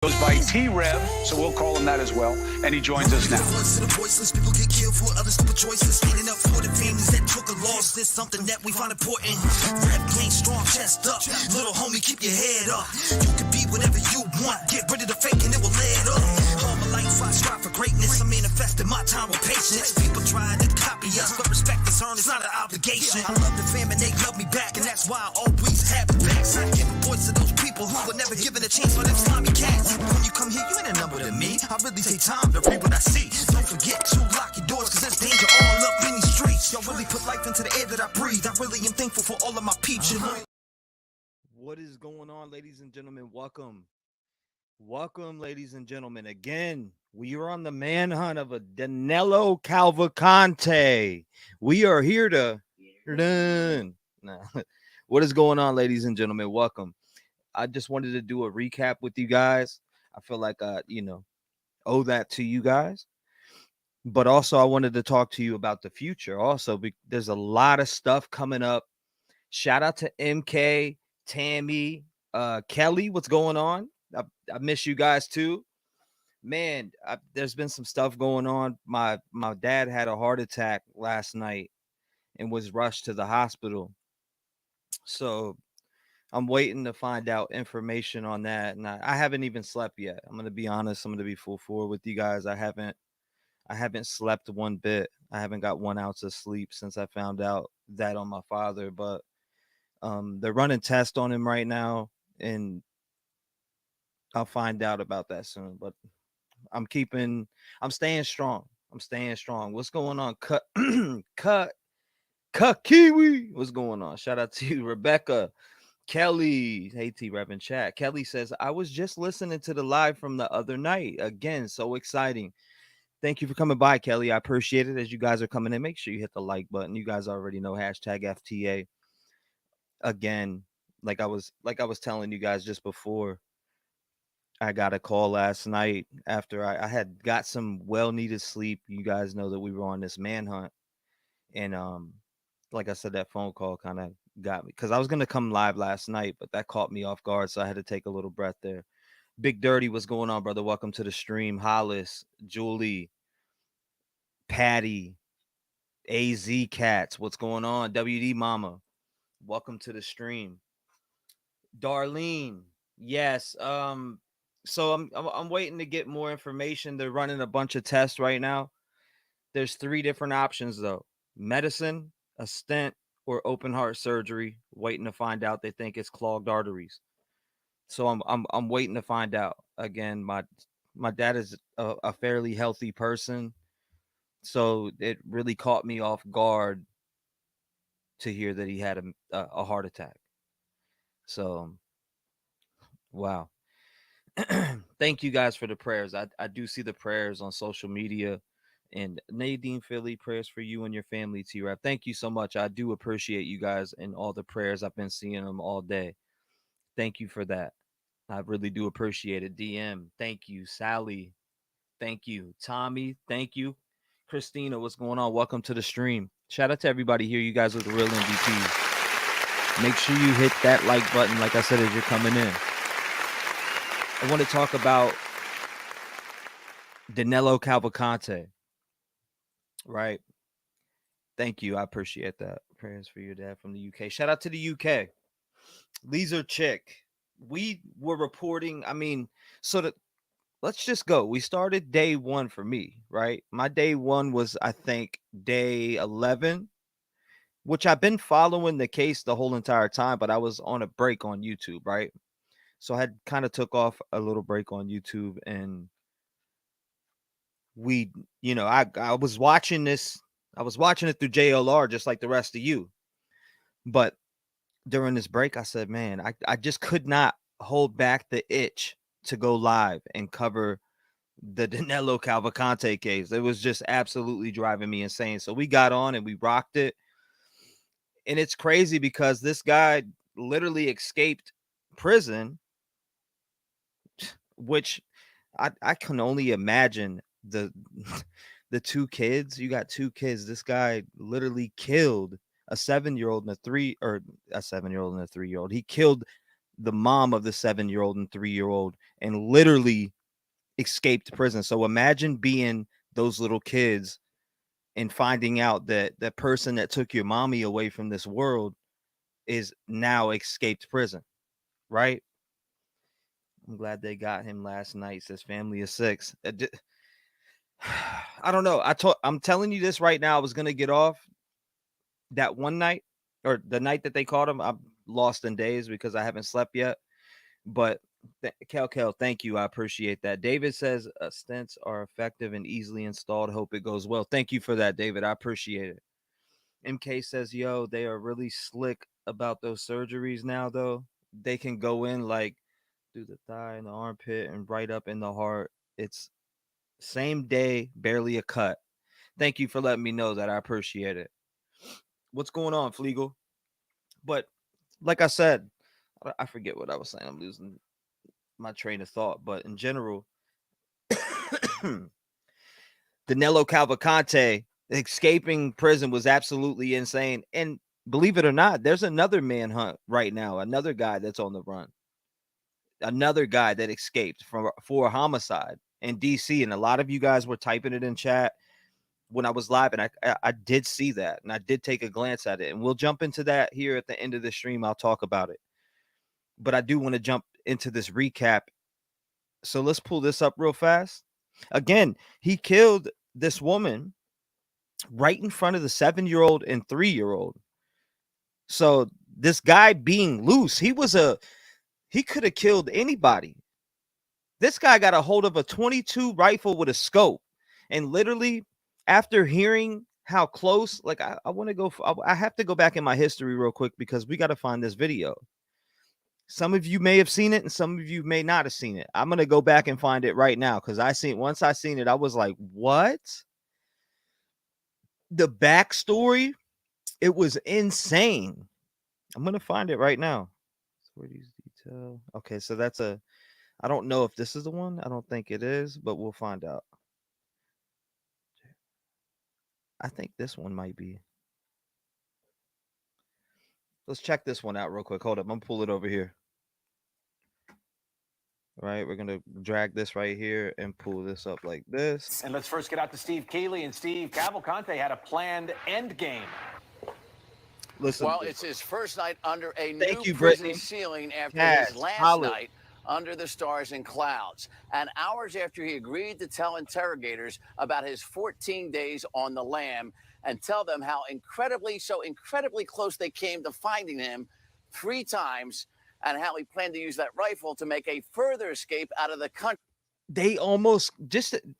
Goes by T-REV, so we'll call him that as well. And he joins us now. Voiceless people get killed for other stupid choices. Standing up for the families that took a loss. This something that we find important. Rap game strong, chest up. Little homie, keep your head up. You can be whatever you want. Get rid of the fake and it will lead up. All my life I strive for greatness. I manifested my time with patience. People try to copy us, but respect is earned. It's not an obligation. I love the fam and they love me back, and that's why I always have the backs. I give a voice to those people who were never given a chance for them slimy cats. When you come here, you ain't a number to me. I really take time to read what I see. Don't forget to lock your doors, cause there's danger all up in these streets. Y'all really put life into the air that I breathe. I really am thankful for all of my peeps. What is going on, ladies and gentlemen? Welcome, ladies and gentlemen. Again, we are on the manhunt of a Danelo Cavalcante. We are here to... What is going on, ladies and gentlemen? Welcome. I just wanted to do a recap with you guys. I feel like owe that to you guys. But also I wanted to talk to you about the future. Also, there's a lot of stuff coming up. Shout out to MK, Tammy, Kelly. What's going on? I miss you guys too. Man, there's been some stuff going on. My dad had a heart attack last night and was rushed to the hospital. So I'm waiting to find out information on that. And I haven't even slept yet. I'm going to be honest. I'm going to be full forward with you guys. I haven't slept one bit. I haven't got 1 ounce of sleep since I found out that on my father. But they're running tests on him right now, and I'll find out about that soon. But I'm staying strong. What's going on? Cut Kiwi. What's going on? Shout out to you, Rebecca. Kelly, hey T-REV in chat. Kelly says, I was just listening to the live from the other night. Again, so exciting. Thank you for coming by, Kelly. I appreciate it. As you guys are coming in, make sure you hit the like button. You guys already know hashtag FTA. Again, like I was telling you guys just before, I got a call last night after I had got some well-needed sleep. You guys know that we were on this manhunt. And like I said, that phone call kind of got me because I was gonna come live last night, but that caught me off guard, so I had to take a little breath there. Big Dirty, what's going on, brother? Welcome to the stream. Hollis, Julie, Patty, AZ Cats, what's going on? WD Mama, welcome to the stream. Darlene, yes. So I'm waiting to get more information. They're running a bunch of tests right now. There's 3 different options though: medicine, a stent, or open heart surgery. Waiting to find out. They think it's clogged arteries. So I'm waiting to find out. Again, my dad is a fairly healthy person, so it really caught me off guard to hear that he had a heart attack. So, wow. Thank you guys for the prayers. I do see the prayers on social media. And Nadine Philly, prayers for you and your family, T-REV. Thank you so much. I do appreciate you guys and all the prayers. I've been seeing them all day. Thank you for that. I really do appreciate it. DM, thank you. Sally, thank you. Tommy, thank you. Christina, what's going on? Welcome to the stream. Shout out to everybody here. You guys are the real MVPs. Make sure you hit that like button, like I said, as you're coming in. I want to talk about Danelo Cavalcante. Right. Thank you. I appreciate that. Prayers for your dad from the UK. Shout out to the UK. Leeser Chick. We were reporting. Let's just go. We started day 1 for me, right? My day 1 was, I think, day 11, which I've been following the case the whole entire time, but I was on a break on YouTube, right? So I had kind of took off a little break on YouTube, and I was watching this. I was watching it through JLR just like the rest of you. But during this break, I said, man, I just could not hold back the itch to go live and cover the Danelo Cavalcante case. It was just absolutely driving me insane. So we got on and we rocked it. And it's crazy because this guy literally escaped prison, which I can only imagine the 2 kids. You got 2 kids. This guy literally killed a 7-year-old and a 3-year-old. He killed the mom of the 7-year-old and 3-year-old and literally escaped prison. So imagine being those little kids and finding out that the person that took your mommy away from this world is now escaped prison, right? I'm glad they got him last night. Says family of 6. I don't know. I'm telling you this right now. I was gonna get off that one night or the night that they caught him. I'm lost in days because I haven't slept yet. But Kel, thank you. I appreciate that. David says stents are effective and easily installed. Hope it goes well. Thank you for that, David. I appreciate it. MK says, yo, they are really slick about those surgeries now, though. They can go in like through the thigh and the armpit and right up in the heart. It's same day, barely a cut. Thank you for letting me know that. I appreciate it. What's going on, Flegel? But like I said, I forget what I was saying. I'm losing my train of thought. But in general, Danelo Cavalcante escaping prison was absolutely insane. And believe it or not, there's another manhunt right now. Another guy that's on the run. Another guy that escaped for a homicide in DC. And a lot of you guys were typing it in chat when I was live, and I did see that, and I did take a glance at it. And we'll jump into that here at the end of the stream. I'll talk about it. But I do want to jump into this recap. So let's pull this up real fast. Again, he killed this woman right in front of the 7-year-old and 3-year-old. So this guy being loose, he could have killed anybody. This guy got a hold of a 22 rifle with a scope, and literally after hearing how close, like I want to go, I have to go back in my history real quick because we got to find this video. Some of you may have seen it and some of you may not have seen it. I'm going to go back and find it right now because once I seen it, I was like, what? The backstory, it was insane. I'm going to find it right now. Okay, so that's I don't know if this is the one. I don't think it is, but we'll find out. I think this one might be. Let's check this one out real quick. Hold up. I'm going to pull it over here. All right, we're going to drag this right here and pull this up like this. And let's first get out to Steve Keeley. And Steve, Cavalcante had a planned end game. Listen. Well, it's his first night under a new prison Brittany. ceiling after Yes, his last solid. night under the stars and clouds. And hours after he agreed to tell interrogators about his 14 days on the lam and tell them how incredibly close they came to finding him 3 times and how he planned to use that rifle to make a further escape out of the country. They almost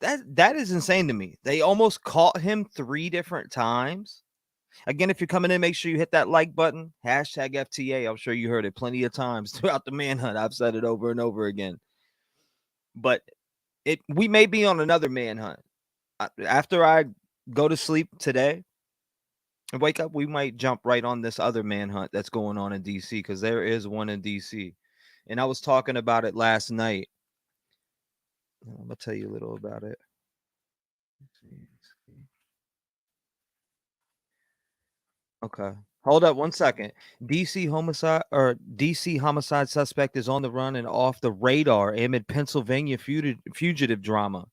that is insane to me. They almost caught him 3 different times. Again, if you're coming in, make sure you hit that like button. Hashtag FTA. I'm sure you heard it plenty of times throughout the manhunt. I've said it over and over again. But we may be on another manhunt. After I go to sleep today and wake up, we might jump right on this other manhunt that's going on in DC because there is one in DC. And I was talking about it last night. I'm going to tell you a little about it. Okay. Hold up 1 second. DC homicide suspect is on the run and off the radar amid Pennsylvania fugitive drama.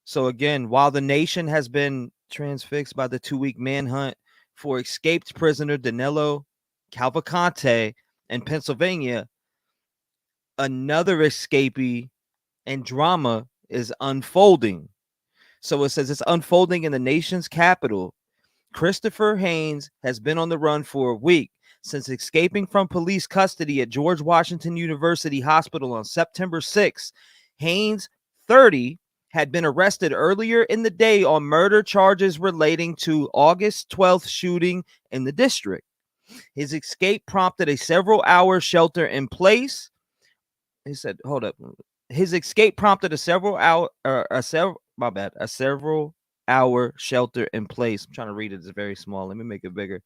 So again, while the nation has been transfixed by the 2-week manhunt for escaped prisoner Danelo Cavalcante in Pennsylvania, another escapee and drama is unfolding. So it says it's unfolding in the nation's capital. Christopher Haynes has been on the run for a week since escaping from police custody at George Washington University Hospital on September 6th. Haynes, 30, had been arrested earlier in the day on murder charges relating to August 12th shooting in the district. His escape prompted a several-hour shelter in place. He said, hold up. His escape prompted a several-hour shelter in place. I'm trying to read it. It's very small. Let me make it bigger.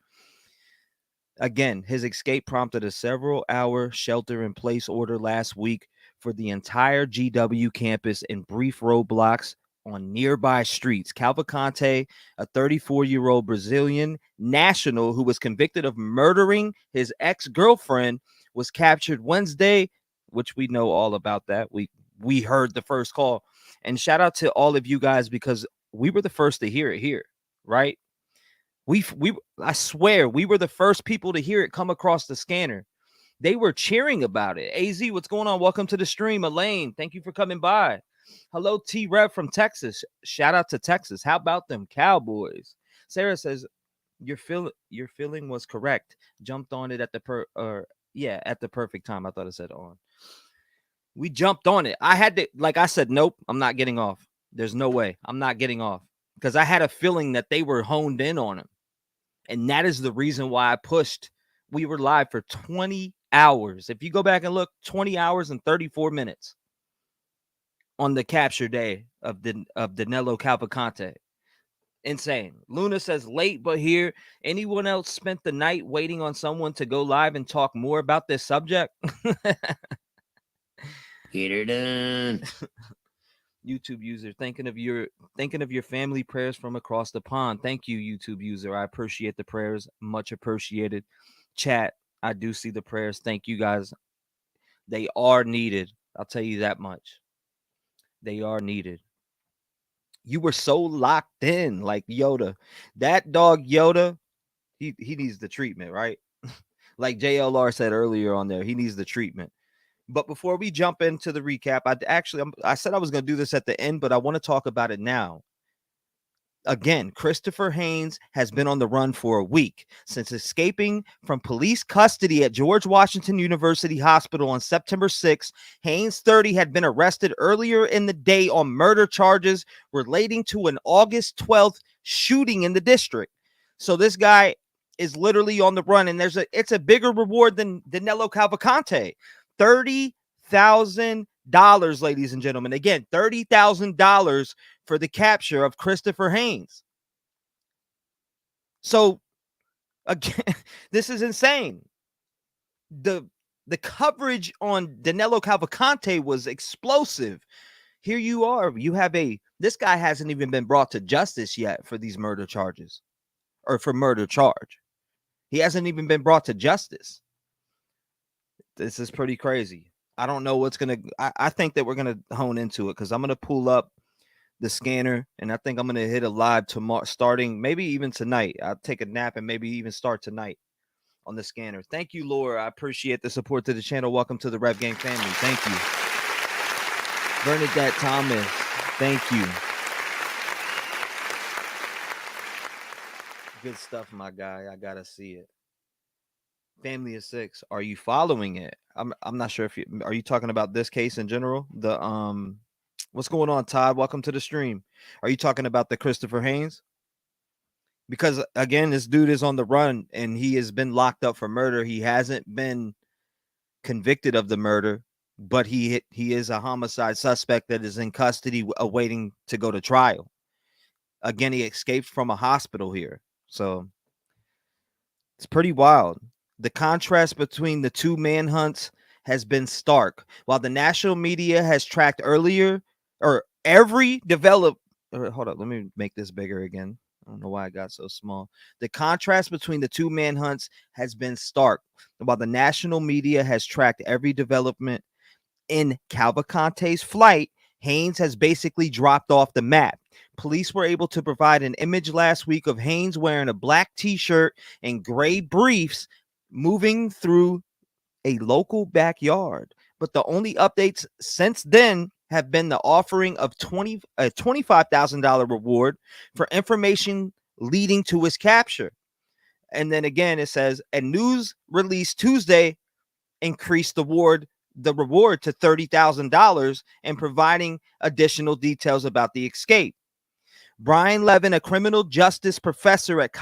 Again, his escape prompted a several-hour shelter in place order last week for the entire GW campus and brief roadblocks on nearby streets. Cavalcante, a 34-year-old Brazilian national who was convicted of murdering his ex-girlfriend, was captured Wednesday, which we know all about that. We heard the first call. And shout out to all of you guys because we were the first to hear it here, right? I swear we were the first people to hear it come across the scanner. They were cheering about it. AZ, what's going on? Welcome to the stream. Elaine, thank you for coming by. Hello, T-REV from Texas. Shout out to Texas. How about them Cowboys? Sarah says, your feeling was correct. Jumped on it at the perfect time. I thought it said on. We jumped on it. I had to, like I said, nope, I'm not getting off. There's no way. I'm not getting off. Because I had a feeling that they were honed in on him. And that is the reason why I pushed. We were live for 20 hours. If you go back and look, 20 hours and 34 minutes on the capture day of Danelo Cavalcante. Insane. Luna says late but here. Anyone else spent the night waiting on someone to go live and talk more about this subject? Get her done. YouTube user, thinking of your family, prayers from across the pond. Thank you, YouTube user. I appreciate the prayers. Much appreciated. Chat, I do see the prayers. Thank you guys. They are needed. I'll tell you that much. They are needed. You were so locked in, like Yoda. That dog Yoda, he needs the treatment, right? Like JLR said earlier on there, he needs the treatment. But before we jump into the recap, I said I was going to do this at the end, but I want to talk about it now. Again, Christopher Haynes has been on the run for a week since escaping from police custody at George Washington University Hospital on September 6th. Haynes, 30, had been arrested earlier in the day on murder charges relating to an August 12th shooting in the district. So this guy is literally on the run, and it's a bigger reward than Danelo Cavalcante. $30,000, ladies and gentlemen. Again, $30,000 for the capture of Christopher Haynes. So, again, this is insane. The coverage on Danelo Cavalcante was explosive. Here you are. You have this guy hasn't even been brought to justice yet for these murder charges, or for murder charge. He hasn't even been brought to justice. This is pretty crazy. I don't know what's going to, I think that we're going to hone into it because I'm going to pull up the scanner and I think I'm going to hit a live tomorrow, starting maybe even tonight. I'll take a nap and maybe even start tonight on the scanner. Thank you, Laura. I appreciate the support to the channel. Welcome to the Rev Gang family. Thank you. Bernadette Thomas. Thank you. Good stuff, my guy. I got to see it. Family of 6. Are you following it? I'm not sure if are you talking about this case in general? The what's going on, Todd? Welcome to the stream. Are you talking about the Christopher Haynes? Because again, this dude is on the run and he has been locked up for murder. He hasn't been convicted of the murder, but he is a homicide suspect that is in custody awaiting to go to trial. Again, he escaped from a hospital here. So it's pretty wild. The contrast between the two manhunts has been stark. While the national media has tracked hold up, let me make this bigger again. I don't know why I got so small. The contrast between the two manhunts has been stark. While the national media has tracked every development in Cavalcante's flight, Haynes has basically dropped off the map. Police were able to provide an image last week of Haynes wearing a black t-shirt and gray briefs moving through a local backyard. But the only updates since then have been the offering of a $25,000 reward for information leading to his capture. And then again, it says a news release Tuesday increased the reward to $30,000 and providing additional details about the escape. Brian Levin, a criminal justice professor at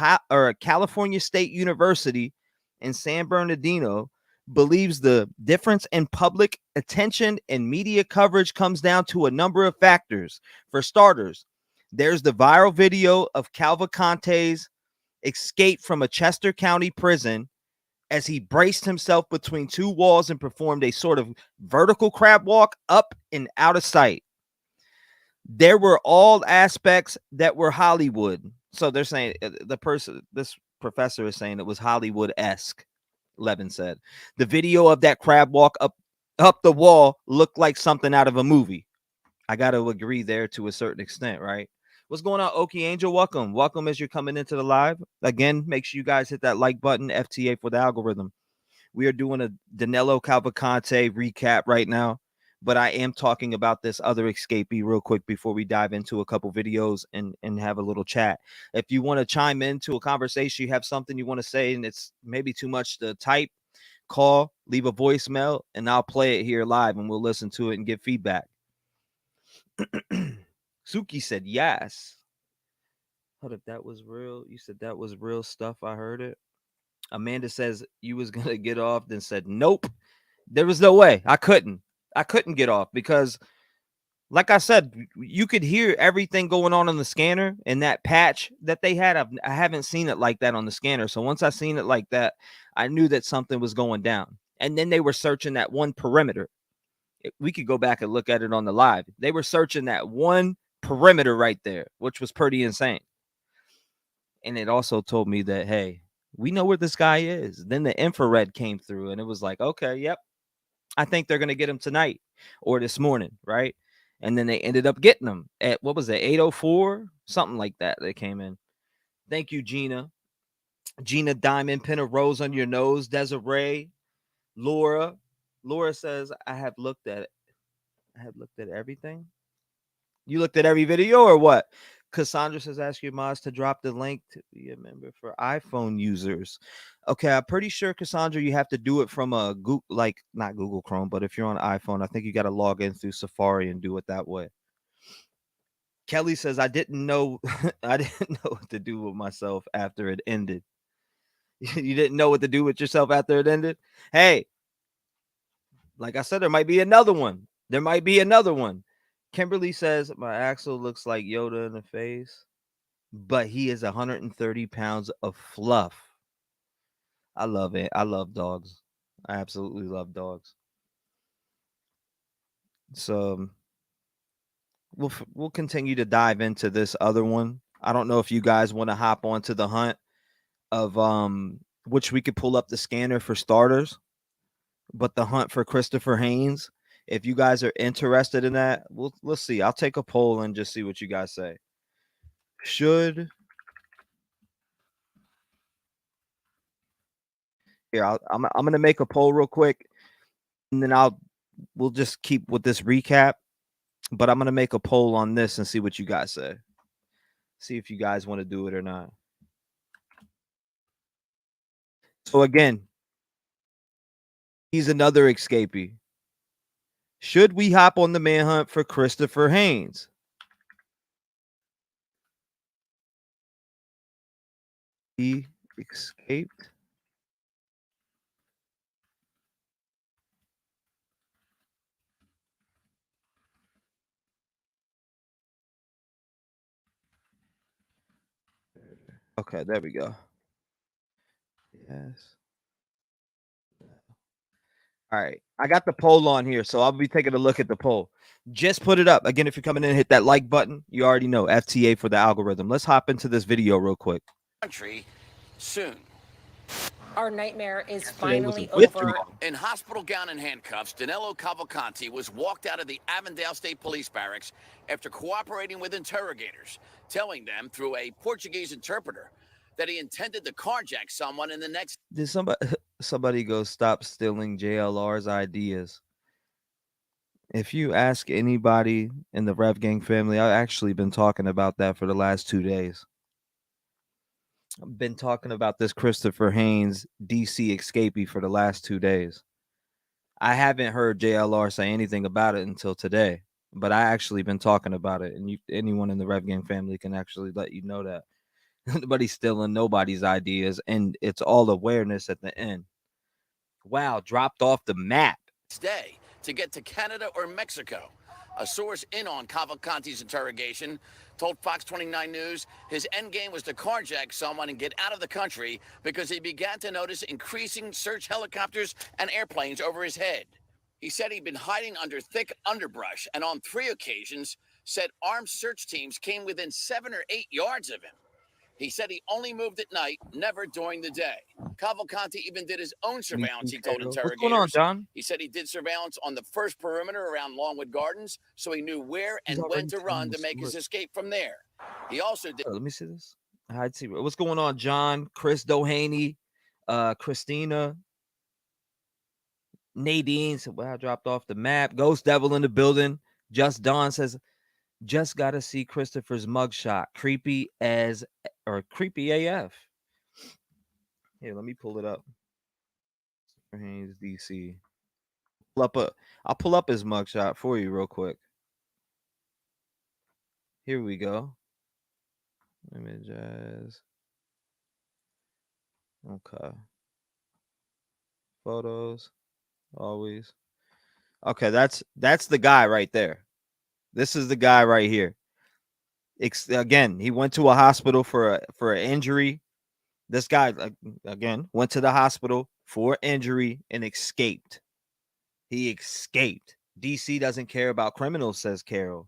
California State University in San Bernardino, believes the difference in public attention and media coverage comes down to a number of factors. For starters, there's the viral video of Cavalcante's escape from a Chester County prison as he braced himself between two walls and performed a sort of vertical crab walk up and out of sight. There were all aspects that were Hollywood. So they're saying this professor is saying it was Hollywood-esque. Levin said. The video of that crab walk up the wall looked like something out of a movie. I got to agree there to a certain extent, right? What's going on, Okie Angel? Welcome as you're coming into the live. Again, make sure you guys hit that like button, FTA for the algorithm. We are doing a Danelo Cavalcante recap right now, but I am talking about this other escapee real quick before we dive into a couple videos and have a little chat. If you want to chime into a conversation, you have something you want to say and it's maybe too much to type, call, leave a voicemail, and I'll play it here live and we'll listen to it and give feedback. Suki said yes. Hold up, that was real. You said that was real stuff. I heard it. Amanda says you was gonna get off, then said nope. There was no way. I couldn't get off because, like I said, you could hear everything going on the scanner and that patch that they had. I haven't seen it like that on the scanner. So once I seen it like that, I knew that something was going down. And then they were searching that one perimeter. We could go back and look at it on the live. They were searching that one perimeter right there, which was pretty insane. And it also told me that, hey, we know where this guy is. Then the infrared came through and it was like, okay, yep, I think they're going to get him tonight or this morning, right? And then they ended up getting him at, what was it, 8:04? Something like that. They came in. Thank you, Gina. Gina Diamond, pin a rose on your nose. Desiree, Laura. Laura says, I have looked at it. I have looked at everything. You looked at every video or what? Cassandra says, ask your mods to drop the link to be a member for iPhone users. Okay, I'm pretty sure, Cassandra, you have to do it from a Google, like not Google Chrome, but if you're on iPhone, I think you got to log in through Safari and do it that way. Kelly says, I didn't know what to do with myself after it ended. You didn't know what to do with yourself after it ended? Hey, like I said, there might be another one. Kimberly says, my Axel looks like Yoda in the face, but he is 130 pounds of fluff. I love it. I love dogs. I absolutely love dogs. So we'll continue to dive into this other one. I don't know if you guys want to hop onto the hunt of which we could pull up the scanner for starters, but the hunt for Christopher Haynes. If you guys are interested in that, we'll see. I'll take a poll and just see what you guys say. Should here I'm gonna make a poll real quick, and then we'll just keep with this recap. But I'm gonna make a poll on this and see what you guys say. See if you guys want to do it or not. So again, he's another escapee. Should we hop on the manhunt for Christopher Haynes? He escaped. Okay, there we go. Yes. All right. I got the poll on here, so I'll be taking a look at the poll. Just put it up. Again, if you're coming in, hit that like button. You already know, FTA for the algorithm. Let's hop into this video real quick. Country soon. Our nightmare is finally a over. In hospital gown and handcuffs, Danelo Cavalcante was walked out of the Avondale State Police Barracks after cooperating with interrogators, telling them through a Portuguese interpreter that he intended to carjack someone in the next... Did somebody go stop stealing JLR's ideas? If you ask anybody in the Rev Gang family, I've actually been talking about that for the last 2 days. I've been talking about this Christopher Haynes DC escapee for the last 2 days. I haven't heard JLR say anything about it until today, but I actually been talking about it, and anyone in the Rev Gang family can actually let you know that nobody's stealing nobody's ideas, and it's all awareness at the end. Wow, dropped off the map. Day to get to Canada or Mexico. A source in on Cavalcante's interrogation told Fox 29 News his endgame was to carjack someone and get out of the country because he began to notice increasing search helicopters and airplanes over his head. He said he'd been hiding under thick underbrush and on 3 occasions said armed search teams came within 7 or 8 yards of him. He said he only moved at night, never during the day. Cavalcante even did his own surveillance, he told interrogators. What's going on, John? He said he did surveillance on the first perimeter around Longwood Gardens, so he knew where and when to run to make his escape from there. He also did. Let me see this. I'd see what's going on, John, Chris Doheny, Christina, Nadine said, well, I dropped off the map. Ghost Devil in the building. Just Dawn says, just got to see Christopher's mugshot. Creepy AF. Here, let me pull it up. Haynes, DC. I'll pull up his mugshot for you real quick. Here we go. Images. Okay. Photos. Always. Okay, that's the guy right there. This is the guy right here. Again, he went to a hospital for an injury. This guy again went to the hospital for injury and escaped. He escaped. DC doesn't care about criminals, says Carol.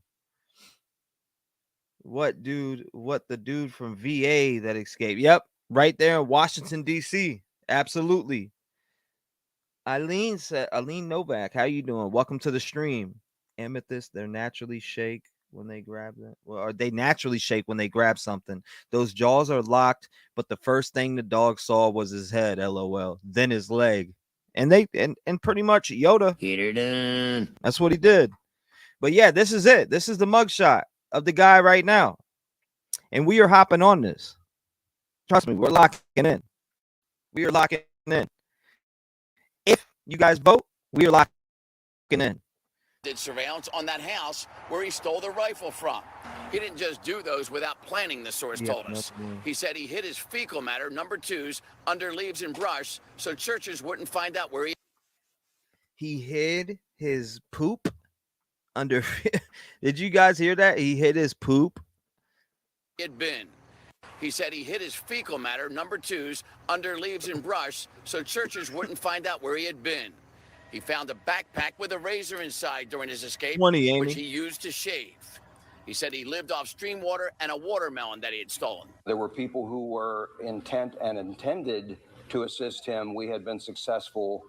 What the dude from VA that escaped? Yep, right there in Washington, DC. Absolutely. Eileen Novak, how you doing? Welcome to the stream. Amethyst, they naturally shake when they grab it. Well, or they naturally shake when they grab something. Those jaws are locked, but the first thing the dog saw was his head, LOL. Then his leg. And pretty much Yoda. Get her done. That's what he did. But yeah, this is it. This is the mugshot of the guy right now. And we are hopping on this. Trust me, we're locking in. We are locking in. If you guys vote, we are locking in. Did surveillance on that house where he stole the rifle from. He didn't just do those without planning, the source told us. He said he hid his fecal matter, number 2s, under leaves and brush so searchers wouldn't find out where he hid his poop under. Did you guys hear that? He hid his poop. Had been. He said he hid his fecal matter, number 2s, under leaves and brush so searchers wouldn't find out where he had been. He found a backpack with a razor inside during his escape, which he used to shave. He said he lived off stream water and a watermelon that he had stolen. There were people who were intent and intended to assist him. We had been successful,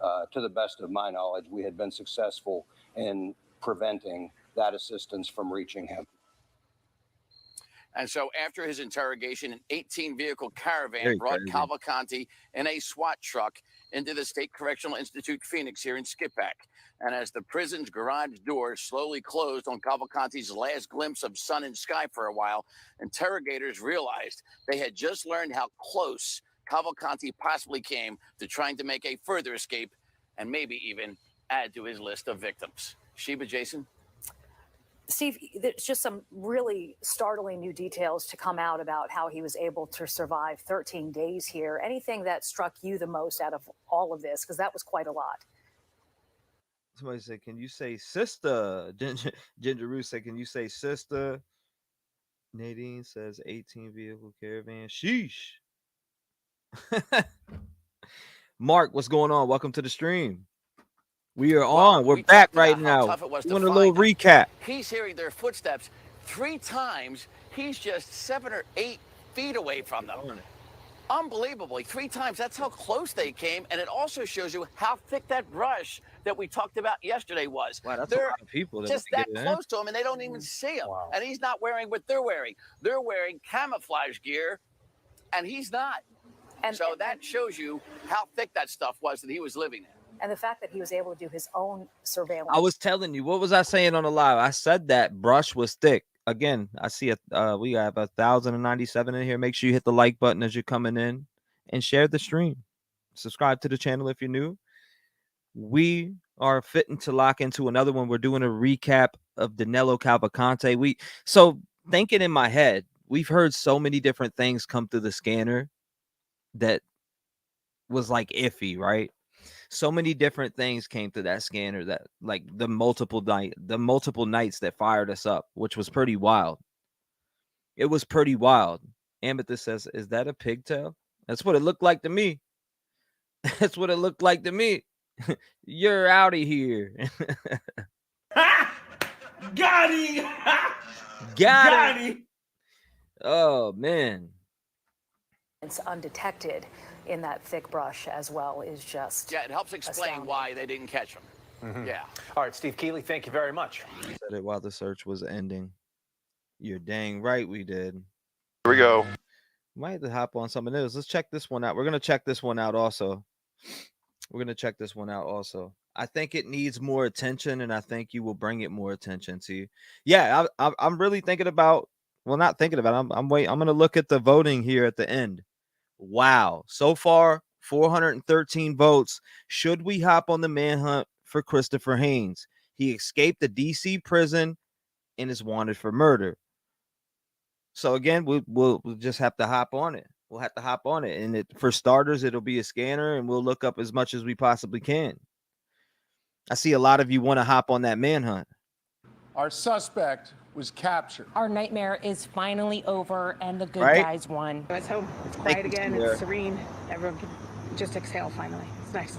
to the best of my knowledge, we had been successful in preventing that assistance from reaching him. And so after his interrogation, an 18-vehicle caravan brought Cavalcante in a SWAT truck into the State Correctional Institute Phoenix here in Skippack. And as the prison's garage doors slowly closed on Cavalcante's last glimpse of sun and sky for a while, interrogators realized they had just learned how close Cavalcante possibly came to trying to make a further escape and maybe even add to his list of victims. Sheba, Jason? Steve, there's just some really startling new details to come out about how he was able to survive 13 days here. Anything that struck you the most out of all of this? Because that was quite a lot. Somebody said, can you say sister? Ginger Root said, can you say sister? Nadine says 18 vehicle caravan. Sheesh. Mark, what's going on? Welcome to the stream. We are on. We're back right now. Doing a little recap. He's hearing their footsteps 3 times. He's just 7 or 8 feet away from them. Unbelievably, 3 times. That's how close they came. And it also shows you how thick that brush that we talked about yesterday was. Wow, that's a lot of people. Just that close to him, and they don't even see him. Wow. And he's not wearing what they're wearing. They're wearing camouflage gear, and he's not. And so that shows you how thick that stuff was that he was living in. And the fact that he was able to do his own surveillance. I was telling you, what was I saying on the live? I said that brush was thick. Again, I see we have 1,097 in here. Make sure you hit the like button as you're coming in and share the stream. Subscribe to the channel if you're new. We are fitting to lock into another one. We're doing a recap of Danelo Cavalcante. So thinking in my head, we've heard so many different things come through the scanner that was like iffy, right? So many different things came to that scanner that like the multiple nights that fired us up, which was pretty wild. It was pretty wild. Amethyst says, is that a pigtail? That's what it looked like to me. That's what it looked like to me. You're out of here. Got him. Got him. Oh man. It's undetected in that thick brush as well is just Yeah, it helps explain astounding. why they didn't catch him. Yeah. All right, Steve Keeley, thank you very much. Said it while the search was ending. You're dang right we did. Here we go. Might have to hop on some of those. Let's check this one out. We're gonna check this one out also. I think it needs more attention, and I think you will bring it more attention to you. Yeah, I'm really thinking about. Well, not thinking about. I'm gonna look at the voting here at the end. Wow, so far 413 votes. Should we hop on the manhunt for Christopher Haynes? He escaped the DC prison and is wanted for murder. So again, we'll just have to hop on it. We'll have to hop on it. And for starters, it'll be a scanner, and we'll look up as much as we possibly can. I see a lot of you want to hop on that manhunt. Our suspect was captured. Our nightmare is finally over, and the good Right? guys won. It's home. It's Thank quiet you, again. Sierra. It's serene. Everyone can just exhale finally. It's nice.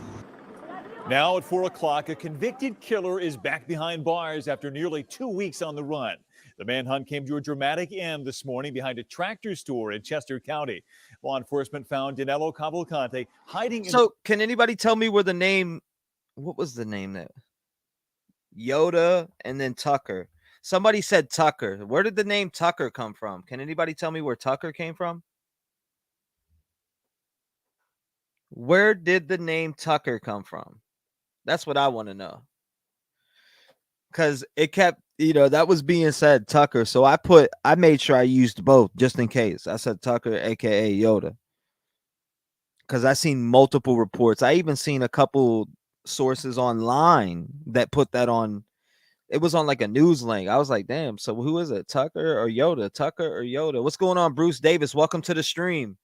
Now at 4 o'clock, a convicted killer is back behind bars after nearly 2 weeks on the run. The manhunt came to a dramatic end this morning behind a tractor store in Chester County. Law enforcement found Danelo Cavalcante hiding in... So can anybody tell me where the name, what was the name that? Yoda and then Tucker. Somebody said Tucker. Where did the name Tucker come from? Can anybody tell me where Tucker came from? Where did the name Tucker come from? That's what I want to know. Because it kept, that was being said, Tucker. So I made sure I used both just in case. I said Tucker, aka Yoda. Because I seen multiple reports. I even seen a couple sources online that put that on. It was on like a news link. I was like, damn, so who is it? Tucker or Yoda? Tucker or Yoda? What's going on, Bruce Davis? Welcome to the stream.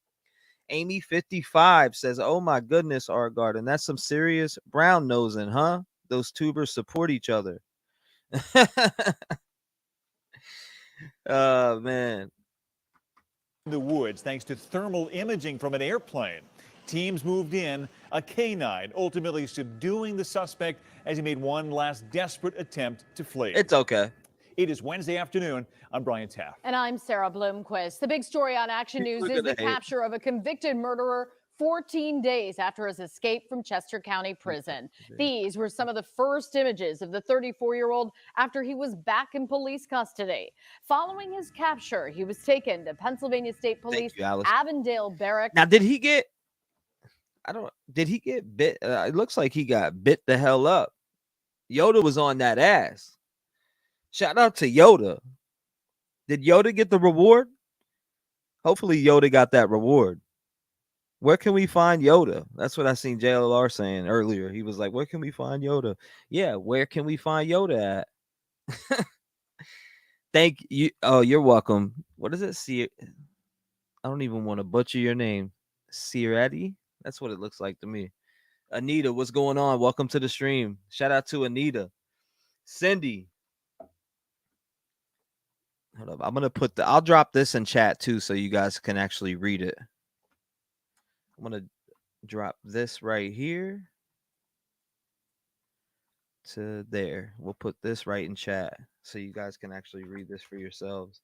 Amy55 says, oh my goodness, Argard, and that's some serious brown nosing, huh? Those tubers support each other. Oh, man. the woods thanks to thermal imaging from an airplane. Teams moved in, a canine ultimately subduing the suspect as he made one last desperate attempt to flee. It's okay. It is Wednesday afternoon. I'm Brian Taft. And I'm Sarah Bloomquist. The big story on Action News is the capture of a convicted murderer 14 days after his escape from Chester County Prison. These were some of the first images of the 34-year-old after he was back in police custody. Following his capture, he was taken to Pennsylvania State Police Avondale Barracks. Now, did he get bit? It looks like he got bit the hell up. Yoda was on that ass. Shout out to Yoda. Did Yoda get the reward? Hopefully Yoda got that reward. Where can we find Yoda? That's what I seen JLR saying earlier. He was like, where can we find Yoda? Yeah, where can we find Yoda at? Thank you. Oh, you're welcome. What is it? I don't even want to butcher your name. Sieretti? That's what it looks like to me. Anita, what's going on? Welcome to the stream. Shout out to Anita. Cindy. Hold up. I'm going to I'll drop this in chat too so you guys can actually read it. I'm going to drop this right here to there. We'll put this right in chat so you guys can actually read this for yourselves.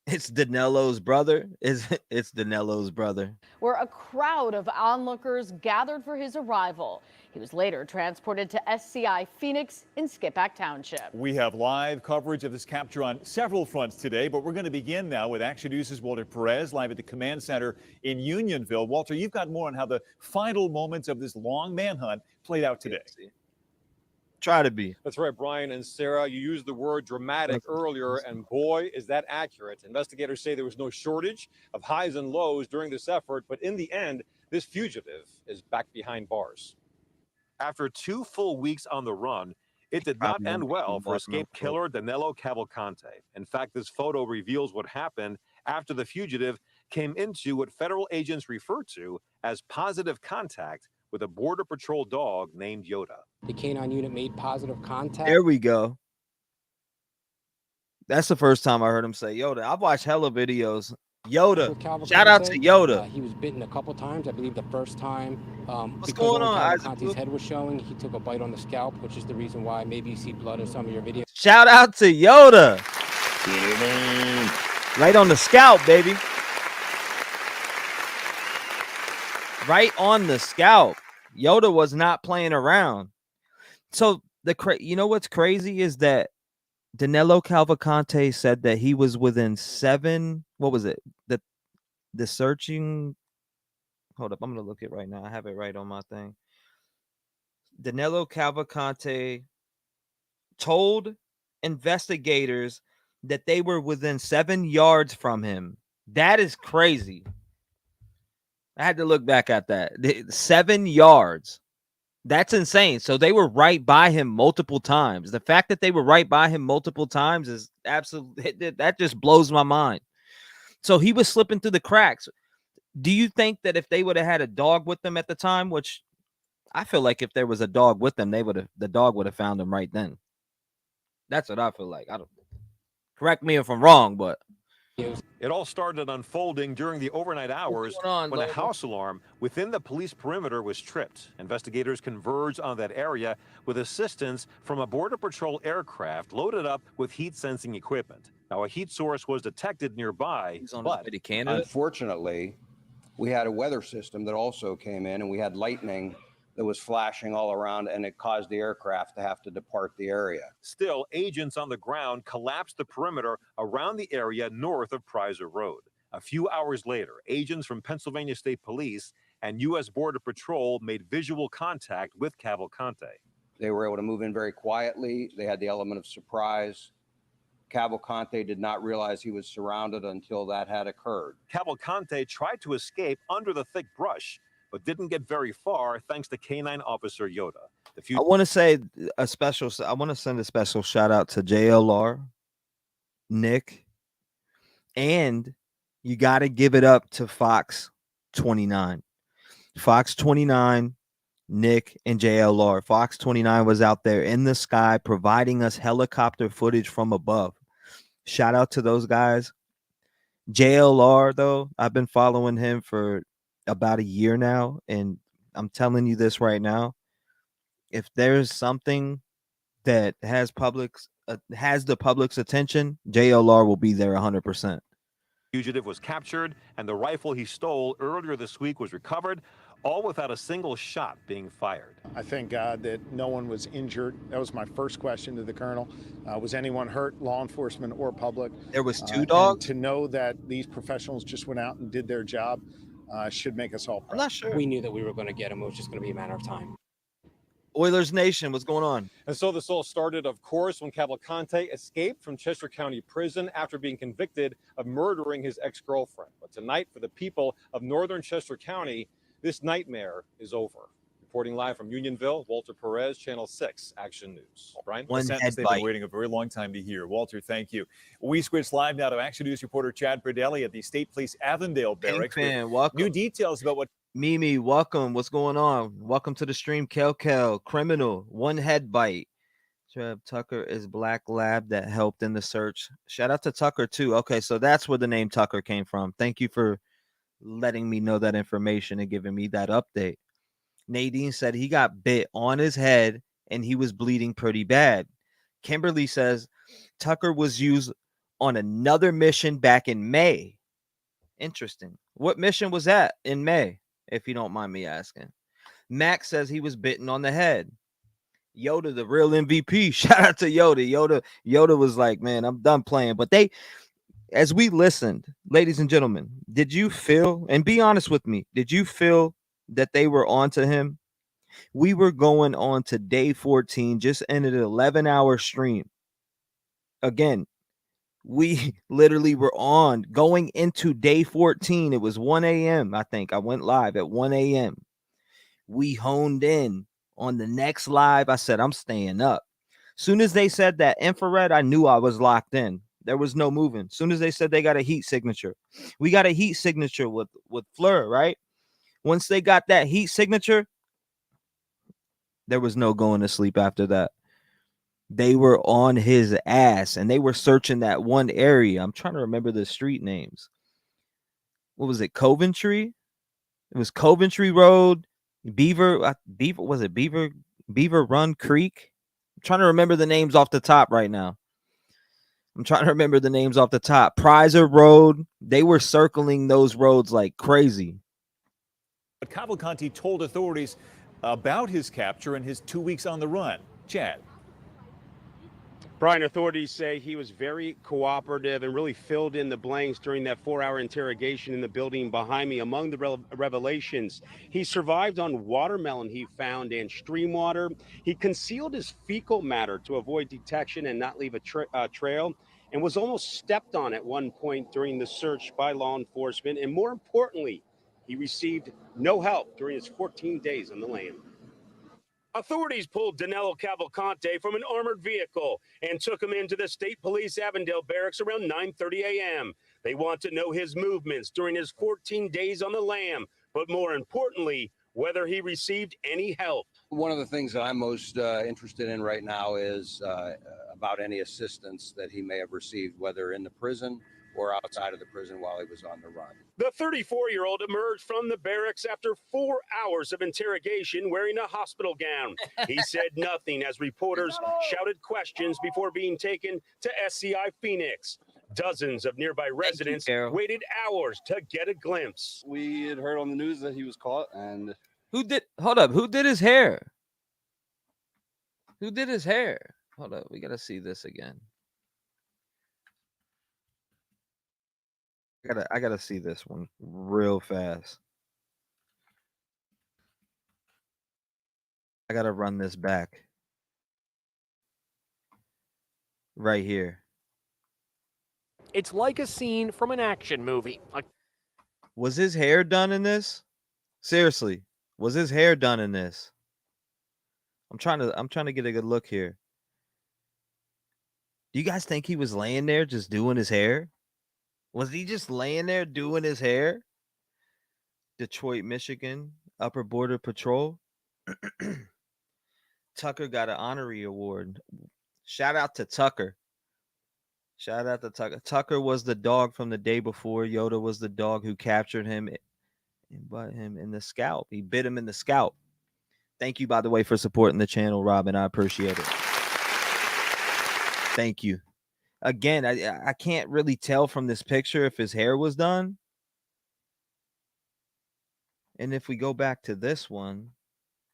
It's Danelo's brother. It's Danelo's brother. Where a crowd of onlookers gathered for his arrival. He was later transported to SCI Phoenix in Skippack Township. We have live coverage of this capture on several fronts today, but we're going to begin now with Action News' Walter Perez live at the command center in Unionville. Walter, you've got more on how the final moments of this long manhunt played out today. Try to be. That's right, Brian and Sarah. You used the word dramatic earlier, and boy, is that accurate. Investigators say there was no shortage of highs and lows during this effort, but in the end, this fugitive is back behind bars. After 2 full weeks on the run, it did not end well for escaped killer Danelo Cavalcante. In fact, this photo reveals what happened after the fugitive came into what federal agents refer to as positive contact with a Border Patrol dog named Yoda. The canine unit made positive contact. There we go. That's the first time I heard him say Yoda. I've watched hella videos. Yoda. Shout out to Yoda. He was bitten a couple times. I believe the first time. What's going on? Cavalcante's head was showing. He took a bite on the scalp, which is the reason why maybe you see blood in some of your videos. Shout out to Yoda. Right on the scalp, baby. Right on the scalp. Yoda was not playing around. So you know what's crazy is that Danelo Cavalcante said that he was within 7. What was it? The searching. Hold up, I'm gonna look it right now. I have it right on my thing. Danelo Cavalcante told investigators that they were within 7 yards from him. That is crazy. I had to look back at that. 7 yards. That's insane. So they were right by him multiple times. The fact that they were right by him multiple times is absolutely, that just blows my mind. So he was slipping through the cracks. Do you think that if they would have had a dog with them at the time, which I feel like if there was a dog with them, the dog would have found him right then. That's what I feel like. I don't correct me if I'm wrong, but it all started unfolding during the overnight hours when a house alarm within the police perimeter was tripped. Investigators converged on that area with assistance from a Border Patrol aircraft loaded up with heat-sensing equipment. Now, a heat source was detected nearby, but unfortunately, we had a weather system that also came in, and we had lightning that was flashing all around, and it caused the aircraft to have to depart the area. Still, agents on the ground collapsed the perimeter around the area north of Prizer Road. A few hours later, agents from Pennsylvania State Police and U.S. Border Patrol made visual contact with Cavalcante. They were able to move in very quietly. They had the element of surprise. Cavalcante did not realize he was surrounded until that had occurred. Cavalcante tried to escape under the thick brush, but didn't get very far thanks to K9 Officer Yoda. I want to say I want to send a special shout out to JLR, Nick, and you got to give it up to Fox 29. Fox 29, Nick, and JLR. Fox 29 was out there in the sky providing us helicopter footage from above. Shout out to those guys. JLR, though, I've been following him for about a year now, and I'm telling you this right now. If there's something that has the public's attention, JLR will be there 100%. Fugitive was captured, and the rifle he stole earlier this week was recovered, all without a single shot being fired. I thank God that no one was injured. That was my first question to the colonel. Was anyone hurt, law enforcement or public? There was 2 dogs? To know that these professionals just went out and did their job should make us all proud. I'm not sure. We knew that we were going to get him. It was just going to be a matter of time. Oilers Nation, what's going on? And so this all started, of course, when Cavalcante escaped from Chester County Prison after being convicted of murdering his ex-girlfriend. But tonight, for the people of northern Chester County, this nightmare is over. Reporting live from Unionville, Walter Perez, Channel 6 Action News. Brian? A sentence they've been waiting a very long time to hear. Walter, thank you. We switch live now to Action News reporter Chad Perdelli at the State Police Avondale Barracks. New details about what... Mimi, welcome. What's going on? Welcome to the stream. Kel, criminal, 1 head bite. T-REV Tucker is Black Lab that helped in the search. Shout out to Tucker, too. Okay, so that's where the name Tucker came from. Thank you for letting me know that information and giving me that update. Nadine said he got bit on his head and he was bleeding pretty bad. Kimberly says Tucker was used on another mission back in May. Interesting. What mission was that in May, if you don't mind me asking? Max says he was bitten on the head. Yoda, the real MVP. Shout out to Yoda. Yoda was like, man, I'm done playing. But as we listened, ladies and gentlemen, did you feel, and be honest with me, did you feel that they were on to him? We were going on to day 14, just ended an 11-hour stream. Again, we literally were on going into day 14. It was 1 a.m. I think I went live at 1 a.m. We honed in on the next live. I said, I'm staying up. Soon as they said that infrared, I knew I was locked in. There was no moving. Soon as they said they got a heat signature, we got a heat signature with Fleur, right? Once they got that heat signature, there was no going to sleep after that. They were on his ass and they were searching that one area. I'm trying to remember the street names. What was it? Coventry? It was Coventry Road, Beaver Run Creek? I'm trying to remember the names off the top right now. I'm trying to remember the names off the top. Prizer Road. They were circling those roads like crazy. But Cavalcante told authorities about his capture and his 2 weeks on the run. Chad. Brian, authorities say he was very cooperative and really filled in the blanks during that 4-hour interrogation in the building behind me. Among the revelations, he survived on watermelon he found and stream water. He concealed his fecal matter to avoid detection and not leave a trail, and was almost stepped on at one point during the search by law enforcement. And more importantly, he received no help during his 14 days on the lam. Authorities pulled Danelo Cavalcante from an armored vehicle and took him into the State Police Avondale barracks around 9:30 a.m. They want to know his movements during his 14 days on the lam, but more importantly, whether he received any help. One of the things that I'm most interested in right now is about any assistance that he may have received, whether in the prison or outside of the prison while he was on the run. The 34-year-old emerged from the barracks after 4 hours of interrogation wearing a hospital gown. He said nothing as reporters shouted questions before being taken to SCI Phoenix. Dozens of nearby residents waited hours to get a glimpse. We had heard on the news that he was caught, and Who did his hair? Who did his hair? Hold up, we gotta see this again. I gotta see this one real fast. I gotta run this back. Right here. It's like a scene from an action movie. Was his hair done in this? Seriously, was his hair done in this? I'm trying to get a good look here. Do you guys think he was laying there just doing his hair? Was he just laying there doing his hair? Detroit, Michigan, Upper Border Patrol. Tucker got an honorary award. Shout out to Tucker. Shout out to Tucker. Tucker was the dog from the day before. Yoda was the dog who captured him and bit him in the scalp. He bit him in the scalp. Thank you, by the way, for supporting the channel, Robin. I appreciate it. Thank you. Again, I can't really tell from this picture if his hair was done. And if we go back to this one,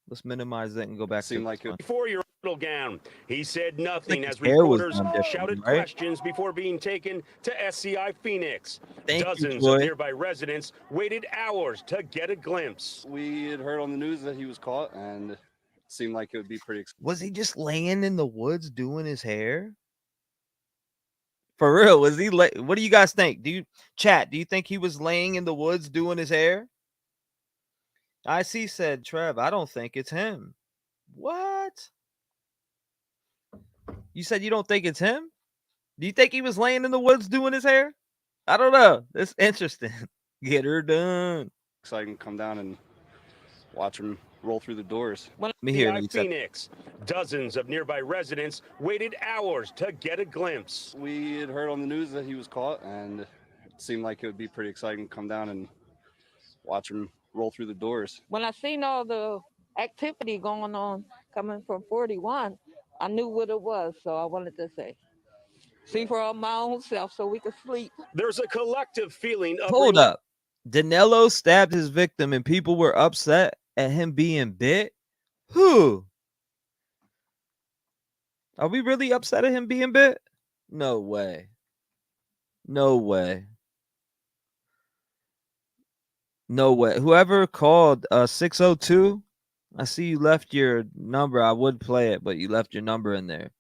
let's minimize that and go back to like a 4-year-old gown. He said nothing as hair was reporters done shouted differently, right? questions before being taken to SCI Phoenix. Thank you, Dozens Troy. of nearby residents waited hours to get a glimpse. we had heard on the news that he was caught, and it seemed like it would be pretty exciting. Was he just laying in the woods doing his hair? For real, was he? What do you guys think? Do you think he was laying in the woods doing his hair? IC said, Trev, I don't think it's him. What? You said you don't think it's him? Do you think he was laying in the woods doing his hair? I don't know. It's interesting. Get her done. Exciting to come down and watch him roll through the doors. SCI Phoenix. Dozens of nearby residents waited hours to get a glimpse. We had heard on the news that he was caught, and it seemed like it would be pretty exciting to come down and watch him roll through the doors. When I seen all the activity going on coming from 41, I knew what it was, so I wanted to see for my own self so we could sleep. There's a collective feeling of Hold up. Danelo stabbed his victim and people were upset at him being bit? Who? Are we really upset at him being bit? No way. No way. No way. Whoever called 602, I see you left your number. I would play it, but you left your number in there.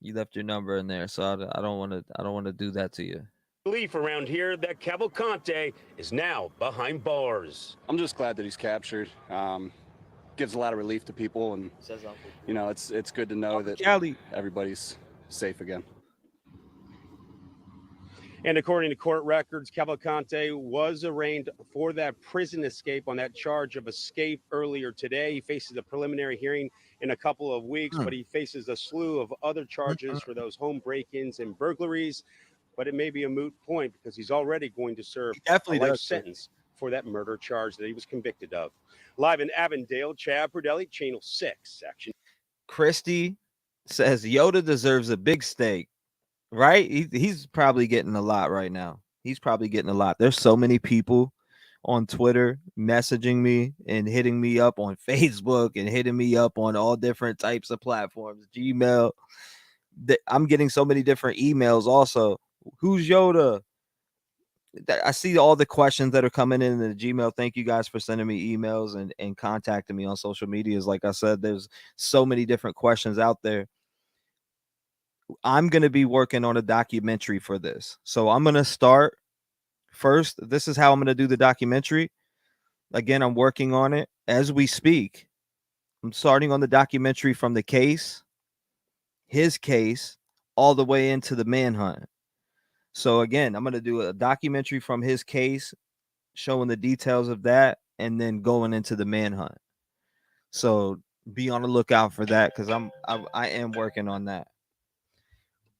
You left your number in there, so I don't want to do that to you. Belief around here that Cavalcante is now behind bars. I'm just glad that he's captured. Gives a lot of relief to people, and you know, it's good to know that everybody's safe again. And according to court records, Cavalcante was arraigned for that prison escape on that charge of escape earlier today. He faces a preliminary hearing in a couple of weeks, but he faces a slew of other charges for those home break-ins and burglaries. But it may be a moot point because he's already going to serve a life sentence for that murder charge that he was convicted of. Live in Avondale, Chad Perdelli, Channel 6 Action. Christy says Yoda deserves a big steak, right? He's probably getting a lot right now. He's probably getting a lot. There's so many people on Twitter messaging me and hitting me up on Facebook and hitting me up on all different types of platforms, Gmail. I'm getting so many different emails also. Who's Yoda? I see all the questions that are coming in the Gmail. Thank you guys for sending me emails and contacting me on social medias. Like I said, there's so many different questions out there. I'm going to be working on a documentary for this. So I'm going to start first. This is how I'm going to do the documentary. Again, I'm working on it as we speak. I'm starting on the documentary from the case, his case, all the way into the manhunt. So again, I'm going to do a documentary from his case, showing the details of that, and then going into the manhunt. So be on the lookout for that, because I am working on that.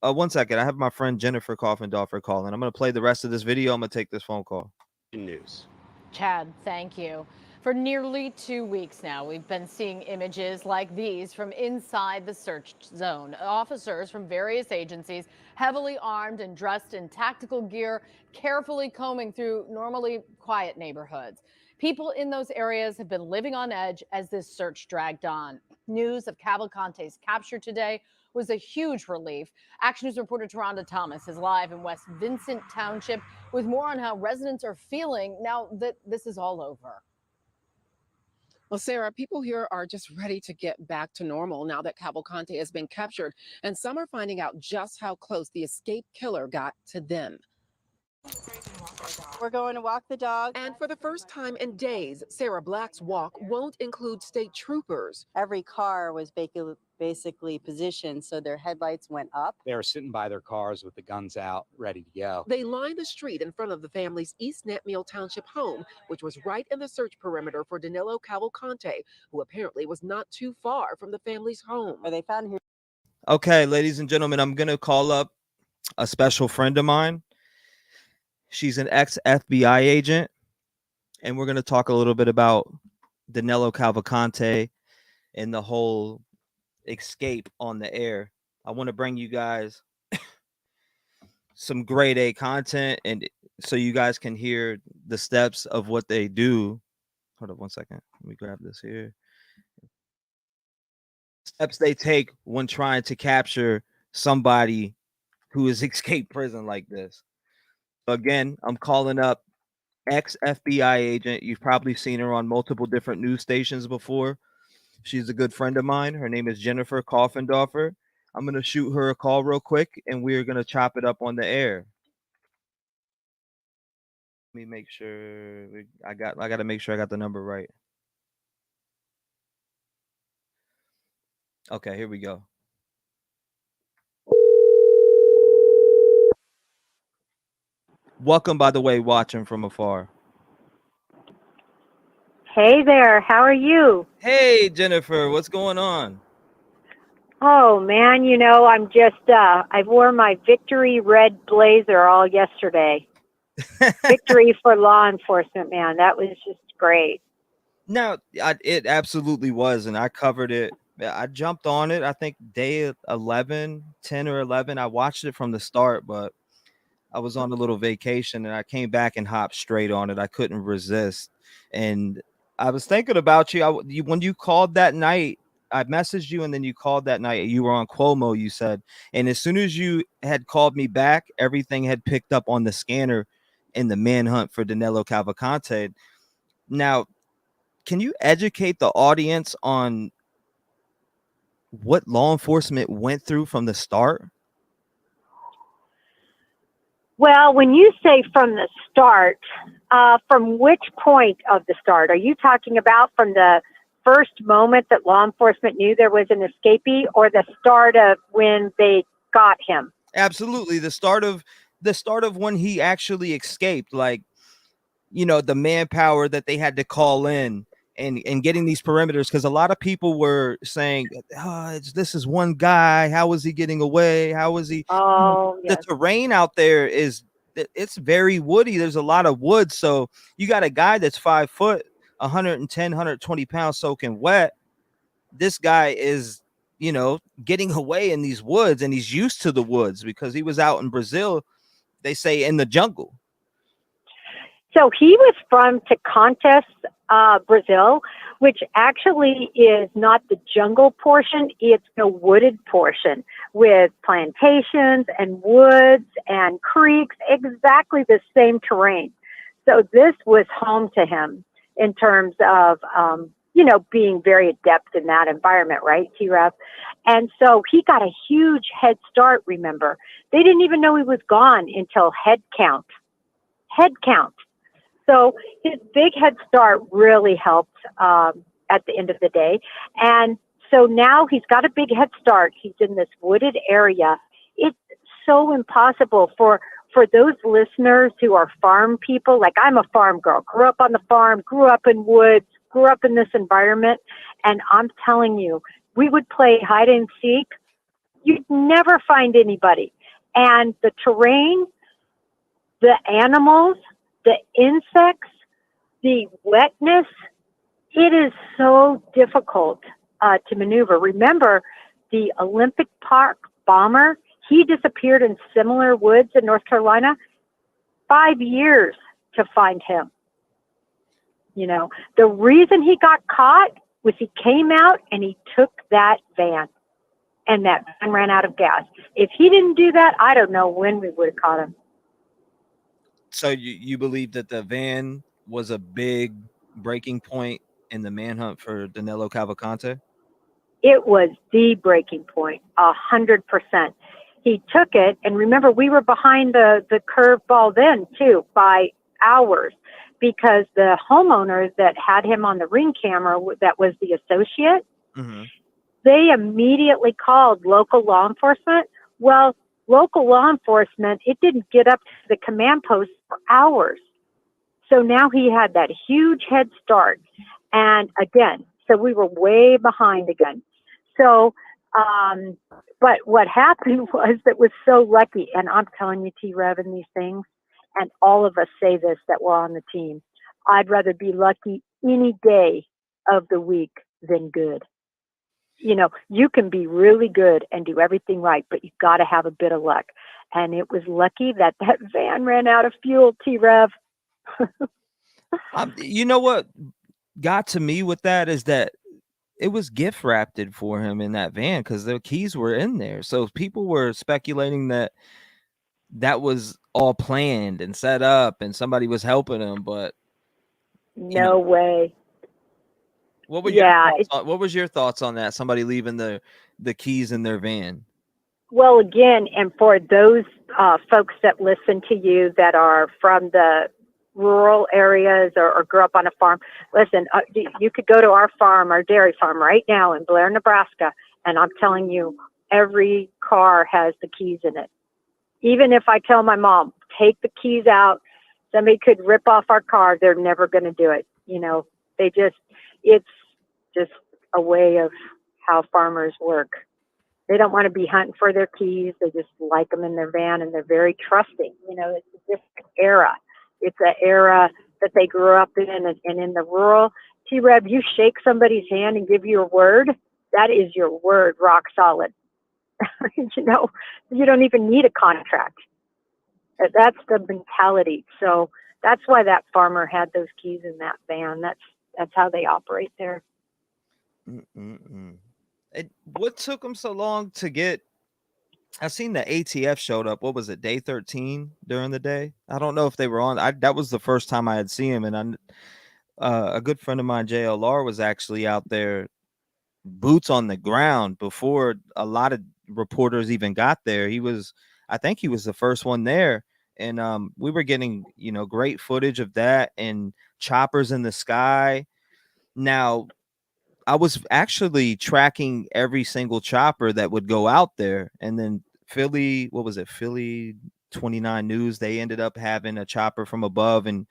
1 second. I have my friend Jennifer Coffindorfer calling. I'm going to play the rest of this video. I'm going to take this phone call. News. Chad, thank you. For nearly 2 weeks now, we've been seeing images like these from inside the search zone. Officers from various agencies, heavily armed and dressed in tactical gear, carefully combing through normally quiet neighborhoods. People in those areas have been living on edge as this search dragged on. News of Cavalcante's capture today was a huge relief. Action News reporter Taronda Thomas is live in West Vincent Township with more on how residents are feeling now that this is all over. Well, Sarah, people here are just ready to get back to normal now that Cavalcante has been captured, and some are finding out just how close the escaped killer got to them. We're going to walk the dog. And for the first time in days, Sarah Black's walk won't include state troopers. Every car was basically positioned so their headlights went up. They were sitting by their cars with the guns out, ready to go. They lined the street in front of the family's East Netmeal Township home, which was right in the search perimeter for Danelo Cavalcante, who apparently was not too far from the family's home. Where they found him. Okay, ladies and gentlemen, I'm going to call up a special friend of mine. She's an ex-FBI agent, and we're going to talk a little bit about Danelo Cavalcante and the whole escape on the air. I want to bring you guys some grade A content, and so you guys can hear the steps of what they do. Hold up 1 second. Let me grab this here. Steps they take when trying to capture somebody who has escaped prison like this. Again, I'm calling up ex-FBI agent. You've probably seen her on multiple different news stations before. She's a good friend of mine. Her name is Jennifer Coffindorfer. I'm going to shoot her a call real quick, and we're going to chop it up on the air. Let me make sure I got to make sure I got the number right. Okay, here we go. Welcome, by the way, watching from afar. Hey there, how are you? Hey, Jennifer, what's going on? Oh, man, you know, I'm just, I wore my Victory red blazer all yesterday. Victory for law enforcement, man. That was just great. No, it absolutely was, and I covered it. I jumped on it, I think, day 11, 10 or 11. I watched it from the start, but I was on a little vacation, and I came back and hopped straight on it. I couldn't resist. And I was thinking about you. When you called that night, I messaged you, and then you called that night. You were on Cuomo, you said. And as soon as you had called me back, everything had picked up on the scanner in the manhunt for Danelo Cavalcante. Now, can you educate the audience on what law enforcement went through from the start? Well, when you say from the start, from which point of the start? Are you talking about from the first moment that law enforcement knew there was an escapee, or the start of when they got him? Absolutely. The start of when he actually escaped, like, you know, the manpower that they had to call in and getting these perimeters, because a lot of people were saying, this is one guy. How was he getting away? How was he? The terrain out there it's very woody. There's a lot of wood. So you got a guy that's 5 foot, 110, 120 pounds soaking wet. This guy is you know, getting away in these woods, and he's used to the woods because he was out in Brazil, they say, in the jungle. So he was from Cavalcante, Brazil, which actually is not the jungle portion. It's the wooded portion with plantations and woods and creeks, exactly the same terrain. So this was home to him in terms of, you know, being very adept in that environment, right, T-REV? And so he got a huge head start, remember. They didn't even know he was gone until head count. Head count. So his big head start really helped at the end of the day. And so now he's got a big head start. He's in this wooded area. It's so impossible for those listeners who are farm people. Like, I'm a farm girl, grew up on the farm, grew up in woods, grew up in this environment. And I'm telling you, we would play hide and seek. You'd never find anybody. And the terrain, the animals, the insects, the wetness, it is so difficult to maneuver. Remember, the Olympic Park bomber, he disappeared in similar woods in North Carolina. 5 years to find him. You know, the reason he got caught was he came out and he took that van, and that van ran out of gas. If he didn't do that, I don't know when we would have caught him. So you believe that the van was a big breaking point in the manhunt for Danelo Cavalcante? It was the breaking point, 100%. He took it, and remember, we were behind the curveball then, too, by hours, because the homeowners that had him on the Ring camera, that was the associate, they immediately called local law enforcement. Well, local law enforcement, it didn't get up to the command post for hours. So now he had that huge head start. And again, so we were way behind again. So, but what happened was, that was so lucky. And I'm telling you, T-REV, and these things, and all of us say this that we're on the team, I'd rather be lucky any day of the week than good. You know, you can be really good and do everything right, but you've got to have a bit of luck. And it was lucky that van ran out of fuel, T-REV. You know what got to me with that is that it was gift wrapped for him in that van, because the keys were in there. So people were speculating that that was all planned and set up and somebody was helping him, but no way. What were what was your thoughts on that? Somebody leaving the keys in their van? Well, again, and for those folks that listen to you that are from the rural areas or grew up on a farm, listen, you could go to our farm, our dairy farm right now in Blair, Nebraska, and I'm telling you, every car has the keys in it. Even if I tell my mom, take the keys out, somebody could rip off our car, they're never going to do it. You know, it's just a way of how farmers work. They don't want to be hunting for their keys. They just like them in their van, and they're very trusting. You know, it's a different era. It's an era that they grew up in, and in the rural, T-REV, you shake somebody's hand and give your word, that is your word, rock solid. You know, you don't even need a contract. That's the mentality. So that's why that farmer had those keys in that van. That's how they operate there. What took them so long to get? I seen the ATF showed up. What was it, day 13 during the day? I don't know if they were on. That was the first time I had seen him, and a good friend of mine, JLR, was actually out there, boots on the ground, before a lot of reporters even got there. I think he was the first one there, and we were getting, you know, great footage of that and choppers in the sky. Now, I was actually tracking every single chopper that would go out there, and then Philly 29 News, they ended up having a chopper from above, and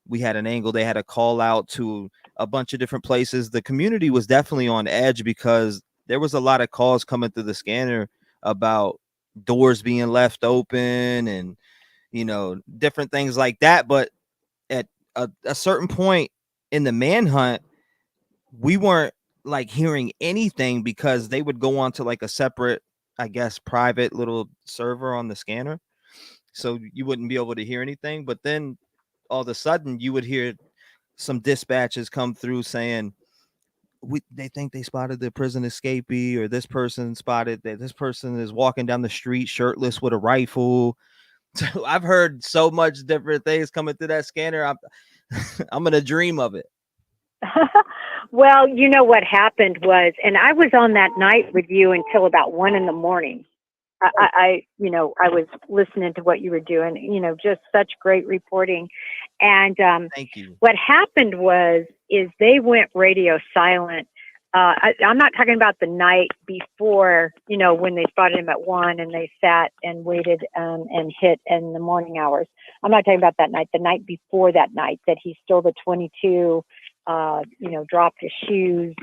we had an angle. They had a call out to a bunch of different places. The community was definitely on edge because there was a lot of calls coming through the scanner about doors being left open and, you know, different things like that. But at a certain point in the manhunt, we weren't like hearing anything because they would go on to like a separate, I guess, private little server on the scanner. So you wouldn't be able to hear anything. But then all of a sudden you would hear some dispatches come through saying, they think they spotted the prison escapee, or this person spotted that this person is walking down the street shirtless with a rifle. So I've heard so much different things coming through that scanner. I'm gonna dream of it. Well, you know what happened was, and I was on that night with you until about 1 a.m. I was listening to what you were doing, just such great reporting. And thank you. What happened is they went radio silent. I'm not talking about the night before, when they spotted him at 1 and they sat and waited and hit in the morning hours. I'm not talking about that night. The night before that night that he stole the 22, dropped his shoes,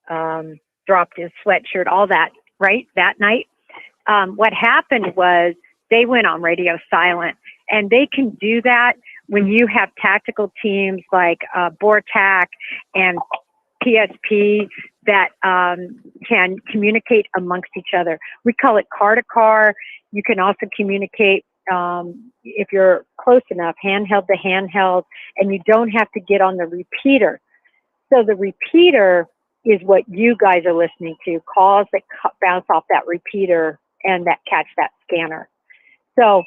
dropped his sweatshirt, all that, right? That night. What happened was they went on radio silent, and they can do that when you have tactical teams like BORTAC and PSP that can communicate amongst each other. We call it car to car. You can also communicate, if you're close enough, handheld to handheld, and you don't have to get on the repeater. So the repeater is what you guys are listening to, calls that bounce off that repeater and that catch that scanner. So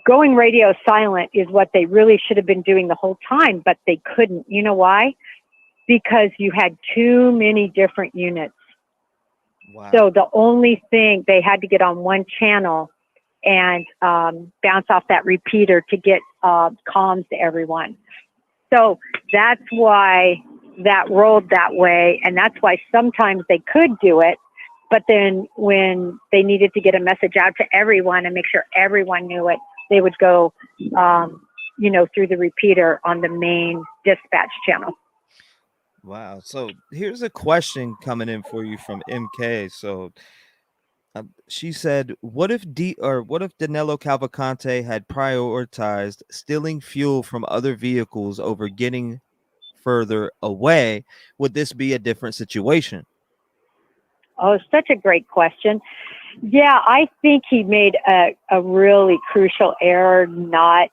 going radio silent is what they really should have been doing the whole time, but they couldn't. You know why? Because you had too many different units. Wow. So the only thing, they had to get on one channel and bounce off that repeater to get comms to everyone. So that's why that rolled that way, and that's why sometimes they could do it, but then when they needed to get a message out to everyone and make sure everyone knew it, they would go, through the repeater on the main dispatch channel. Wow. So here's a question coming in for you from MK. So she said, what if Danelo Cavalcante had prioritized stealing fuel from other vehicles over getting further away? Would this be a different situation? Oh, such a great question. Yeah, I think he made a really crucial error not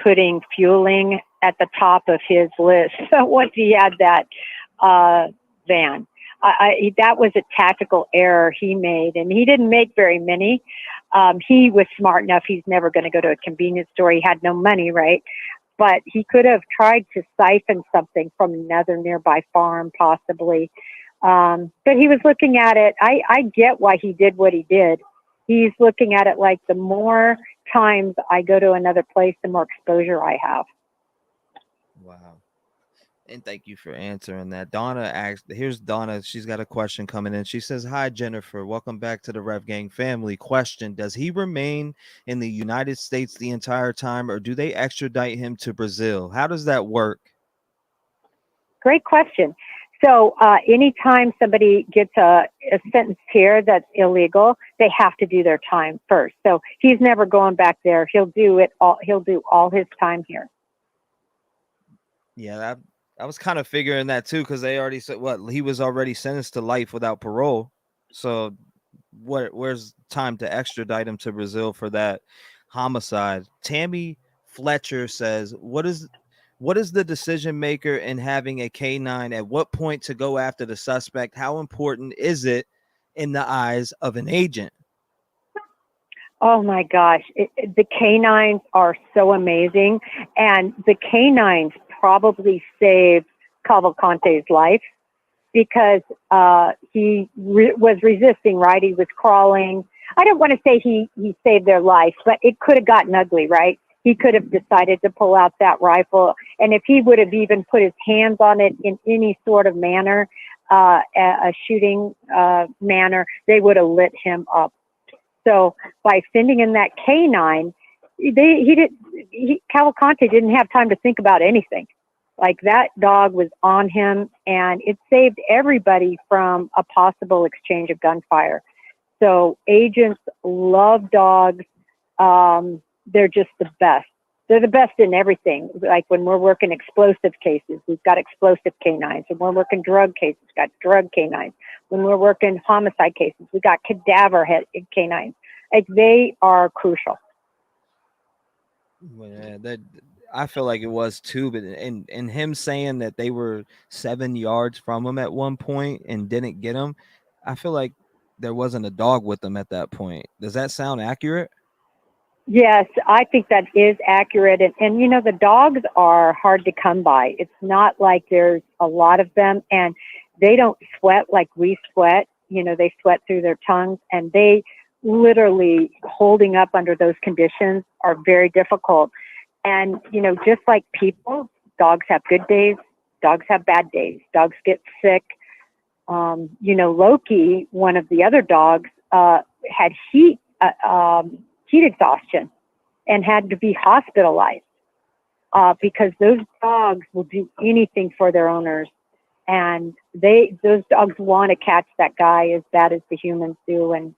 putting fueling at the top of his list once he had that van. That was a tactical error he made, and he didn't make very many. He was smart enough. He's never going to go to a convenience store. He had no money, right? But he could have tried to siphon something from another nearby farm, possibly. But he was looking at it. I get why he did what he did. He's looking at it like the more times I go to another place, the more exposure I have. Wow. And thank you for answering that. Donna asked, here's Donna. She's got a question coming in. She says, hi, Jennifer. Welcome back to the Rev Gang family. Question: does he remain in the United States the entire time, or do they extradite him to Brazil? How does that work? Great question. So anytime somebody gets a sentence here that's illegal, they have to do their time first. So he's never going back there. He'll do all his time here. Yeah, I was kind of figuring that too, because they already said he was already sentenced to life without parole. So where's time to extradite him to Brazil for that homicide? Tammy Fletcher says, what is the decision maker in having a K9? At what point to go after the suspect? How important is it in the eyes of an agent? Oh my gosh, the canines are so amazing, and the canines probably saved Cavalcante's life because he was resisting, right? He was crawling. I don't want to say he saved their life, but it could have gotten ugly, right? He could have decided to pull out that rifle, and if he would have even put his hands on it in any sort of manner, a shooting manner, they would have lit him up. So by sending in that canine, Cavalcante didn't have time to think about anything. Like, that dog was on him, and it saved everybody from a possible exchange of gunfire. So agents love dogs. They're just the best. they're the best in everything. Like when we're working explosive cases, we've got explosive canines. When we're working drug cases, we've got drug canines. When we're working homicide cases, we've got cadaver canines. Like they are crucial. Yeah, that I feel like it was too, but and him saying that they were 7 yards from him at one point and didn't get him, I feel like there wasn't a dog with them at that point. Does that sound accurate? Yes, I think that is accurate. And, you know, the dogs are hard to come by. It's not like there's a lot of them, and they don't sweat like we sweat. You know, they sweat through their tongues, and they literally holding up under those conditions are very difficult. And, you know, just like people, dogs have good days, dogs have bad days, dogs get sick. You know, Loki, one of the other dogs, had heat exhaustion and had to be hospitalized because those dogs will do anything for their owners. And those dogs want to catch that guy as bad as the humans do. And,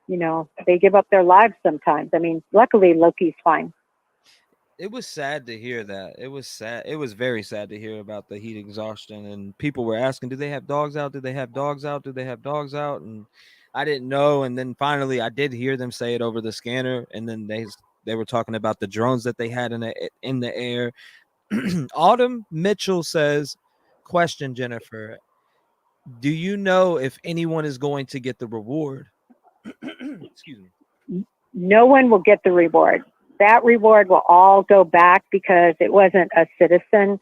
you know, they give up their lives sometimes. I mean, luckily Loki's fine. It was sad to hear that. It was sad. It was very sad to hear about the heat exhaustion. And people were asking, do they have dogs out? Do they have dogs out? Do they have dogs out? And I didn't know. And then finally I did hear them say it over the scanner. And then they were talking about the drones that they had in the air. Autumn Mitchell says, question, Jennifer, do you know if anyone is going to get the reward? Excuse me. No one will get the reward. That reward will all go back because it wasn't a citizen,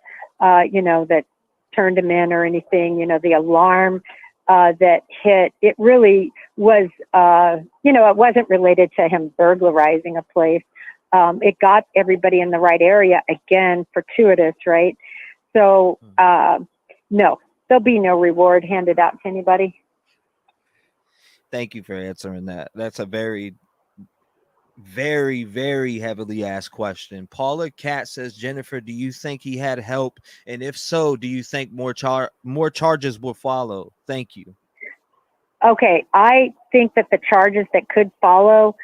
you know, that turned him in or anything. You know, the alarm that hit, it really was, you know, it wasn't related to him burglarizing a place. It got everybody in the right area. Again, fortuitous, right? So, no, there'll be no reward handed out to anybody. Thank you for answering that. That's a very, very, very heavily asked question. Paula Cat says, Jennifer, do you think he had help? And if so, do you think more charges will follow? Thank you. Okay, I think that the charges that could follow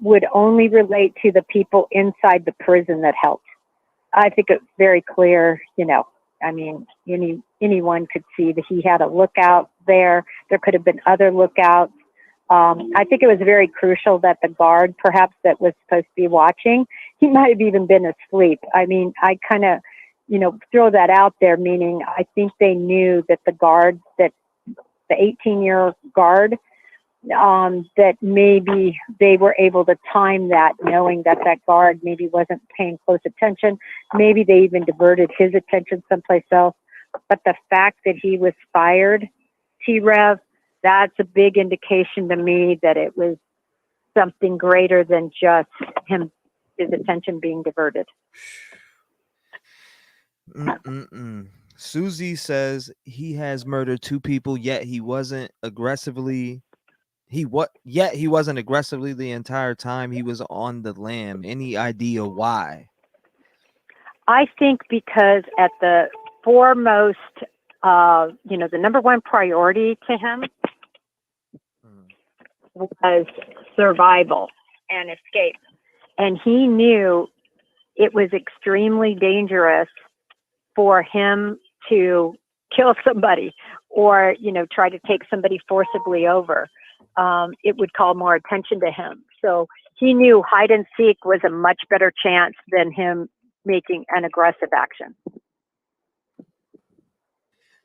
would only relate to the people inside the prison that helped. I think it's very clear, you know, I mean, anyone could see that he had a lookout there. There could have been other lookouts. I think it was very crucial that the guard, perhaps, that was supposed to be watching, he might have even been asleep. I mean, I kind of, you know, throw that out there, meaning I think they knew that the guard, that the 18-year guard, that maybe they were able to time that, knowing that that guard maybe wasn't paying close attention. Maybe they even diverted his attention someplace else. But the fact that he was fired, T-REV, that's a big indication to me that it was something greater than just his attention being diverted. Susie says he has murdered 2 people, yet he wasn't aggressively the entire time he was on the lam. Any idea why? I think because at the foremost, you know, the number one priority to him was survival and escape. And he knew it was extremely dangerous for him to kill somebody or, you know, try to take somebody forcibly over. It would call more attention to him. So he knew hide and seek was a much better chance than him making an aggressive action.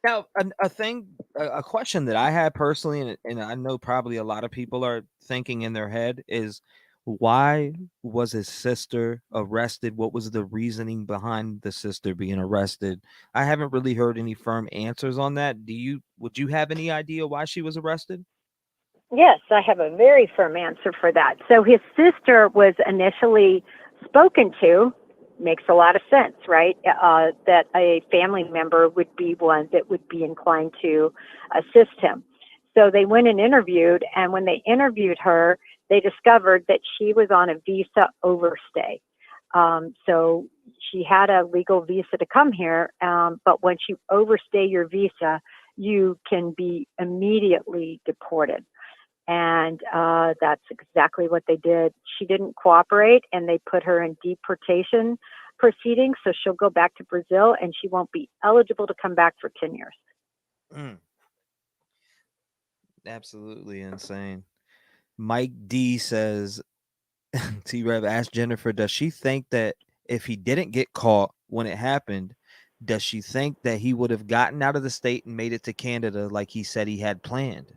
Now, a question that I had personally, and I know probably a lot of people are thinking in their head, is why was his sister arrested? What was the reasoning behind the sister being arrested? I haven't really heard any firm answers on that. Would you have any idea why she was arrested? Yes, I have a very firm answer for that. So his sister was initially spoken to. Makes a lot of sense, right? That a family member would be one that would be inclined to assist him. So they went and interviewed, and when they interviewed her, they discovered that she was on a visa overstay. So she had a legal visa to come here, but once you overstay your visa, you can be immediately deported. And that's exactly what they did. She didn't cooperate, and they put her in deportation proceedings. So she'll go back to Brazil, and she won't be eligible to come back for 10 years. Absolutely insane. Mike D says, T-REV asked Jennifer, does she think that if he didn't get caught when it happened, does she think that he would have gotten out of the state and made it to Canada like he said he had planned?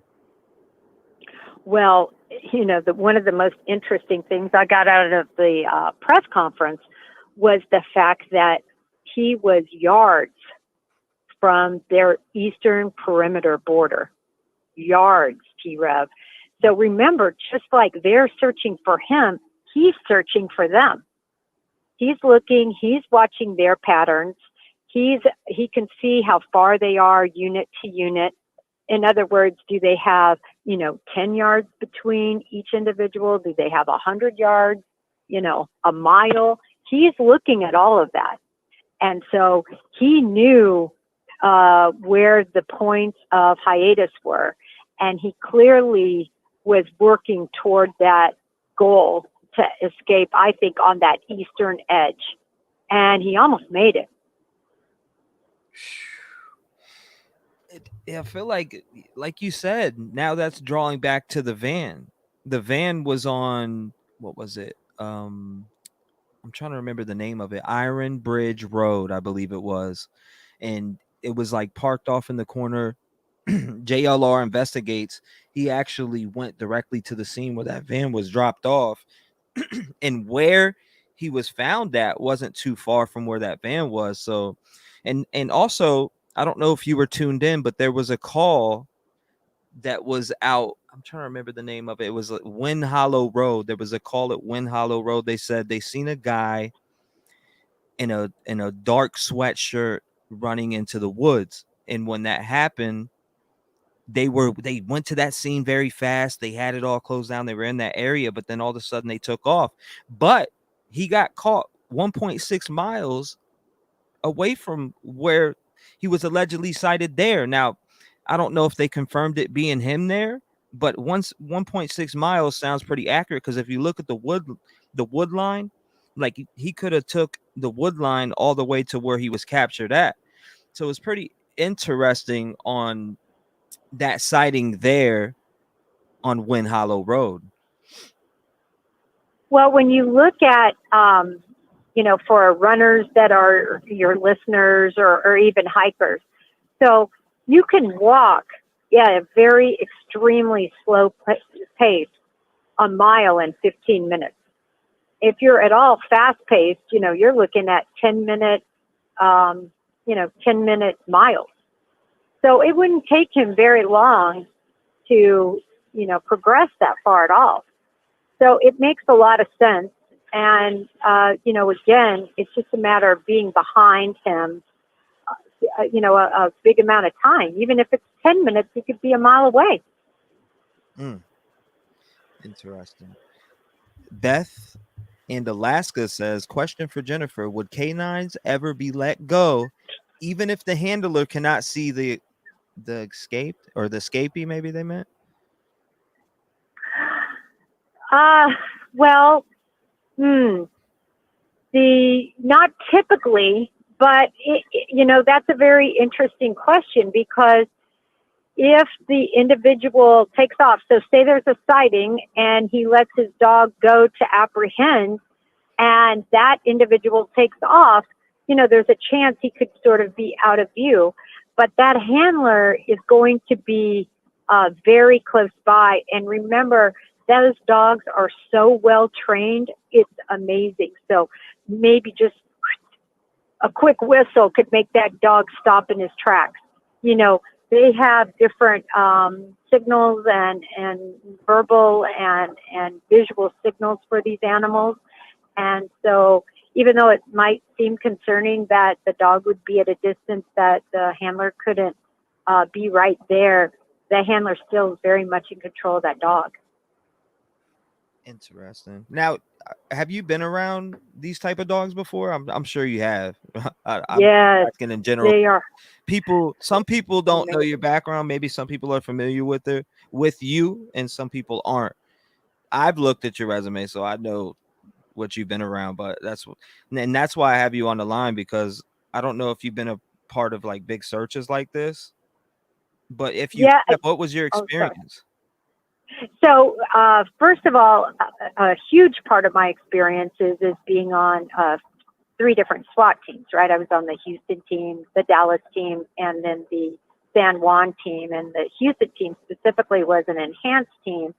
Well, one of the most interesting things I got out of the press conference was the fact that he was yards from their eastern perimeter border. Yards, T-REV. So remember, just like they're searching for him, he's searching for them. He's looking, he's watching their patterns. He can see how far they are unit to unit. In other words, do they have, 10 yards between each individual? Do they have 100 yards, a mile? He's looking at all of that. And so he knew where the points of hiatus were. And he clearly was working toward that goal to escape, I think, on that eastern edge. And he almost made it. I feel like you said, now that's drawing back to the van. The van was on, what was it? I'm trying to remember the name of it. Iron Bridge Road, I believe it was. And it was like parked off in the corner. JLR investigates. He actually went directly to the scene where that van was dropped off. And where he was found at wasn't too far from where that van was. So, and also, I don't know if you were tuned in, but there was a call that was out. I'm trying to remember the name of it. It was like Wind Hollow Road. There was a call at Wind Hollow Road. They said they seen a guy in a dark sweatshirt running into the woods. And when that happened, they went to that scene very fast. They had it all closed down. They were in that area, but then all of a sudden they took off. But he got caught 1.6 miles away from where he was allegedly sighted there. Now, I don't know if they confirmed it being him there, but 1.6 miles sounds pretty accurate, because if you look at the wood line, like he could have took the wood line all the way to where he was captured at. So it's pretty interesting on that sighting there on Wind Hollow Road. Well, when you look at, for runners that are your listeners or even hikers, so you can walk at a very extremely slow pace a mile in 15 minutes. If you're at all fast paced, you're looking at 10-minute miles. So it wouldn't take him very long to, progress that far at all. So it makes a lot of sense. And, again, it's just a matter of being behind him, a big amount of time. Even if it's 10 minutes, he could be a mile away. Interesting. Beth in Alaska says, question for Jennifer, would canines ever be let go, even if the handler cannot see the escaped, or the escapee, maybe they meant? Well, not typically, but that's a very interesting question, because if the individual takes off, so say there's a sighting and he lets his dog go to apprehend, and that individual takes off, there's a chance he could sort of be out of view, but that handler is going to be very close by. And remember, those dogs are so well trained, it's amazing. So maybe just a quick whistle could make that dog stop in his tracks. They have different signals and verbal and visual signals for these animals. And so even though it might seem concerning that the dog would be at a distance that the handler couldn't be right there, the handler still is very much in control of that dog. Interesting. Now, have you been around these type of dogs before? I'm sure you have. I'm asking in general. They are. Some people don't know your background. Maybe some people are familiar with with you and some people aren't. I've looked at your resume, so I know what you've been around, but that's why I have you on the line, because I don't know if you've been a part of like big searches like this, but if you have, what was your experience? So, first of all, a huge part of my experiences is being on 3 different SWAT teams, right? I was on the Houston team, the Dallas team, and then the San Juan team. And the Houston team specifically was an enhanced team.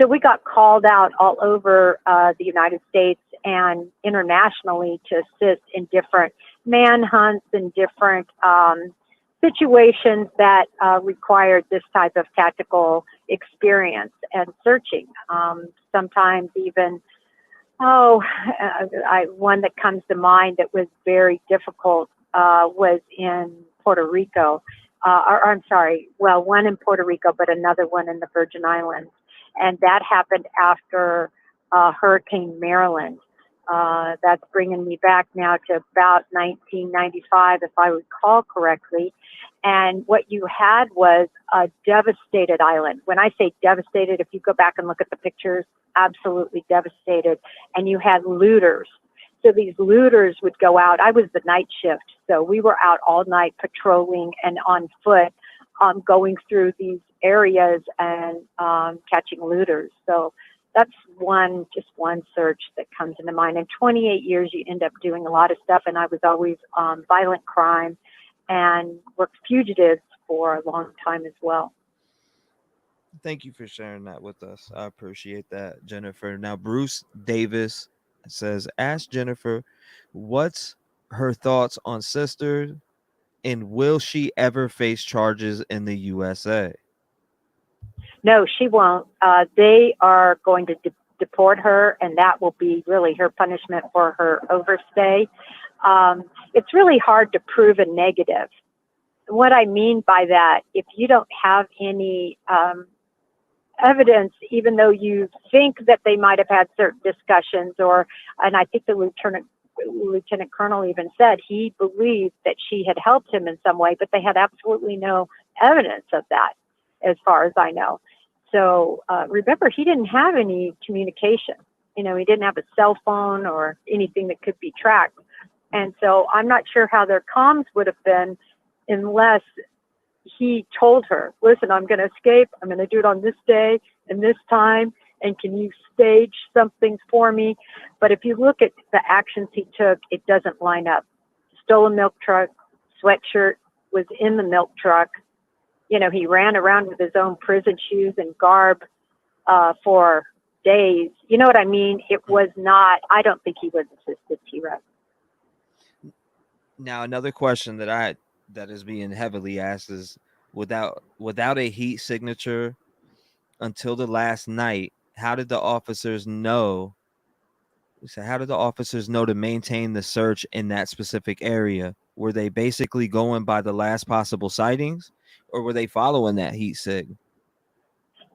So we got called out all over the United States and internationally to assist in different manhunts and different situations that required this type of tactical experience and searching. Sometimes even, one that comes to mind that was very difficult was in Puerto Rico. One in Puerto Rico, but another one in the Virgin Islands. And that happened after Hurricane Maryland. That's bringing me back now to about 1995, if I recall correctly. And what you had was a devastated island. When I say devastated, if you go back and look at the pictures, absolutely devastated. And you had looters. So these looters would go out. I was the night shift, so we were out all night patrolling and on foot, going through these areas and catching looters. So that's just one search that comes into mind. In 28 years, you end up doing a lot of stuff, and I was always violent crime and worked fugitives for a long time as well. Thank you for sharing that with us. I appreciate that, Jennifer. Now, Bruce Davis says, ask Jennifer what's her thoughts on sisters, and will she ever face charges in the USA? No, she won't. They are going to deport her, and that will be really her punishment for her overstay. It's really hard to prove a negative. What I mean by that, if you don't have any evidence, even though you think that they might have had certain discussions, and I think the lieutenant colonel even said he believed that she had helped him in some way, but they had absolutely no evidence of that, as far as I know. So remember, he didn't have any communication. He didn't have a cell phone or anything that could be tracked. And so I'm not sure how their comms would have been unless he told her, listen, I'm going to escape. I'm going to do it on this day and this time. And can you stage something for me? But if you look at the actions he took, it doesn't line up. Stole a milk truck, sweatshirt was in the milk truck. He ran around with his own prison shoes and garb for days. You know what I mean? It was not, I don't think he was assisted T-REV. Now, another question that is being heavily asked is, without a heat signature until the last night, how did the officers know to maintain the search in that specific area? Were they basically going by the last possible sightings, or were they following that heat sig?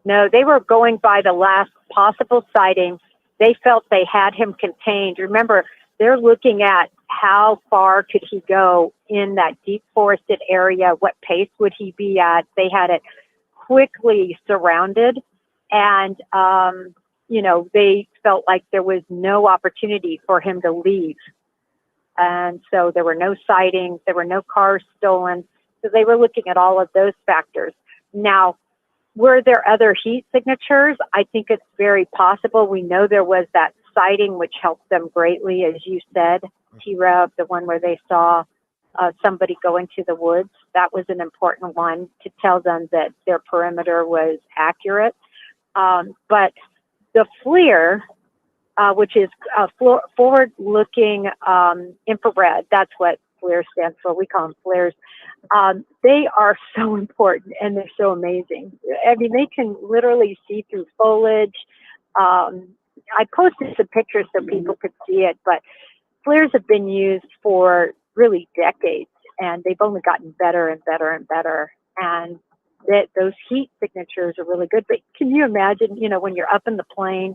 No, they were going by the last possible sighting. They felt they had him contained. Remember, they're looking at how far could he go in that deep forested area? What pace would he be at? They had it quickly surrounded, and they felt like there was no opportunity for him to leave. And so there were no sightings, there were no cars stolen. So they were looking at all of those factors. Now, were there other heat signatures? I think it's very possible. We know there was that sighting, which helped them greatly, as you said, T-REV, the one where they saw somebody go into the woods. That was an important one to tell them that their perimeter was accurate. But the FLIR, which is forward-looking infrared, that's what FLIR stands for. We call them FLIRs. They are so important, and they're so amazing. I mean, they can literally see through foliage. I posted some pictures so people could see it, but FLIRs have been used for really decades, and they've only gotten better and better and better. And those heat signatures are really good. But can you imagine, when you're up in the plane,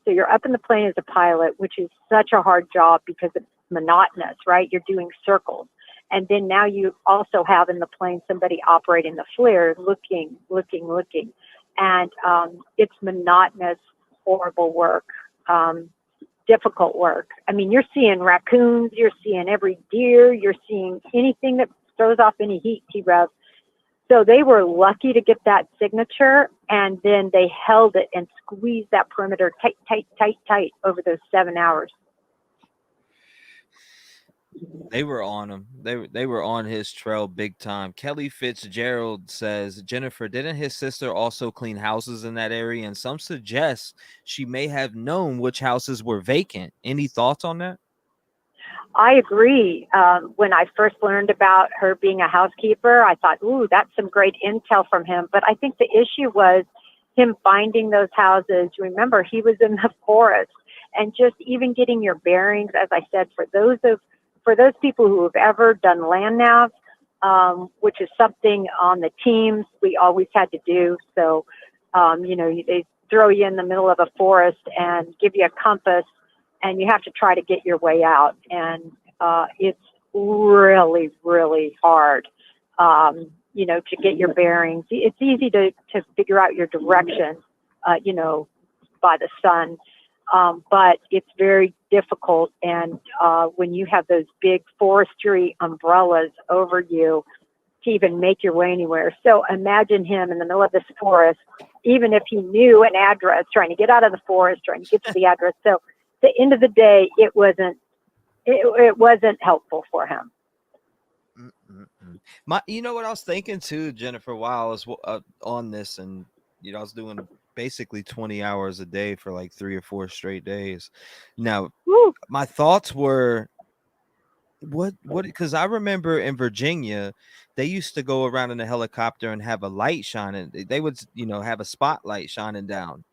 so you're up in the plane as a pilot, which is such a hard job because it's monotonous, right? You're doing circles. And then now you also have in the plane somebody operating the FLIR, looking. And it's monotonous, horrible work, difficult work. I mean, you're seeing raccoons, you're seeing every deer, you're seeing anything that throws off any heat, T-REV. So they were lucky to get that signature, and then they held it and squeezed that perimeter tight, tight, tight, tight over those 7 hours. They were on him. They were on his trail big time. Kelly Fitzgerald says, Jennifer, didn't his sister also clean houses in that area? And some suggest she may have known which houses were vacant. Any thoughts on that? I agree. When I first learned about her being a housekeeper, I thought, ooh, that's some great intel from him. But I think the issue was him finding those houses. Remember, he was in the forest, and just even getting your bearings, as I said, for those people who have ever done land nav, which is something on the teams we always had to do. So, they throw you in the middle of a forest and give you a compass, and you have to try to get your way out. And it's really, really hard, to get your bearings. It's easy to figure out your direction, by the sun. But it's very difficult. And when you have those big forestry umbrellas over you to even make your way anywhere. So imagine him in the middle of this forest, even if he knew an address, trying to get out of the forest, trying to get to the address. So at the end of the day, it wasn't helpful for him. You know what I was thinking too, Jennifer, while I was on this, and I was doing basically 20 hours a day for like 3 or 4 straight days. Now, my thoughts were, what, because I remember in Virginia, they used to go around in a helicopter and have a light shining. They would, have a spotlight shining down.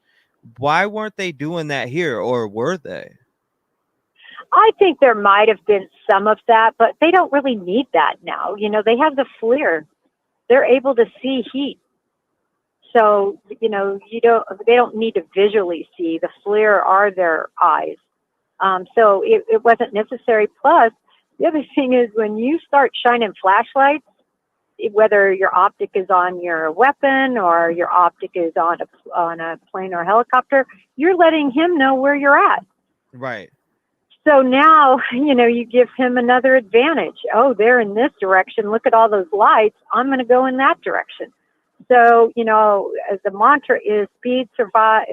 Why weren't they doing that here, or were they? I think there might have been some of that, but they don't really need that now. They have the FLIR. They're able to see heat. So, they don't need to visually see. The FLIR are their eyes. So it wasn't necessary. Plus, the other thing is, when you start shining flashlights, whether your optic is on your weapon or your optic is on a plane or helicopter, you're letting him know where you're at. Right. So now, you give him another advantage. Oh, they're in this direction. Look at all those lights. I'm going to go in that direction. So, the mantra is speed, surprise,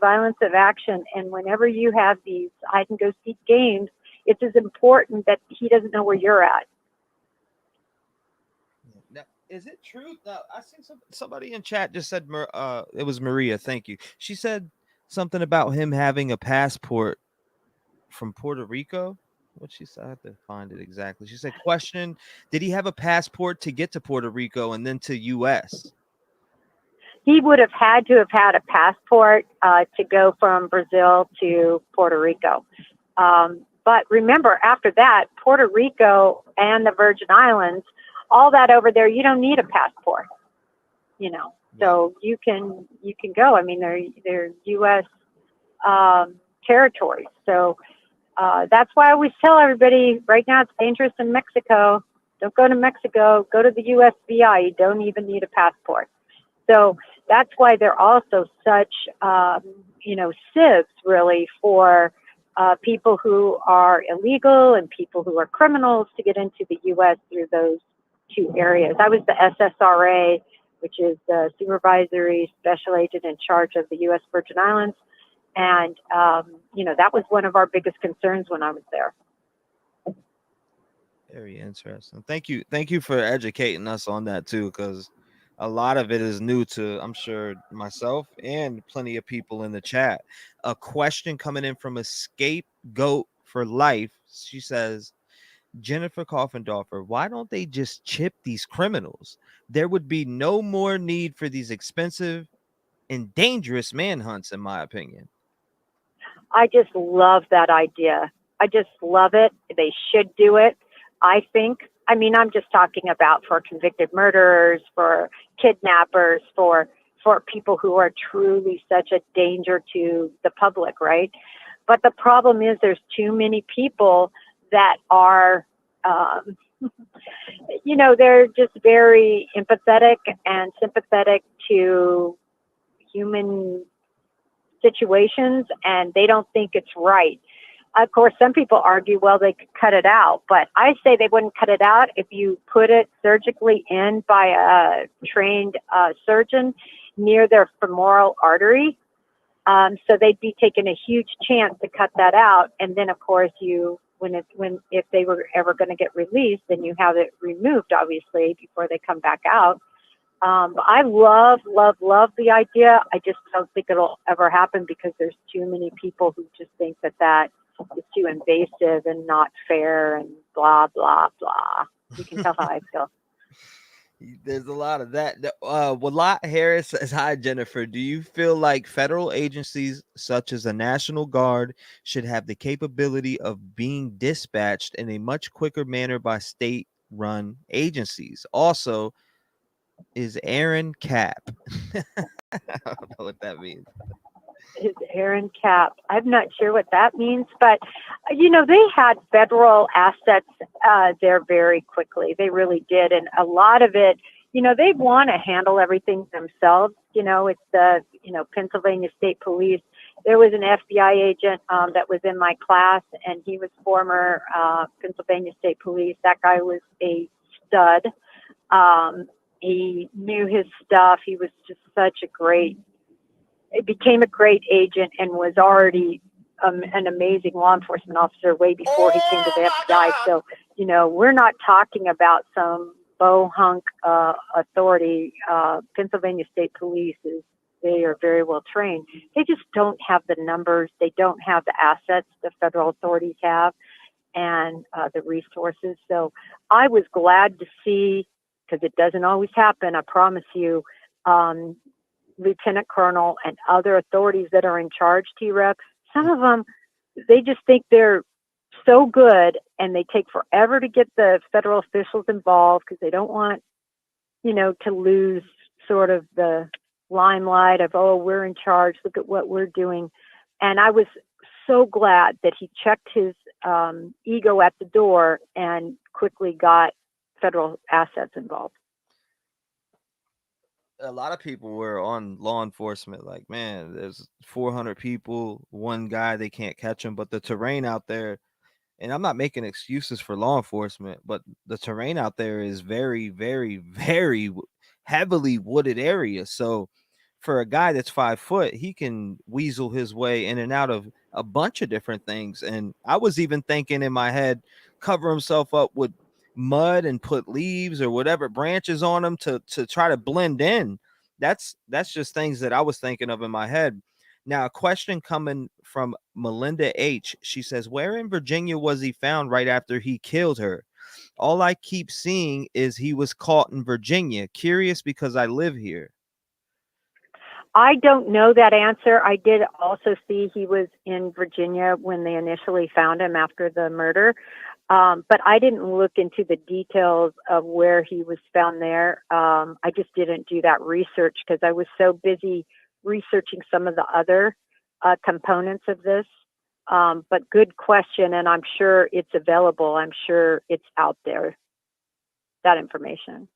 violence of action. And whenever you have these hide and go seek games, it's as important that he doesn't know where you're at. Now, is it true? Now, I seen somebody in chat just said, it was Maria. Thank you. She said something about him having a passport from Puerto Rico. What she said, I have to find it exactly. She said, question, did he have a passport to get to Puerto Rico and then to U.S.? He would have had to have had a passport to go from Brazil to Puerto Rico. But remember, after that, Puerto Rico and the Virgin Islands, all that over there, you don't need a passport, so you can go. I mean, they're U.S. Territories. So that's why I always tell everybody, right now it's dangerous in Mexico. Don't go to Mexico. Go to the USVI. You don't even need a passport. So that's why they're also such, sieves really for people who are illegal and people who are criminals to get into the U.S. through those 2 areas. I was the SSRA, which is the Supervisory Special Agent in charge of the U.S. Virgin Islands. And, that was one of our biggest concerns when I was there. Very interesting. Thank you for educating us on that too, because a lot of it is new to, I'm sure, myself and plenty of people in the chat. A question coming in from a scapegoat for life. She says, Jennifer Coffendorfer, why don't they just chip these criminals? There would be no more need for these expensive and dangerous manhunts, in my opinion. I just love that idea. I just love it. They should do it, I think. I mean, I'm just talking about for convicted murderers, for kidnappers, for people who are truly such a danger to the public, right? But the problem is there's too many people that are, you know, they're just very empathetic and sympathetic to human situations, and they don't think it's right. Of course, some people argue, well, they could cut it out, but I say they wouldn't cut it out if you put it surgically in by a trained surgeon near their femoral artery. So they'd be taking a huge chance to cut that out, and then of course if they were ever going to get released, then you have it removed, obviously, before they come back out. But I love the idea. I just don't think it'll ever happen because there's too many people who just think that is too invasive and not fair and blah, blah, blah. You can tell how I feel. There's a lot of that. Walat Harris says, hi, Jennifer. Do you feel like federal agencies such as the National Guard should have the capability of being dispatched in a much quicker manner by state-run agencies? Also, is Aaron Cap? I don't know what that means. Is Aaron Cap? I'm not sure what that means, but you know, they had federal assets there very quickly. They really did, and a lot of it, you know, they want to handle everything themselves. You know, it's the Pennsylvania State Police. There was an FBI agent that was in my class, and he was former Pennsylvania State Police. That guy was a stud. He knew his stuff. He was just became a great agent and was already an amazing law enforcement officer way before he came to the FBI. So, you know, we're not talking about some bohunk authority. Pennsylvania State Police they are very well trained. They just don't have the numbers. They don't have the assets the federal authorities have and the resources. So I was glad to see, because it doesn't always happen, I promise you, Lieutenant Colonel and other authorities that are in charge, T-REV, some of them, they just think they're so good and they take forever to get the federal officials involved because they don't want, you know, to lose sort of the limelight of, oh, we're in charge, look at what we're doing. And I was so glad that he checked his ego at the door and quickly got federal assets involved. A lot of people were on law enforcement like, man, there's 400 people, one guy, they can't catch him. But the terrain out there, and I'm not making excuses for law enforcement, but the terrain out there is very, very, very heavily wooded area. So for a guy that's 5 foot, he can weasel his way in and out of a bunch of different things. And I was even thinking in my head, cover himself up with mud and put leaves or whatever branches on them to try to blend in. That's just things that I was thinking of in my head. Now, a question coming from Melinda H. She says, where in Virginia was he found right after he killed her? All I keep seeing is he was caught in Virginia. Curious because I live here. I don't know that answer. I did also see he was in Virginia when they initially found him after the murder. But I didn't look into the details of where he was found there. I just didn't do that research because I was so busy researching some of the other components of this. But good question, and I'm sure it's available. I'm sure it's out there, that information.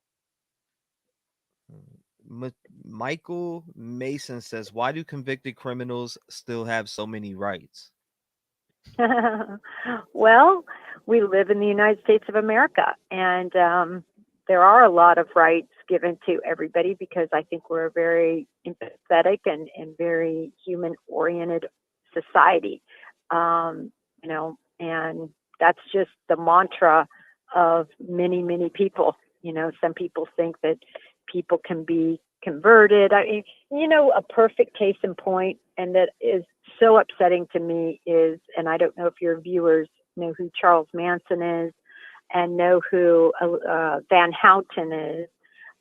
Michael Mason says, why do convicted criminals still have so many rights? Well, we live in the United States of America, and there are a lot of rights given to everybody because I think we're a very empathetic and very human-oriented society, you know, and that's just the mantra of many, many people. You know, some people think that people can be converted. I mean, you know, a perfect case in point, and that is so upsetting to me is, and I don't know if your viewers know who Charles Manson is and know who Van Houten is,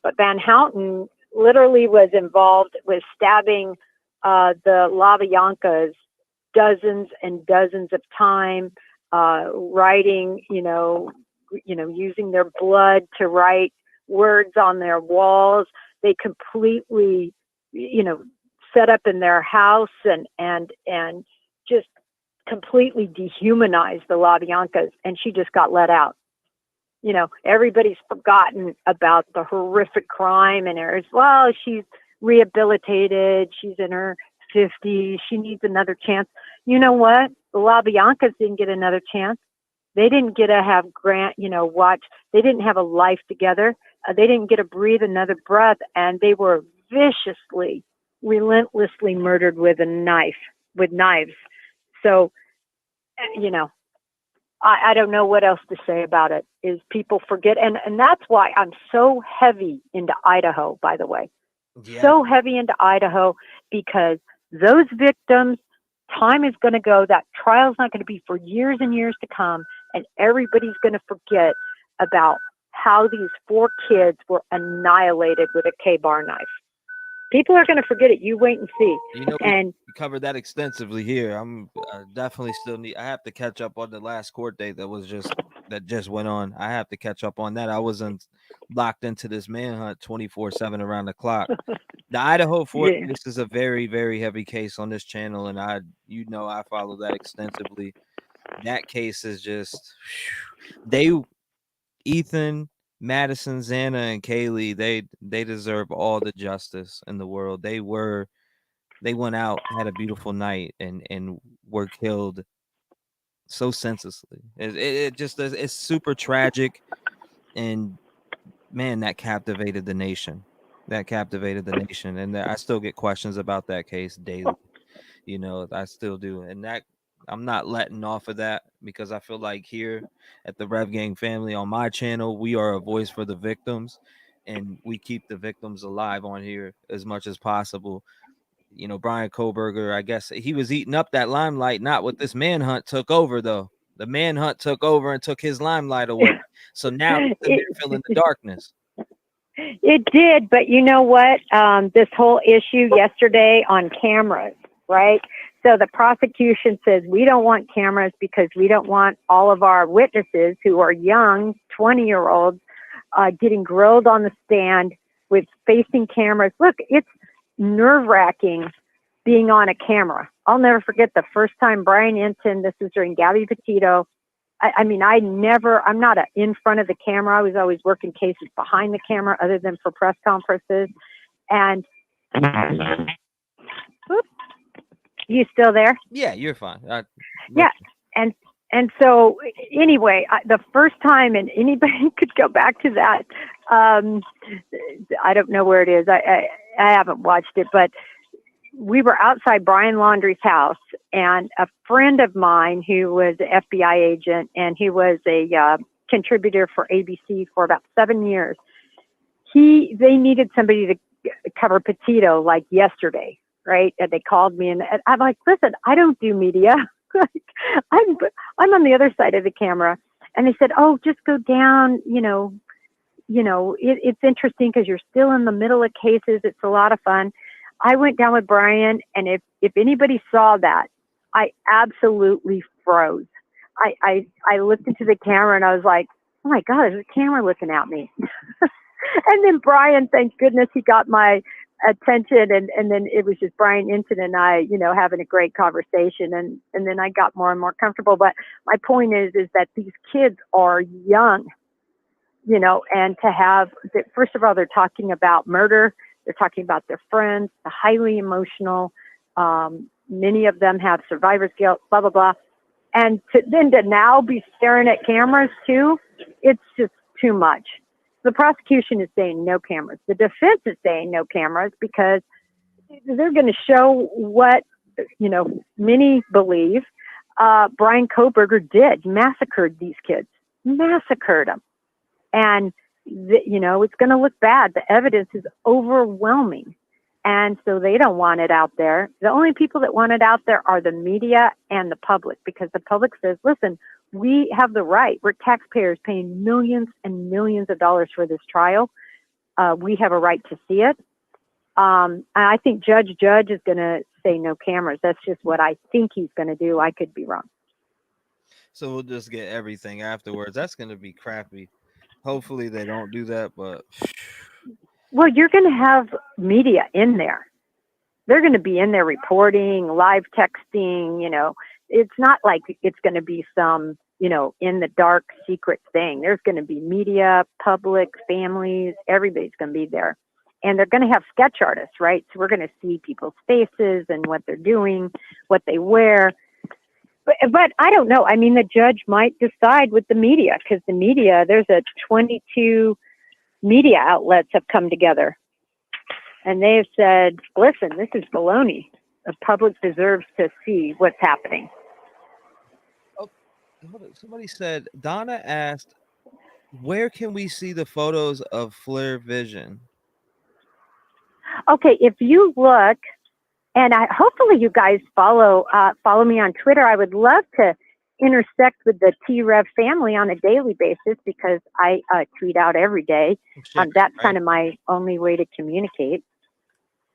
but Van Houten literally was involved with stabbing the LaBiancas dozens and dozens of times, writing, you know, using their blood to write words on their walls. They completely, you know, set up in their house and just completely dehumanized the LaBiancas, and she just got let out. everybody's forgotten about the horrific crime, and there's, well, she's rehabilitated, she's in her 50s, she needs another chance. You know what? The LaBiancas didn't get another chance. They didn't get to have watch. They didn't have a life together. They didn't get to breathe another breath, and they were viciously, relentlessly murdered with knives. So, I don't know what else to say about it. Is people forget, and that's why I'm so heavy into Idaho. By the way, so heavy into Idaho, because those victims, time is going to go. That trial's not going to be for years and years to come, and everybody's going to forget about how these 4 kids were annihilated with a K-bar knife. People are going to forget it. You wait and see. We covered that extensively here. I'm definitely still I have to catch up on the last court date that just went on. I have to catch up on that. I wasn't locked into this manhunt 24/7 around the clock. The Idaho Fort case is a very, very heavy case on this channel, and I follow that extensively. That case is just Ethan, Madison, Xana, and Kaylee, they deserve all the justice in the world. They went out, had a beautiful night, and were killed so senselessly. It's super tragic, and man, that captivated the nation. And I still get questions about that case daily. I still do, and that I'm not letting off of that, because I feel like here at the Rev Gang family on my channel, we are a voice for the victims, and we keep the victims alive on here as much as possible. Brian Koberger, I guess he was eating up that limelight, not what this manhunt took over, though. The manhunt took over and took his limelight away. So now they're feeling the darkness. It did, but you know what? This whole issue yesterday on cameras, right? So the prosecution says we don't want cameras because we don't want all of our witnesses who are young, 20-year-olds, getting grilled on the stand with facing cameras. Look, it's nerve-wracking being on a camera. I'll never forget the first time Brian Ensign, this was during Gabby Petito. I'm not in front of the camera. I was always working cases behind the camera other than for press conferences. And you still there? Yeah, you're fine. Yeah. And so anyway, the first time, and anybody could go back to that. I don't know where it is. I haven't watched it, but we were outside Brian Laundrie's house, and a friend of mine who was an FBI agent, and he was a contributor for ABC for about 7 years. They needed somebody to cover Petito like yesterday, right? And they called me, and I'm like, listen, I don't do media. I'm on the other side of the camera. And they said, oh, just go down. It's interesting because you're still in the middle of cases. It's a lot of fun. I went down with Brian, and if anybody saw that, I absolutely froze. I looked into the camera, and I was like, oh my God, there's a camera looking at me. And then Brian, thank goodness he got my attention, and then it was just Brian Ensign and I, having a great conversation, and then I got more and more comfortable. But my point is that these kids are young, and to have, first of all, they're talking about murder. They're talking about their friends, the highly emotional. Many of them have survivor's guilt, blah, blah, blah. And to now be staring at cameras too, it's just too much. The prosecution is saying no cameras. The defense is saying no cameras because they're going to show what, many believe Brian Koberger did, massacred these kids, massacred them. And, it's going to look bad. The evidence is overwhelming. And so they don't want it out there. The only people that want it out there are the media and the public, because the public says, listen, we have the right. We're taxpayers paying millions and millions of dollars for this trial. We have a right to see it. I think Judge is going to say no cameras. That's just what I think he's going to do. I could be wrong. So we'll just get everything afterwards. That's going to be crappy. Hopefully they don't do that, but... Well, you're going to have media in there. They're going to be in there reporting, live texting, It's not like it's going to be some, in the dark secret thing. There's going to be media, public, families, everybody's going to be there. And they're going to have sketch artists, right? So we're going to see people's faces and what they're doing, what they wear. But I don't know. I mean, the judge might decide with the media, because the media, there's 22 media outlets have come together. And they have said, listen, this is baloney. The public deserves to see what's happening. Somebody said, Donna asked, where can we see the photos of Flare Vision? Okay, if you look, and hopefully you guys follow me on Twitter. I would love to intersect with the T-REV family on a daily basis, because I tweet out every day. That's kind of my only way to communicate.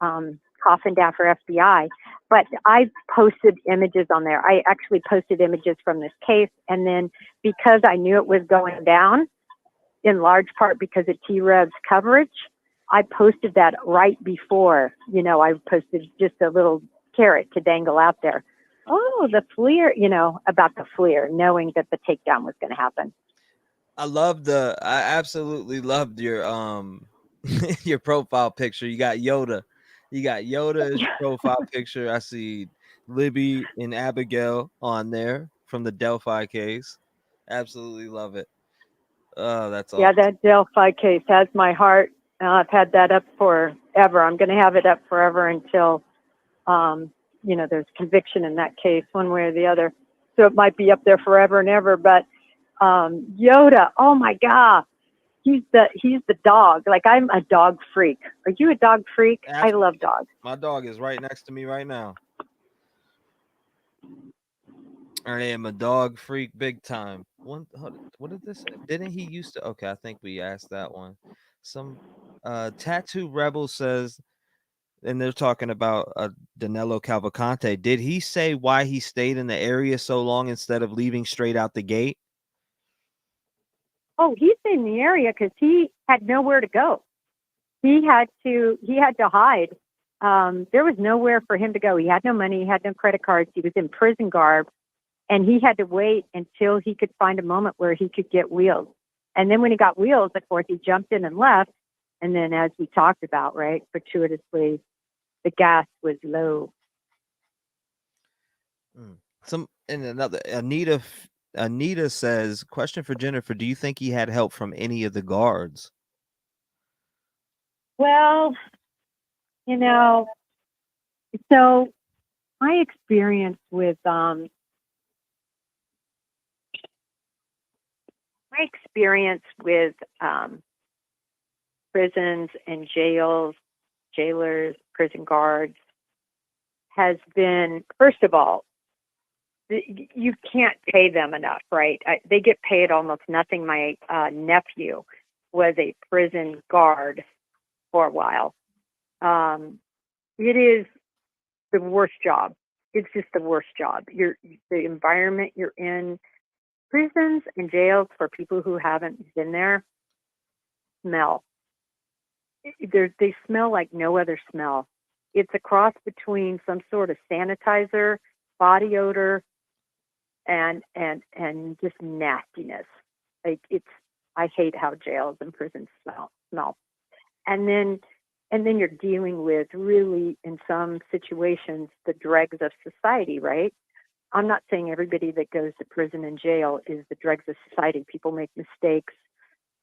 Coffin Daffer FBI. But I posted images on there. I actually posted images from this case. And then because I knew it was going down, in large part because of T-REV's coverage, I posted that right before, I posted just a little carrot to dangle out there. Oh, the FLIR, about the FLIR, knowing that the takedown was going to happen. I absolutely loved your your profile picture. You got Yoda as your profile picture. I see Libby and Abigail on there from the Delphi case. Absolutely love it. Oh, that's awesome. Yeah, that Delphi case has my heart. I've had that up forever. I'm going to have it up forever until, there's conviction in that case, one way or the other. So it might be up there forever and ever. But Yoda, oh my God, he's the dog. Like, I'm a dog freak. Are you a dog freak? Absolutely. I love dogs. My dog is right next to me right now. I am a dog freak big time. What did this say? Didn't he used to? Okay, I think we asked that one. Some Tattoo Rebel says, and they're talking about Danelo Cavalcante. Did he say why he stayed in the area so long instead of leaving straight out the gate? Oh, he's in the area because he had nowhere to go. He had to hide. There was nowhere for him to go. He had no money. He had no credit cards. He was in prison garb, and he had to wait until he could find a moment where he could get wheels. And then when he got wheels, of course, he jumped in and left. And then, as we talked about, right, fortuitously, the gas was low. Anita says, question for Jennifer, do you think he had help from any of the guards? Well, so my experience with prisons and jailers, prison guards has been, first of all, you can't pay them enough, right? They get paid almost nothing. My nephew was a prison guard for a while. It is the worst job. It's just the worst job. The environment you're in, prisons and jails, for people who haven't been there, smell. They smell like no other smell. It's a cross between some sort of sanitizer, body odor, and just nastiness. Like, I hate how jails and prisons smell. And then you're dealing with, really, in some situations, the dregs of society, right? I'm not saying everybody that goes to prison and jail is the dregs of society. People make mistakes.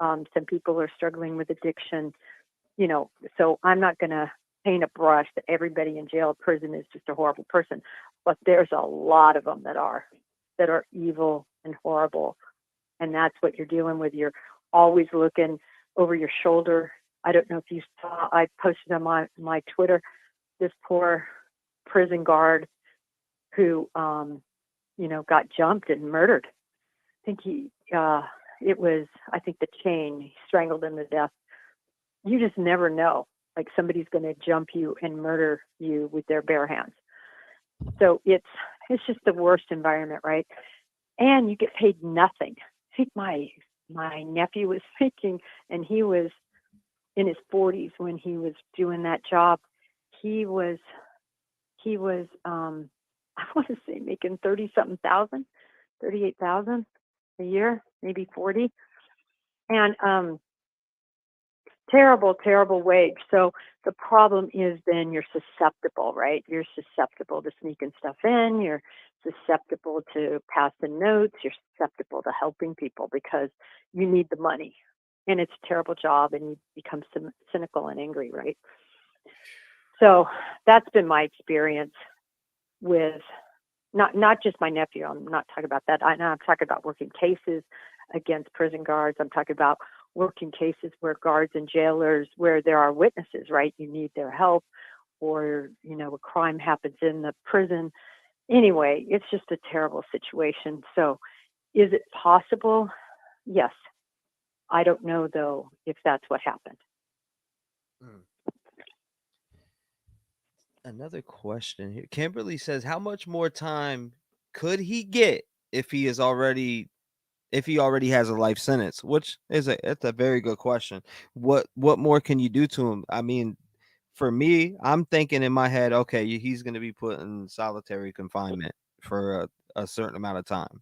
Some people are struggling with addiction, so I'm not going to paint a brush that everybody in jail or prison is just a horrible person. But there's a lot of them that are evil and horrible. And that's what you're dealing with. You're always looking over your shoulder. I don't know if you saw, I posted on my Twitter, this poor prison guard who, got jumped and murdered. I think the chain, he strangled him to death. You just never know. Like, somebody's going to jump you and murder you with their bare hands. So it's just the worst environment, right? And you get paid nothing. I think my nephew was making, and he was in his 40s when he was doing that job. He was I want to say making 38,000. a year, maybe 40. And terrible wage. So the problem is then you're susceptible, right? You're susceptible to sneaking stuff in. You're susceptible to passing notes. You're susceptible to helping people because you need the money. And it's a terrible job, and you become cynical and angry, right? So that's been my experience with not just my nephew. I'm not talking about that. I'm talking about working cases against prison guards. I'm talking about working cases where guards and jailers, where there are witnesses, right? You need their help, or, a crime happens in the prison. Anyway, it's just a terrible situation. So is it possible? Yes. I don't know, though, if that's what happened. Another question here. Kimberly says, how much more time could he get if he already has a life sentence? Which is it's a very good question. What more can you do to him? I mean, for me, I'm thinking in my head, okay, he's going to be put in solitary confinement for a certain amount of time.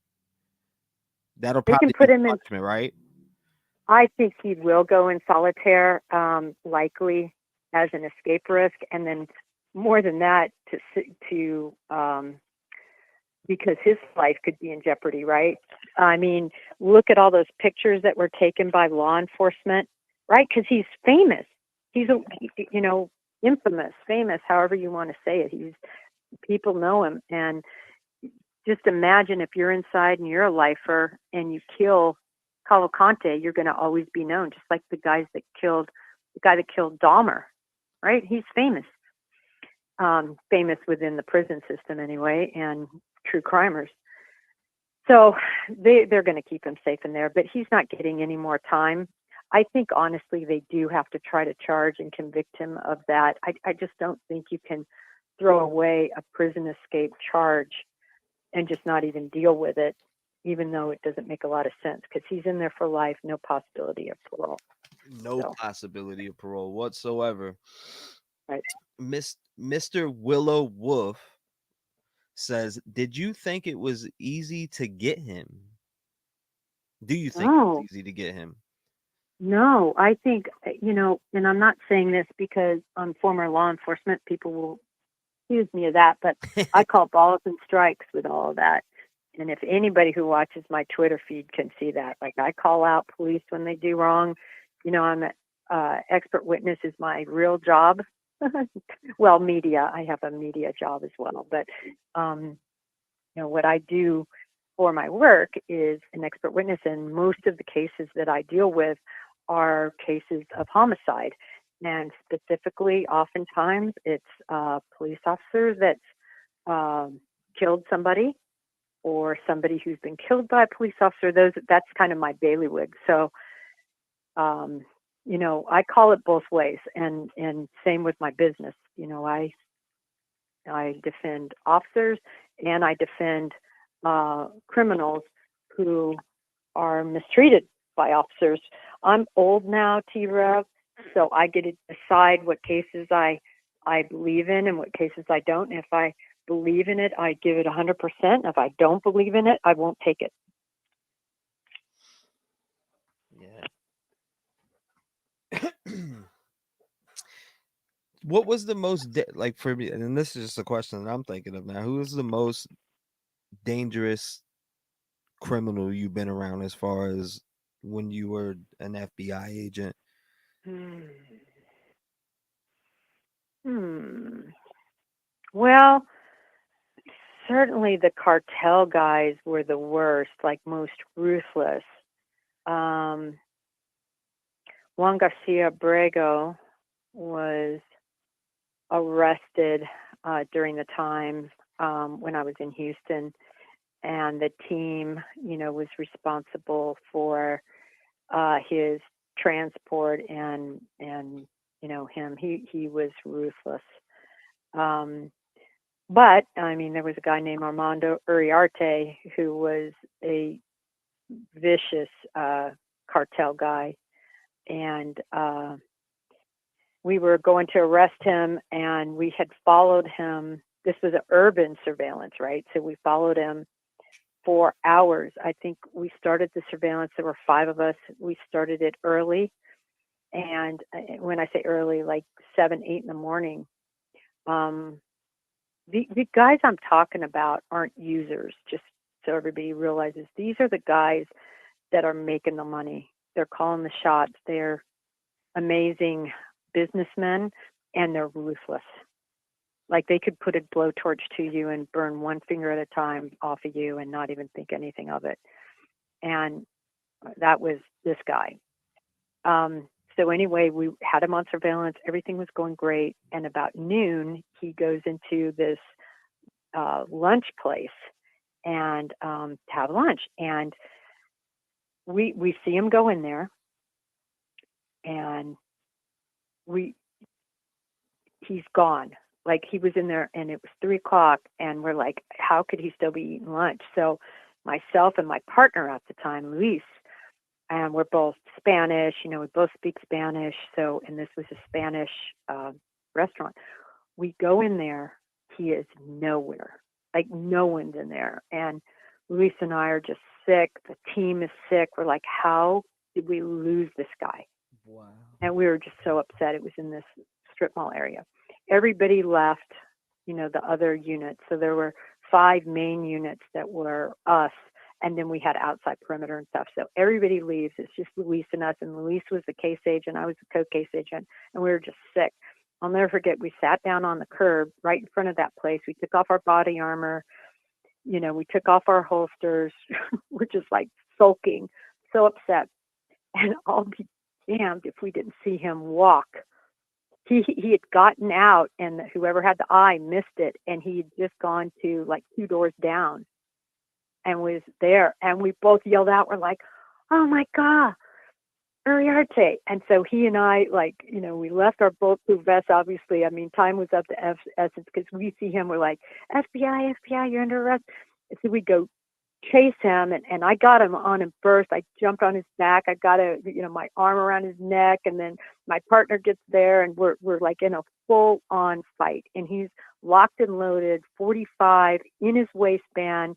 That'll They probably can put be him in. punishment, right? I think he will go in solitaire, likely as an escape risk, and then more than that, because his life could be in jeopardy, right? I mean, look at all those pictures that were taken by law enforcement, right? Because he's famous. He's infamous, famous, however you want to say it. People know him, and just imagine if you're inside and you're a lifer and you kill Cavalcante, you're going to always be known, just like the guy that killed Dahmer, right? He's famous. Famous within the prison system anyway, and true crimers. So they're going to keep him safe in there, but he's not getting any more time. I think, honestly, they do have to try to charge and convict him of that. I just don't think you can throw away a prison escape charge and just not even deal with it, even though it doesn't make a lot of sense, because he's in there for life, no possibility of parole. No possibility of parole whatsoever. Right. Mr. Willow Wolf says, did you think it was easy to get him? Do you think it was easy to get him? No, I think, and I'm not saying this because I'm former law enforcement, people will accuse me of that, but I call balls and strikes with all of that. And if anybody who watches my Twitter feed can see that, like, I call out police when they do wrong. I'm an expert witness is my real job. Well, media, I have a media job as well, but what I do for my work is an expert witness, and most of the cases that I deal with are cases of homicide. And specifically, oftentimes, it's a police officer that's killed somebody, or somebody who's been killed by a police officer. That's kind of my bailiwick. So, I call it both ways, and same with my business. I defend officers, and I defend criminals who are mistreated by officers. I'm old now, T-REV, so I get to decide what cases I believe in and what cases I don't. And if I believe in it, I give it 100%. If I don't believe in it, I won't take it. Yeah. What was the most like for me? And this is just a question that I'm thinking of now. Who is the most dangerous criminal you've been around as far as when you were an FBI agent? Well, certainly the cartel guys were the worst, like most ruthless. Juan Garcia Brego was arrested during the time when I was in Houston, and the team, was responsible for his transport and him. He was ruthless. But I mean, there was a guy named Armando Uriarte who was a vicious cartel guy, and we were going to arrest him, and we had followed him. This was an urban surveillance, right? So we followed him for hours. I think we started the surveillance. There were 5 of us. We started it early. And when I say early, like 7, 8 in the morning. The guys I'm talking about aren't users, just so everybody realizes. These are the guys that are making the money. They're calling the shots. They're amazing businessmen, and they're ruthless. Like, they could put a blowtorch to you and burn one finger at a time off of you and not even think anything of it. And that was this guy. So anyway, we had him on surveillance. Everything was going great. And about noon, he goes into this lunch place and to have lunch. And we see him go in there, and he's gone. Like, he was in there, and it was 3:00, and we're like, how could he still be eating lunch? So myself and my partner at the time, Luis, and we're both Spanish, we both speak Spanish. So, and this was a Spanish restaurant. We go in there, he is nowhere. Like, no one's in there. And Luis and I are just sick. The team is sick. We're like, how did we lose this guy? Wow. And we were just so upset. It was in this strip mall area. Everybody left, the other units. So there were 5 main units that were us, and then we had outside perimeter and stuff. So everybody leaves. It's just Luis and us, and Luis was the case agent. I was the co-case agent, and we were just sick. I'll never forget, we sat down on the curb right in front of that place. We took off our body armor. We took off our holsters. We're just like sulking, so upset. And I'll be damned if we didn't see him walk. He had gotten out, and whoever had the eye missed it, and he had just gone to like 2 doors down and was there. And we both yelled out. We're like, oh my God, Uriarte. And so he and I, we left our bulletproof vests, obviously. I mean, time was up to essence, because we see him, we're like, FBI, you're under arrest. And so we go chase him, and I got him on him first. I jumped on his back. I got my arm around his neck, and then my partner gets there, and we're like in a full on fight. And he's locked and loaded, 45 in his waistband,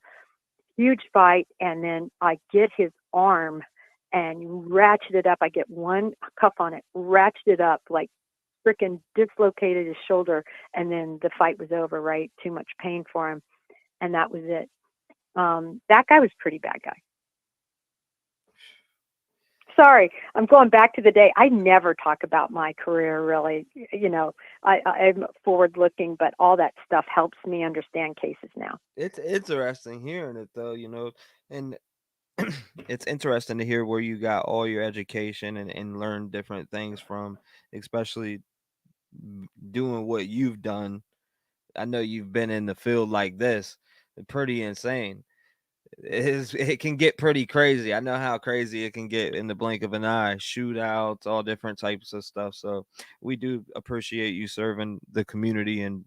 huge fight. And then I get his arm and ratchet it up. I get one cuff on it, ratchet it up, like freaking dislocated his shoulder. And then the fight was over, right? Too much pain for him. And that was it. That guy was a pretty bad guy. Sorry, I'm going back to the day. I never talk about my career, really. I'm forward looking, but all that stuff helps me understand cases now. It's interesting hearing it, though, and it's interesting to hear where you got all your education and learn different things from, especially doing what you've done. I know you've been in the field like this. Pretty insane. It can get pretty crazy. I know how crazy it can get in the blink of an eye. Shootouts, all different types of stuff. So we do appreciate you serving the community and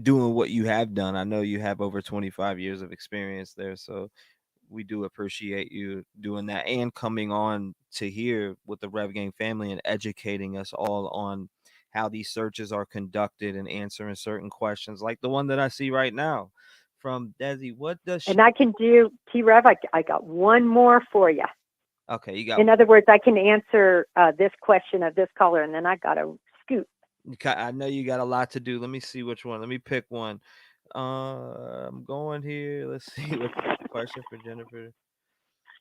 doing what you have done. I know you have over 25 years of experience there. So we do appreciate you doing that and coming on to here with the Rev Gang family and educating us all on how these searches are conducted and answering certain questions, like the one that I see right now from Desi. What does she... And I can do T-REV. I got one more for you. Okay, you got. In other words, I can answer this question of this caller, and then I got to scoot. I know you got a lot to do. Let me see which one. Let me pick one. I'm going here. Let's see what question for Jennifer.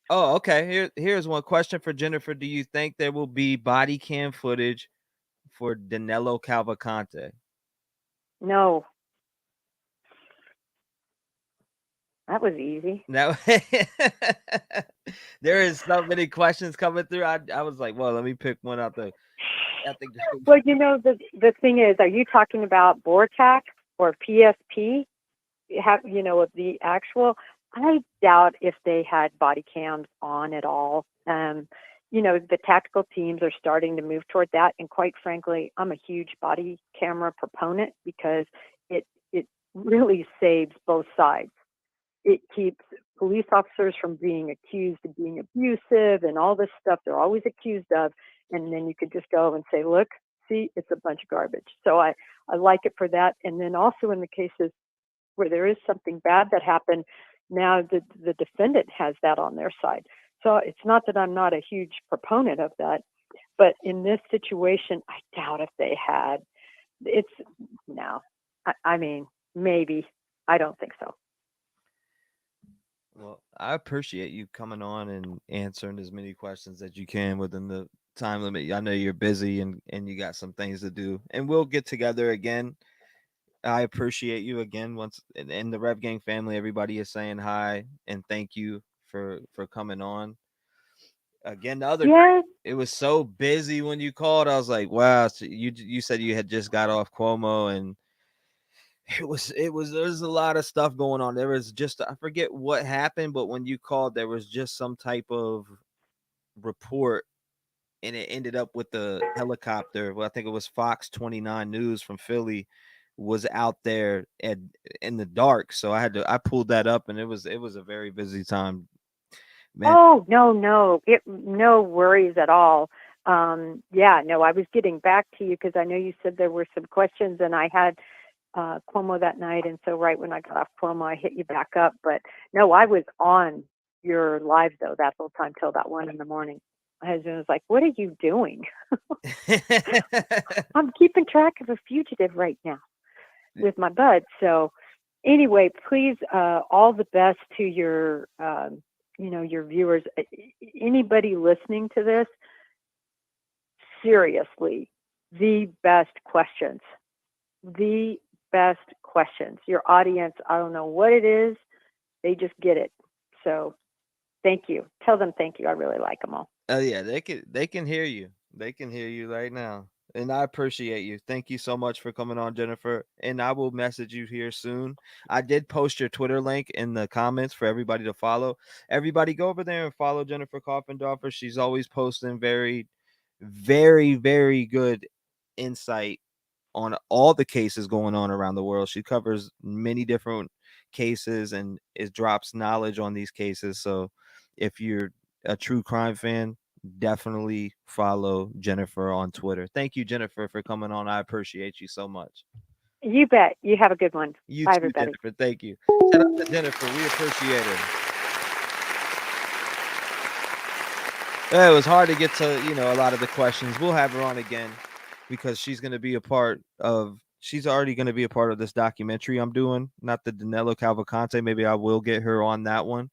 Oh, okay. Here's one question for Jennifer. Do you think there will be body cam footage for Danelo Cavalcante? No. That was easy. No. There is so many questions coming through. I was like, well, let me pick one out there. Well, the thing is, are you talking about BORTAC or PSP? Of the actual, I doubt if they had body cams on at all. The tactical teams are starting to move toward that. And quite frankly, I'm a huge body camera proponent because it really saves both sides. It keeps police officers from being accused of being abusive and all this stuff they're always accused of. And then you could just go and say, look, see, it's a bunch of garbage. So I like it for that. And then also in the cases where there is something bad that happened, now the defendant has that on their side. So it's not that I'm not a huge proponent of that, but in this situation, I doubt if they had. It's no. I mean, maybe. I don't think so. Well, I appreciate you coming on and answering as many questions as you can within the time limit. I know you're busy and you got some things to do, and we'll get together again. I appreciate you again once in the Rev Gang family. Everybody is saying hi and thank you for coming on again. The other night, it was so busy when you called. I was like, wow. So you said you had just got off Cuomo, and there's a lot of stuff going on. There was just, I forget what happened, but when you called, there was just some type of report, and it ended up with the helicopter. Well, I think it was Fox 29 News from Philly was out there in the dark. So I pulled that up, and it was a very busy time. Man. Oh, no, no worries at all. Yeah, no, I was getting back to you because I know you said there were some questions, and I had Cuomo that night, and so right when I got off Cuomo, I hit you back up. But no, I was on your live though that whole time till about 1 a.m. My husband was like, "What are you doing?" I'm keeping track of a fugitive right now with my bud. So anyway, please, all the best to your, your viewers. Anybody listening to this, seriously, the best questions. The best questions. Your audience, I don't know what it is, they just get it. So thank you. Tell them thank you. I really like them all. Oh yeah, they can hear you. They can hear you right now. And I appreciate you. Thank you so much for coming on, Jennifer. And I will message you here soon. I did post your Twitter link in the comments for everybody to follow. Everybody go over there and follow Jennifer Coffendorfer. She's always posting very, very, very good insight on all the cases going on around the world. She covers many different cases and it drops knowledge on these cases. So if you're a true crime fan, definitely follow Jennifer on Twitter. Thank you, Jennifer, for coming on. I appreciate you so much. You bet. You have a good one. You Bye, too, everybody. Jennifer. Thank you. Shout out to Jennifer. We appreciate her. Yeah, it was hard to get to, a lot of the questions. We'll have her on again because she's going to be she's already going to be a part of this documentary I'm doing, not the Danelo Cavalcante. Maybe I will get her on that one.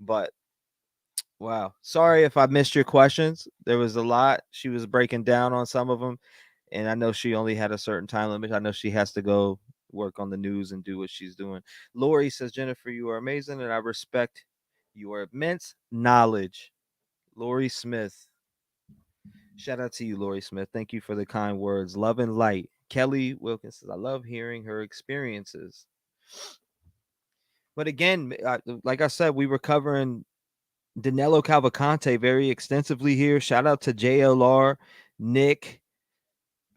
But wow. Sorry if I missed your questions. There was a lot. She was breaking down on some of them. And I know she only had a certain time limit. I know she has to go work on the news and do what she's doing. Lori says, Jennifer, you are amazing and I respect your immense knowledge. Lori Smith. Shout out to you, Lori Smith. Thank you for the kind words. Love and light. Kelly Wilkins says, I love hearing her experiences. But again, like I said, we were covering Danelo Cavalcante very extensively here. Shout out to JLR, Nick,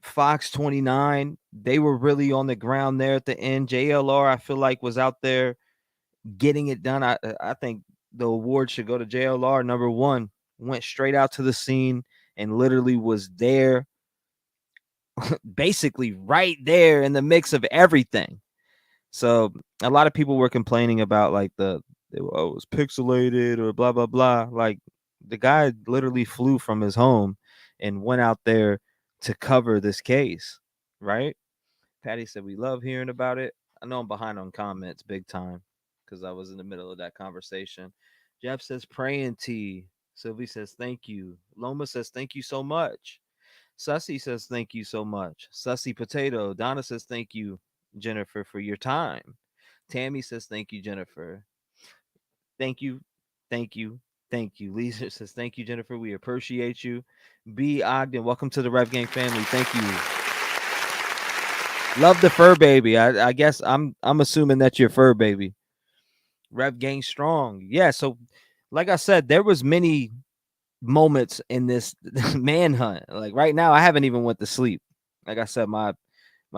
Fox 29. They were really on the ground there at the end. JLR, I feel like, was out there getting it done. I think the award should go to JLR. Number one, went straight out to the scene and literally was there, basically right there in the mix of everything. So a lot of people were complaining about like it was pixelated or blah, blah, blah. Like the guy literally flew from his home and went out there to cover this case, right? Patty said, we love hearing about it. I know I'm behind on comments big time because I was in the middle of that conversation. Jeff says, praying T. Sylvie says, thank you. Loma says, thank you so much. Sussy says, thank you so much. Sussy Potato. Donna says, thank you, Jennifer, for your time. Tammy says, thank you, Jennifer. Thank you. Thank you. Thank you. Lisa says, thank you, Jennifer. We appreciate you. B. Ogden, welcome to the Rev Gang family. Thank you. Love the fur baby. I guess I'm assuming that's your fur baby. Rev Gang strong. Yeah, so like I said, there was many moments in this manhunt. Like right now, I haven't even went to sleep. Like I said, my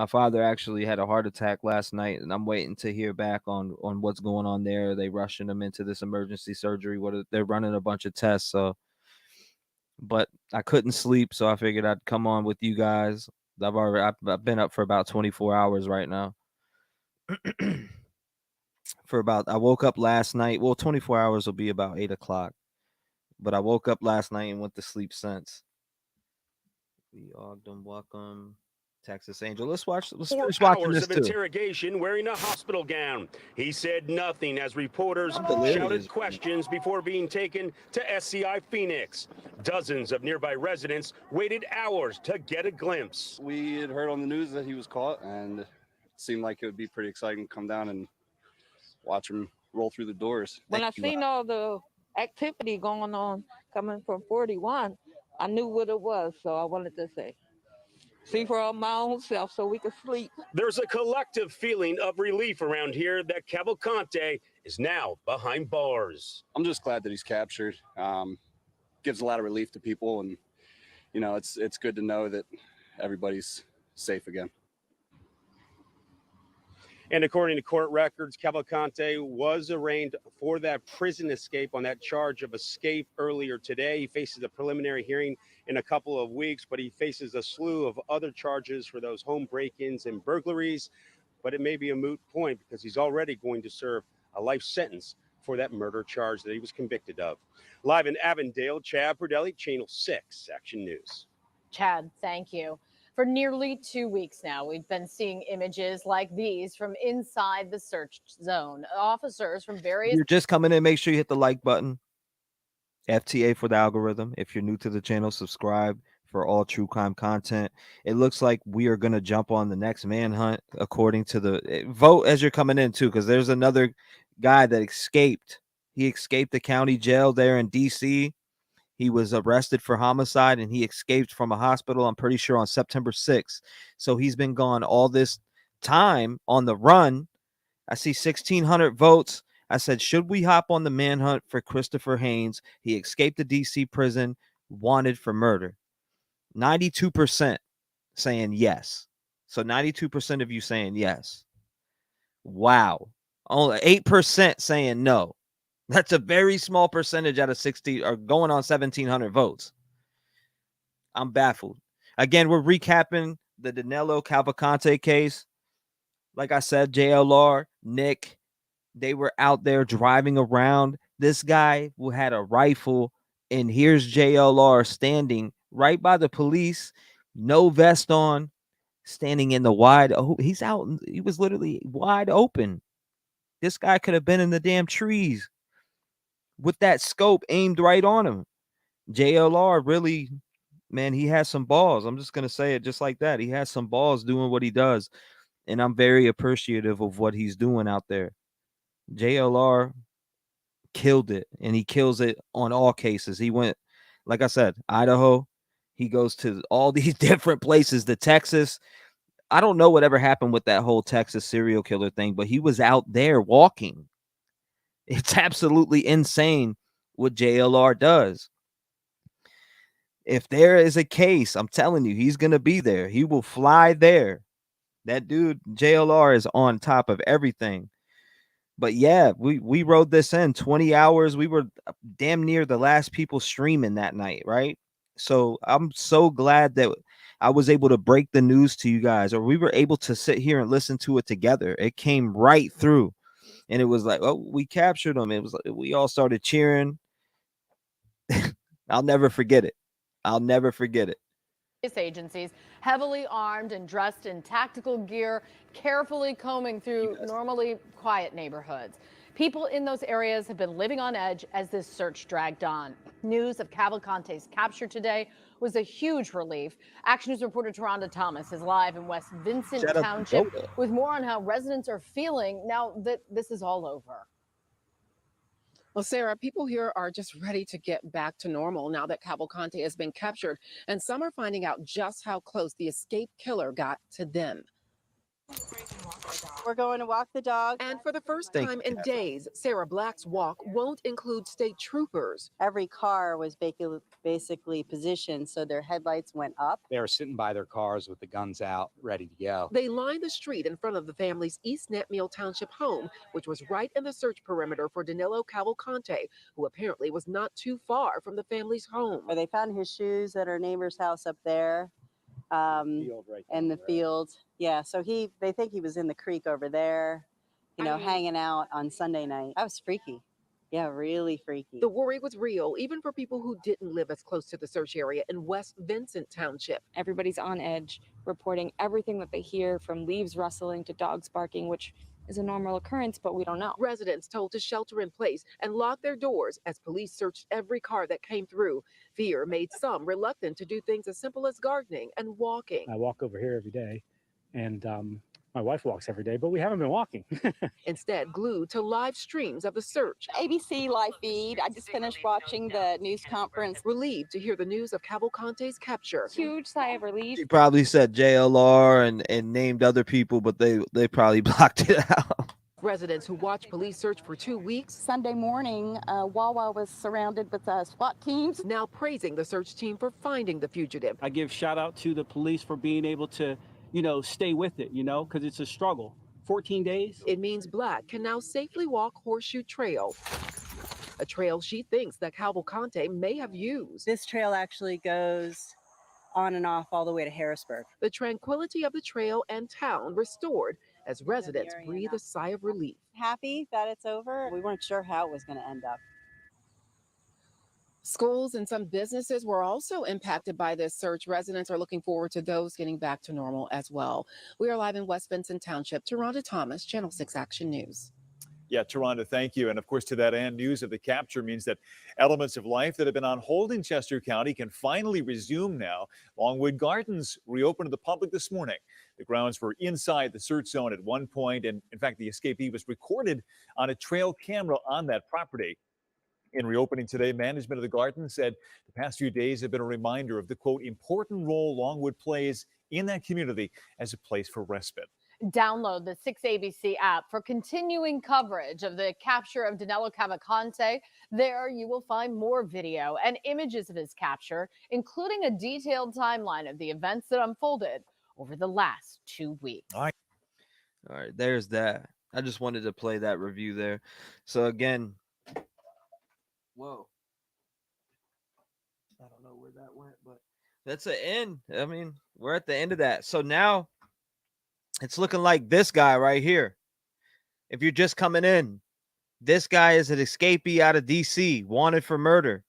father actually had a heart attack last night, and I'm waiting to hear back on what's going on there. They rushing him into this emergency surgery. They're running a bunch of tests. So, but I couldn't sleep, so I figured I'd come on with you guys. I've been up for about 24 hours right now. for about. I woke up last night. Well, 24 hours will be about 8 o'clock. But I woke up last night and went to sleep since. We Ogden, welcome. Texas Angel. Let's finish watching Hours this of too. interrogation wearing a hospital gown. He said nothing as reporters delirious. shouted questions before being taken to SCI Phoenix. Dozens of nearby residents waited hours to get a glimpse. We had heard on the news that he was caught, and it seemed like it would be pretty exciting to come down and watch him roll through the doors. When I seen all the activity going on coming from 41, I knew what it was, so I wanted to say. See for my own self so we could sleep. There's a collective feeling of relief around here that Cavalcante is now behind bars. I'm just glad that he's captured. Gives a lot of relief to people, and you know, it's good to know that everybody's safe again. And according to court records, Cavalcante was arraigned for that prison escape on that charge of escape earlier today. He faces a preliminary hearing in a couple of weeks, but he faces a slew of other charges for those home break-ins and burglaries. But it may be a moot point because he's already going to serve a life sentence for that murder charge that he was convicted of. Live in Avondale, Chad Perdelli, Channel 6 Action News. Chad, thank you. For nearly 2 weeks now, we've been seeing images like these from inside the search zone. Officers from various... If you're just coming in, make sure you hit the like button. FTA for the algorithm. If you're new to the channel, subscribe for all true crime content. It looks like we are going to jump on the next manhunt according to the... Vote as you're coming in, too, because there's another guy that escaped. He escaped the county jail there in D.C., He was arrested for homicide and he escaped from a hospital, I'm pretty sure, on September 6th. So he's been gone all this time on the run. I see 1,600 votes. I said, should we hop on the manhunt for Christopher Haynes? He escaped the D.C. prison, wanted for murder. 92% saying yes. So 92% of you saying yes. Wow. Only 8% saying no. That's a very small percentage out of 60 or going on 1,700 votes. I'm baffled. Again, we're recapping the Danelo Cavalcante case. Like I said, JLR, Nick, they were out there driving around. This guy who had a rifle, and here's JLR standing right by the police, no vest on, standing in the wide. Oh, he's out. He was literally wide open. This guy could have been in the damn trees with that scope aimed right on him. JLR really, man, he has some balls. I'm just going to say it just like that. He has some balls doing what he does. And I'm very appreciative of what he's doing out there. JLR killed it, and he kills it on all cases. He went, like I said, Idaho. He goes to all these different places, to Texas. I don't know whatever happened with that whole Texas serial killer thing, but he was out there walking. It's absolutely insane what JLR does. If there is a case, I'm telling you, he's going to be there. He will fly there. That dude, JLR, is on top of everything. But yeah, we rode this in 20 hours. We were damn near the last people streaming that night, right? So I'm so glad that I was able to break the news to you guys, or we were able to sit here and listen to it together. It came right through. And it was like, oh, we captured him. It was like we all started cheering. I'll never forget it. I'll never forget it. Agencies heavily armed and dressed in tactical gear, carefully combing through normally quiet neighborhoods. People in those areas have been living on edge as this search dragged on. News of Cavalcante's capture today was a huge relief. Action News reporter Taronda Thomas is live in West Vincent Township with more on how residents are feeling now that this is all over. Well, Sarah, people here are just ready to get back to normal now that Cavalcante has been captured, and some are finding out just how close the escaped killer got to them. We're going to walk the dog. And for the first time in days, Sarah Black's walk won't include state troopers. Every car was basically positioned so their headlights went up. They were sitting by their cars with the guns out, ready to go. They lined the street in front of the family's East Netmeal Township home, which was right in the search perimeter for Danelo Cavalcante, who apparently was not too far from the family's home. They found his shoes at our neighbor's house up there. In the field. Yeah, so they think he was in the creek over there. you know, hanging out on Sunday night. That was freaky. Yeah, really freaky. The worry was real, even for people who didn't live as close to the search area in West Vincent Township. Everybody's on edge, reporting everything that they hear, from leaves rustling to dogs barking, which is a normal occurrence, but we don't know. Residents told to shelter in place and lock their doors as police searched every car that came through. Fear made some reluctant to do things as simple as gardening and walking. I walk over here every day, and my wife walks every day, but we haven't been walking. Instead, glued to live streams of the search. ABC live feed. I just finished watching the news conference. Relieved to hear the news of Cavalcante's capture. Huge sigh of relief. She probably said JLR and named other people, but they probably blocked it out. Residents who watched police search for 2 weeks. Sunday morning, Wawa was surrounded with SWAT teams. Now praising the search team for finding the fugitive. I give shout out to the police for being able to, stay with it, because it's a struggle. 14 days. It means Black can now safely walk Horseshoe Trail, a trail she thinks that Cavalcante may have used. This trail actually goes on and off all the way to Harrisburg. The tranquility of the trail and town restored as residents breathe a sigh of relief. Happy that it's over. We weren't sure how it was going to end up. Schools and some businesses were also impacted by this search. Residents are looking forward to those getting back to normal as well. We are live in West Vincent Township. Taronda Thomas, Channel 6 Action News. Yeah, Taronda, thank you. And of course, to that end, news of the capture means that elements of life that have been on hold in Chester County can finally resume now. Longwood Gardens reopened to the public this morning. The grounds were inside the search zone at one point, and in fact, the escapee was recorded on a trail camera on that property. In reopening today, management of the garden said the past few days have been a reminder of the, quote, important role Longwood plays in that community as a place for respite. Download the 6ABC app for continuing coverage of the capture of Danelo Cavalcante. There you will find more video and images of his capture, including a detailed timeline of the events that unfolded over the last 2 weeks. All right, there's that. I just wanted to play that review there. So again, whoa. I don't know where that went, but that's the end. I mean, we're at the end of that. So now it's looking like this guy right here. If you're just coming in, this guy is an escapee out of DC, wanted for murder.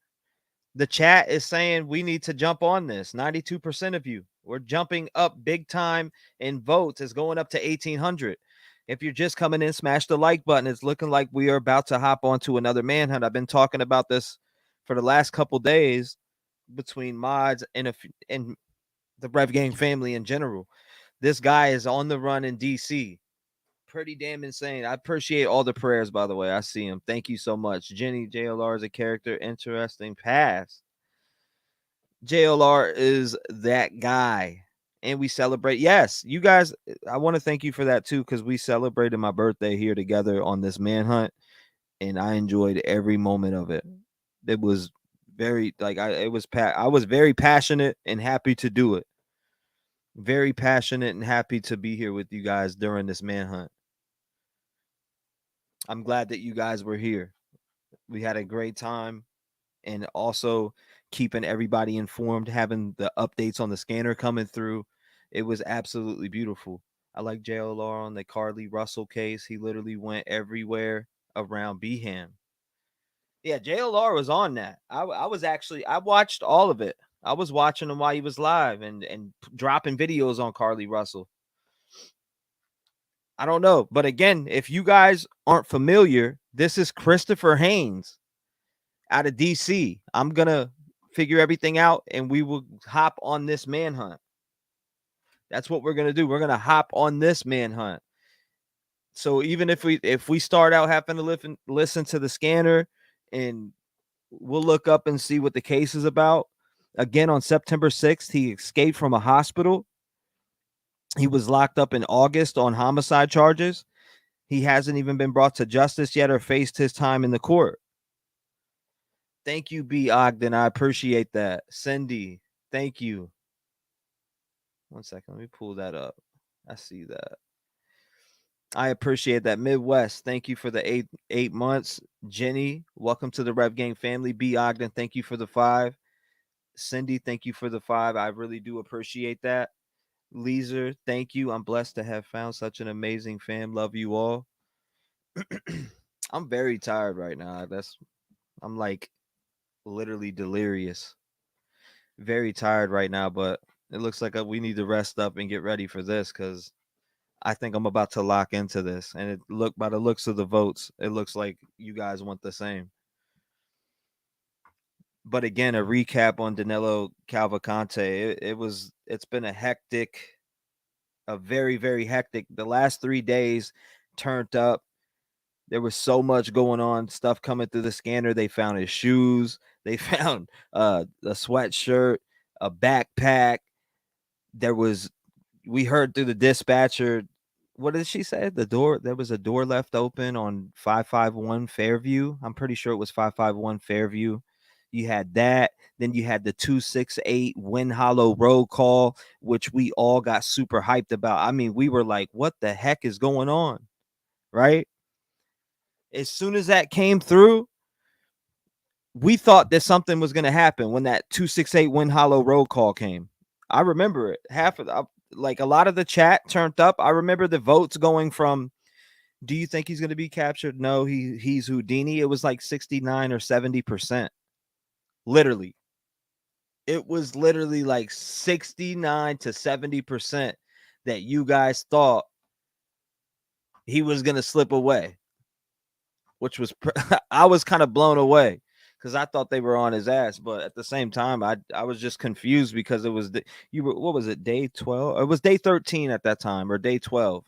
The chat is saying we need to jump on this. 92% of you. We're jumping up big time in votes. It's going up to 1,800. If you're just coming in, smash the like button. It's looking like we are about to hop onto another manhunt. I've been talking about this for the last couple days between mods and the Rev Gang family in general. This guy is on the run in DC. Pretty damn insane. I appreciate all the prayers, by the way. I see him. Thank you so much. Jenny, JLR is a character. Interesting past. JLR is that guy. And we celebrate. Yes, you guys, I want to thank you for that too, because we celebrated my birthday here together on this manhunt, and I enjoyed every moment of it. It was very, I was very passionate and happy to do it. Very passionate and happy to be here with you guys during this manhunt. I'm glad that you guys were here. We had a great time, and also keeping everybody informed, having the updates on the scanner coming through. It was absolutely beautiful. I like JLR on the Carly Russell case. He literally went everywhere around Beham. Yeah, JLR was on that. I watched all of it. I was watching him while he was live and dropping videos on Carly Russell. I don't know. But again, if you guys aren't familiar, this is Christopher Haynes out of DC. I'm going to figure everything out and we will hop on this manhunt. That's what we're going to do. We're going to hop on this manhunt. So even if we start out having to listen to the scanner, and we'll look up and see what the case is about. Again, on September 6th, he escaped from a hospital. He was locked up in August on homicide charges. He hasn't even been brought to justice yet or faced his time in the court. Thank you, B. Ogden. I appreciate that. Cindy, thank you. 1 second. Let me pull that up. I see that. I appreciate that. Midwest, thank you for the eight months. Jenny, welcome to the Rev Gang family. B. Ogden, thank you for the 5. Cindy, thank you for the 5. I really do appreciate that. Leeser, thank you. I'm blessed to have found such an amazing fam. Love you all. I'm very tired right now. I'm like literally delirious. Very tired right now, but it looks like we need to rest up and get ready for this because I think I'm about to lock into this. And by the looks of the votes, it looks like you guys want the same. But again, a recap on Danelo Cavalcante. It's been a very, very hectic. The last 3 days turned up. There was so much going on, stuff coming through the scanner. They found his shoes. They found a sweatshirt, a backpack. We heard through the dispatcher, what did she say? There was a door left open on 551 Fairview. I'm pretty sure it was 551 Fairview. You had that. Then you had the 268 Wind Hollow roll call, which we all got super hyped about. I mean, we were like, what the heck is going on? Right? As soon as that came through, we thought that something was going to happen when that 268 Wind Hollow roll call came. I remember it. A lot of the chat turned up. I remember the votes going from, do you think he's going to be captured? No, he's Houdini. It was like 69 or 70%. Literally. It was literally like 69 to 70% that you guys thought he was going to slip away, which was, I was kind of blown away because I thought they were on his ass. But at the same time, I was just confused because it was, what was it, day 12? It was day 13 at that time or day 12.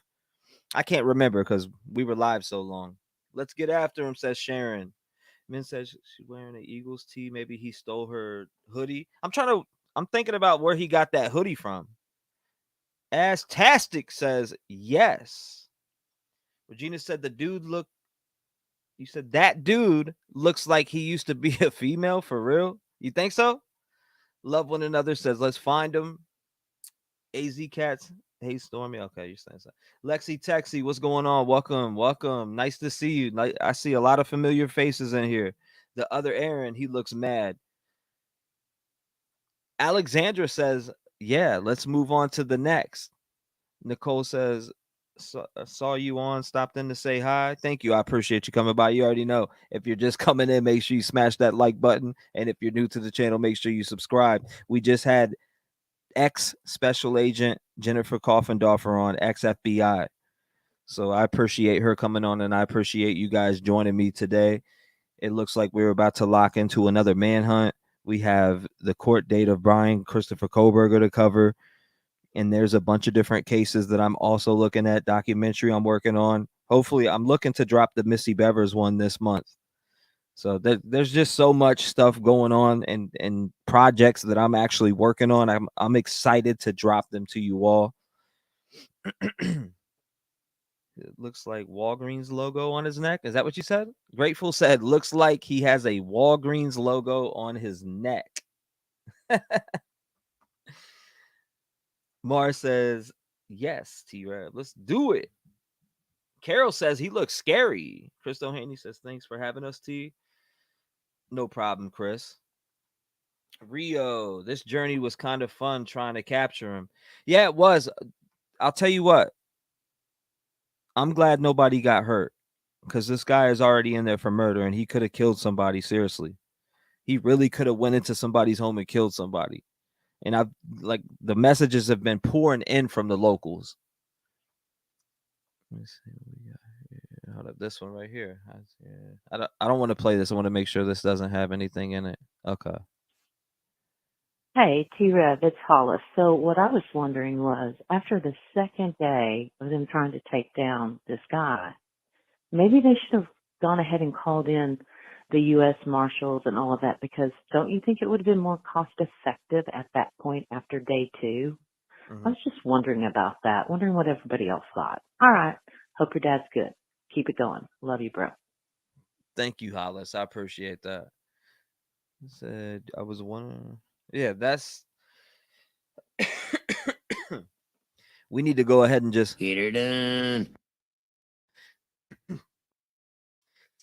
I can't remember because we were live so long. Let's get after him, says Sharon. Min says she's wearing an Eagles tee. Maybe he stole her hoodie. I'm thinking about where he got that hoodie from. Astastic says yes. Regina said you said that dude looks like he used to be a female for real. You think so? Love one another says let's find him. AZ Cats. Hey, Stormy. Okay, you're saying so. Lexi Texi, what's going on? Welcome. Nice to see you. I see a lot of familiar faces in here. The other Aaron, he looks mad. Alexandra says, yeah, let's move on to the next. Nicole says, saw you on, stopped in to say hi. Thank you. I appreciate you coming by. You already know. If you're just coming in, make sure you smash that like button. And if you're new to the channel, make sure you subscribe. We just had ex-special agent Jennifer Coffendorfer on, ex-FBI. So I appreciate her coming on, and I appreciate you guys joining me today. It looks like we're about to lock into another manhunt. We have the court date of Brian Christopher Koberger to cover, and there's a bunch of different cases that I'm also looking at, documentary I'm working on. Hopefully, I'm looking to drop the Missy Bevers one this month. So there's just so much stuff going on and projects that I'm actually working on. I'm excited to drop them to you all. It looks like Walgreens logo on his neck. Is that what you said? Grateful said, looks like he has a Walgreens logo on his neck. Mars says, yes, T-REV. Let's do it. Carol says he looks scary. Chris O'Haney says, thanks for having us, T. No problem, Chris. Rio, this journey was kind of fun trying to capture him. Yeah, it was. I'll tell you what. I'm glad nobody got hurt because this guy is already in there for murder and he could have killed somebody. Seriously. He really could have went into somebody's home and killed somebody. And the messages have been pouring in from the locals. Let me see what we got here. Hold up, this one right here. I don't want to play this. I want to make sure this doesn't have anything in it. Okay. Hey, T-REV, it's Hollis. So what I was wondering was, after the second day of them trying to take down this guy, maybe they should have gone ahead and called in the U.S. Marshals and all of that, because don't you think it would have been more cost-effective at that point after day two? I was just wondering about that, wondering what everybody else thought. All right. Hope your dad's good. Keep it going. Love you, bro. Thank you, Hollis. I appreciate that. I said I was wondering. Yeah, that's. We need to go ahead and just get her done.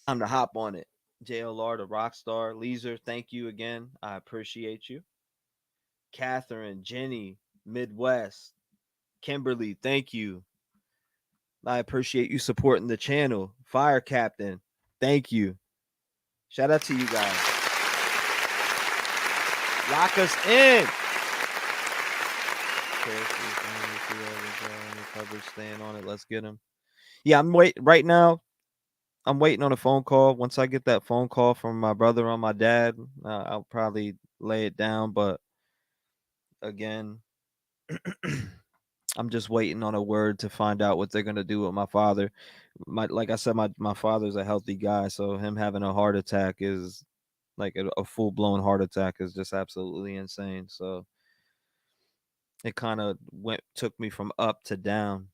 Time to hop on it. JLR, the Rockstar, Leeser, thank you again. I appreciate you. Catherine, Jenny, Midwest, Kimberly, thank you. I appreciate you supporting the channel. Fire Captain, Thank you. Shout out to you guys. Lock us in. Coverage staying on it. Let's get him. Yeah, I'm waiting right now. I'm waiting on a phone call. Once I get that phone call from my brother or my dad, I'll probably lay it down. But again, I'm just waiting on a word to find out what they're gonna do with my father. Like I said, my father's a healthy guy, so him having a heart attack is like a full-blown heart attack is just absolutely insane. So it kind of took me from up to down.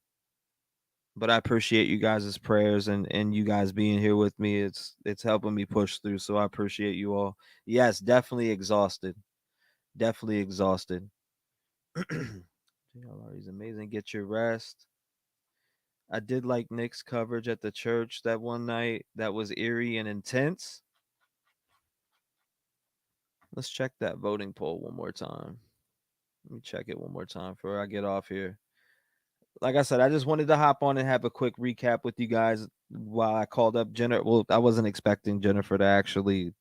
But I appreciate you guys' prayers and you guys being here with me. It's helping me push through. So I appreciate you all. Yes, definitely exhausted. Definitely exhausted. JLR is amazing. Get your rest. I did like Nick's coverage at the church that one night. That was eerie and intense. Let's check that voting poll one more time. Let me check it one more time before I get off here. Like I said, I just wanted to hop on and have a quick recap with you guys while I called up Jennifer. Well, I wasn't expecting Jennifer to actually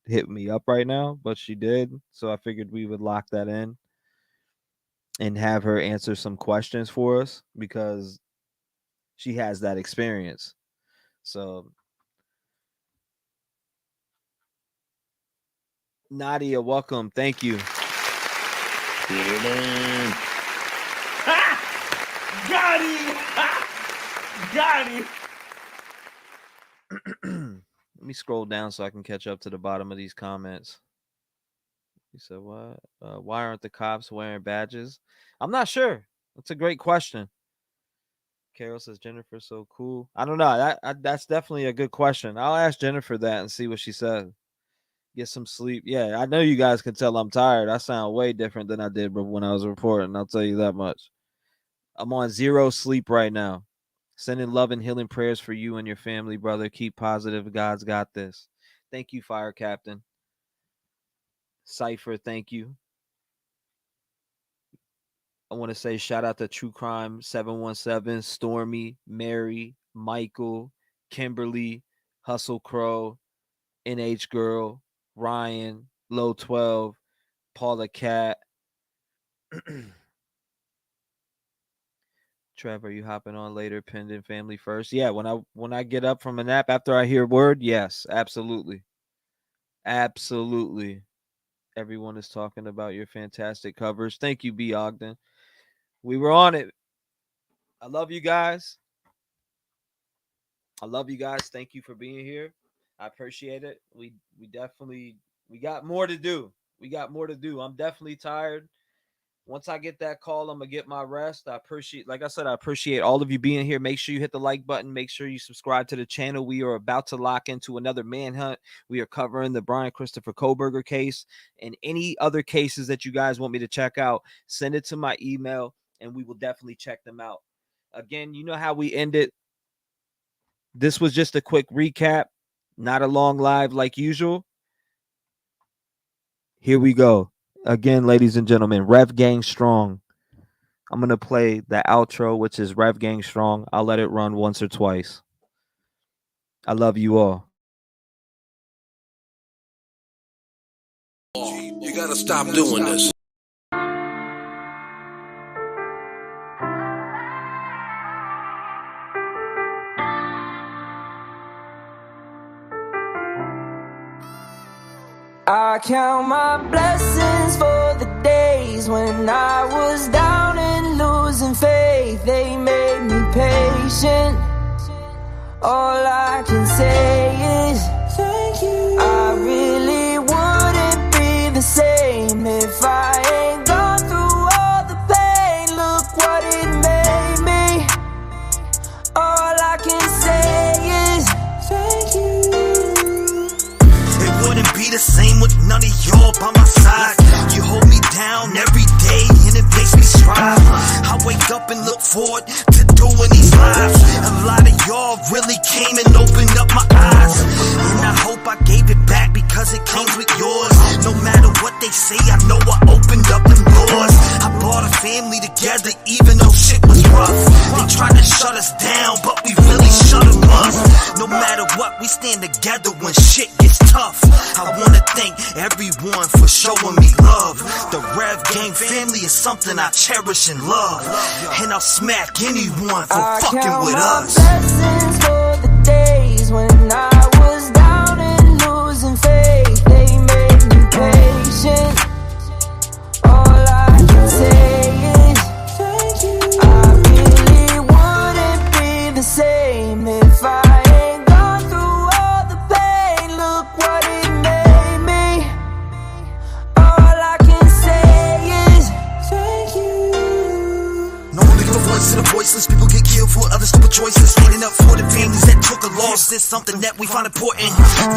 hit me up right now, but she did. So I figured we would lock that in and have her answer some questions for us because she has that experience. So Nadia, welcome. Thank you. Got him! Got him! Let me scroll down so I can catch up to the bottom of these comments. You said what? Why aren't the cops wearing badges? I'm not sure. That's a great question. Carol says Jennifer's so cool. I don't know. That's definitely a good question. I'll ask Jennifer that and see what she says. Get some sleep. Yeah, I know you guys can tell I'm tired. I sound way different than I did when I was reporting. I'll tell you that much. I'm on 0 sleep right now. Sending love and healing prayers for you and your family, brother. Keep positive. God's got this. Thank you, Fire Captain. Cypher, thank you. I want to say shout out to True Crime 717, Stormy, Mary, Michael, Kimberly, Hustle Crow, NH Girl, Ryan, Low 12, Paula Cat. Trevor, you hopping on later, pending family first? Yeah, when I get up from a nap after I hear word, yes, absolutely. Absolutely. Everyone is talking about your fantastic covers. Thank you, B. Ogden. We were on it. I love you guys. I love you guys. Thank you for being here. I appreciate it. We got more to do. We got more to do. I'm definitely tired. Once I get that call, I'm going to get my rest. I appreciate all of you being here. Make sure you hit the like button. Make sure you subscribe to the channel. We are about to lock into another manhunt. We are covering the Brian Christopher Koberger case and any other cases that you guys want me to check out. Send it to my email, and we will definitely check them out. Again, you know how we end it. This was just a quick recap, not a long live like usual. Here we go. Again, ladies and gentlemen, Rev Gang Strong. I'm going to play the outro, which is Rev Gang Strong. I'll let it run once or twice. I love you all. You got to stop doing this. I count my blessings for the days when I was down and losing faith. They made me patient. All I can say is thank you. I really wouldn't be the same if I ain't gone through all the pain. Look what it made me. All I can say is thank you. Wouldn't be the same with none of y'all by my side. You hold me down every day and it makes me strive. I wake up and look forward to doing these lives. A lot of y'all really came and opened up my eyes, and I hope I gave it back because it came with yours. No matter what they say, I know I opened up them doors. I brought a family together even though shit was rough. They tried to shut us down, but we really shut them up. No matter what what, we stand together when shit gets tough. I wanna thank everyone for showing me love. The Rev Gang family is something I cherish and love, and I'll smack anyone for fucking with us. Blessings for the days when I was down and losing faith. They made me patient. All I can say is thank you. I really wouldn't be the same if I ain't gone through all the pain. Look what it made me. All I can say is thank you. No one give a voice to the voiceless. People get killed for other stupid choices. Standing up for the families that took a loss is something that we find important.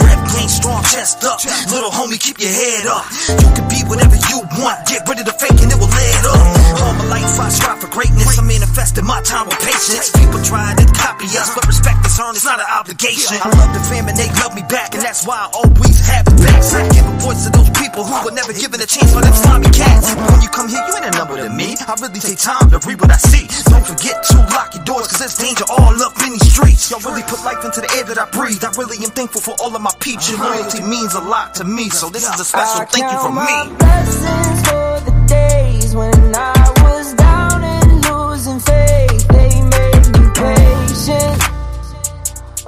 Rap game strong, chest up. Little homie, keep your head up. You can be whatever you want. Get rid of the fake and it will lead up. All my life I strive for greatness. I'm manifesting my time with patience. People try to copy us, but respect is earned. It's not an obligation. I love the fam and they love me back, and that's why I always have the backs. I give a voice to those people who were never given a chance for them slimy cats. When you come here, you ain't a number to me. I really take time to read what I see. Don't forget to lock your doors, cause there's danger all up in these streets. Y'all really put life into the air that I breathe. I really am thankful for all of my peeps. Your loyalty means a lot to me, so this is a special thank you from me. Blessings for the days when I was down and losing faith. They made me patient.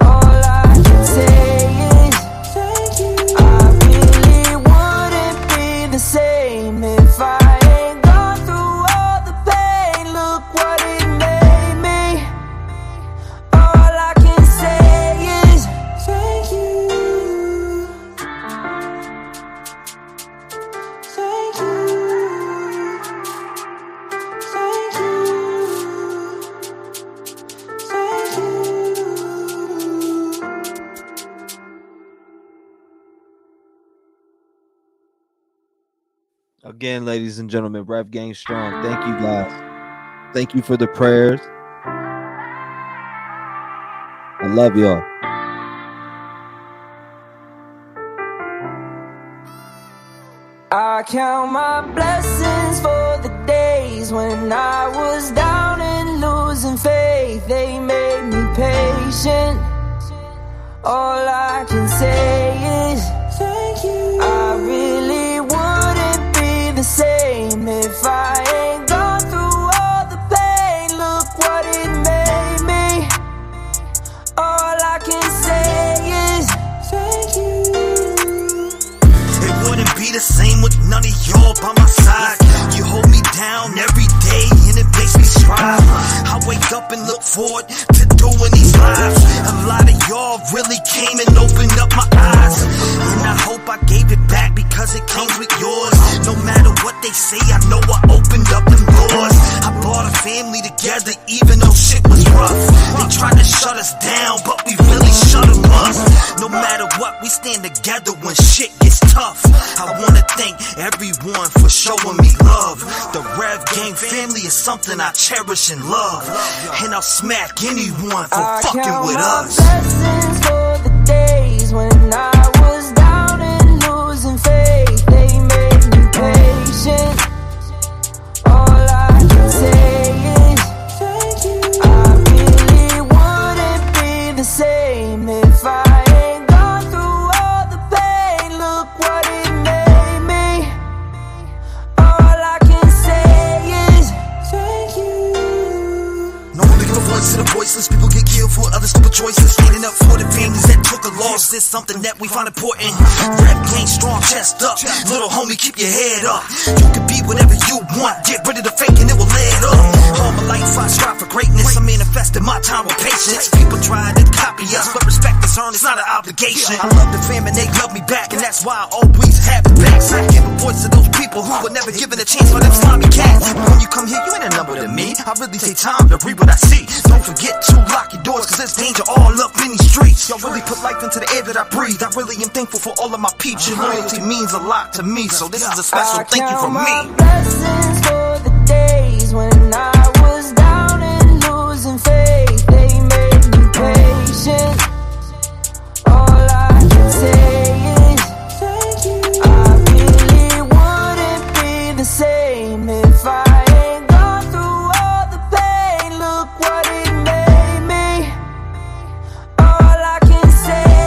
All I can say is thank you. I really wouldn't be the same if I ain't gone through all the pain. Look what it made me. All I can say is thank you. Thank you. Thank you. Thank you. Again, ladies and gentlemen, Rev Gang strong. Thank you guys. Thank you for the prayers. I love y'all. I count my blessings for the days when I was down and losing faith. They made me patient. All I can say is thank you. I really wouldn't be the same if I ain't gone through all the pain. Look what it made me. All I can say is thank you. It wouldn't be the same with none of y'all by my side. You hold me down every day and it makes me strive. I wake up and look forward to doing these lives. A lot of y'all really came and opened up my eyes, and I hope I gave it back because it comes with yours. No matter what they say, I know I opened up them doors. I brought a family together even though shit was rough. They tried to shut us down, but we really shut them up. No matter what, we stand together when shit gets tough. I wanna thank everyone for showing me love. The Rev Gang family is something I cherish and love, and I'll smack anyone for fucking with us. Blessings for the days when I was down and losing faith. They made me patient. All I can say is thank you. I really wouldn't be the same if I ain't gone through all the pain. Look what it made me. All I can say is thank you. No one give a voice to the voiceless. People get killed for other stupid choices. Standing up for the families that took a loss is something that we find important. Rap game strong, chest up. Little homie, keep your head up. You can be whatever you want. Get rid of the fake and it will lead up. All my life I strive for greatness. I'm manifesting my time with patience. People try to copy us, but respect is earned. It's not an obligation. I love the fam and they love me back, and that's why I always have the backs. I give a voice to those people who were never given a chance for them slimy cats. When you come here, you ain't a number to me. I really take time to read what I see. Don't forget to lock your doors, cause there's danger all up in these streets. Y'all really put life into the air that I breathe. I really am thankful for all of my peeps. Your loyalty means a lot to me, so this is a special thank you from me. Blessings for the days when I was down and losing faith. They made me patient. All I can say is thank you. I really wouldn't be the same if I ain't gone through all the pain. Look what it made me. All I can say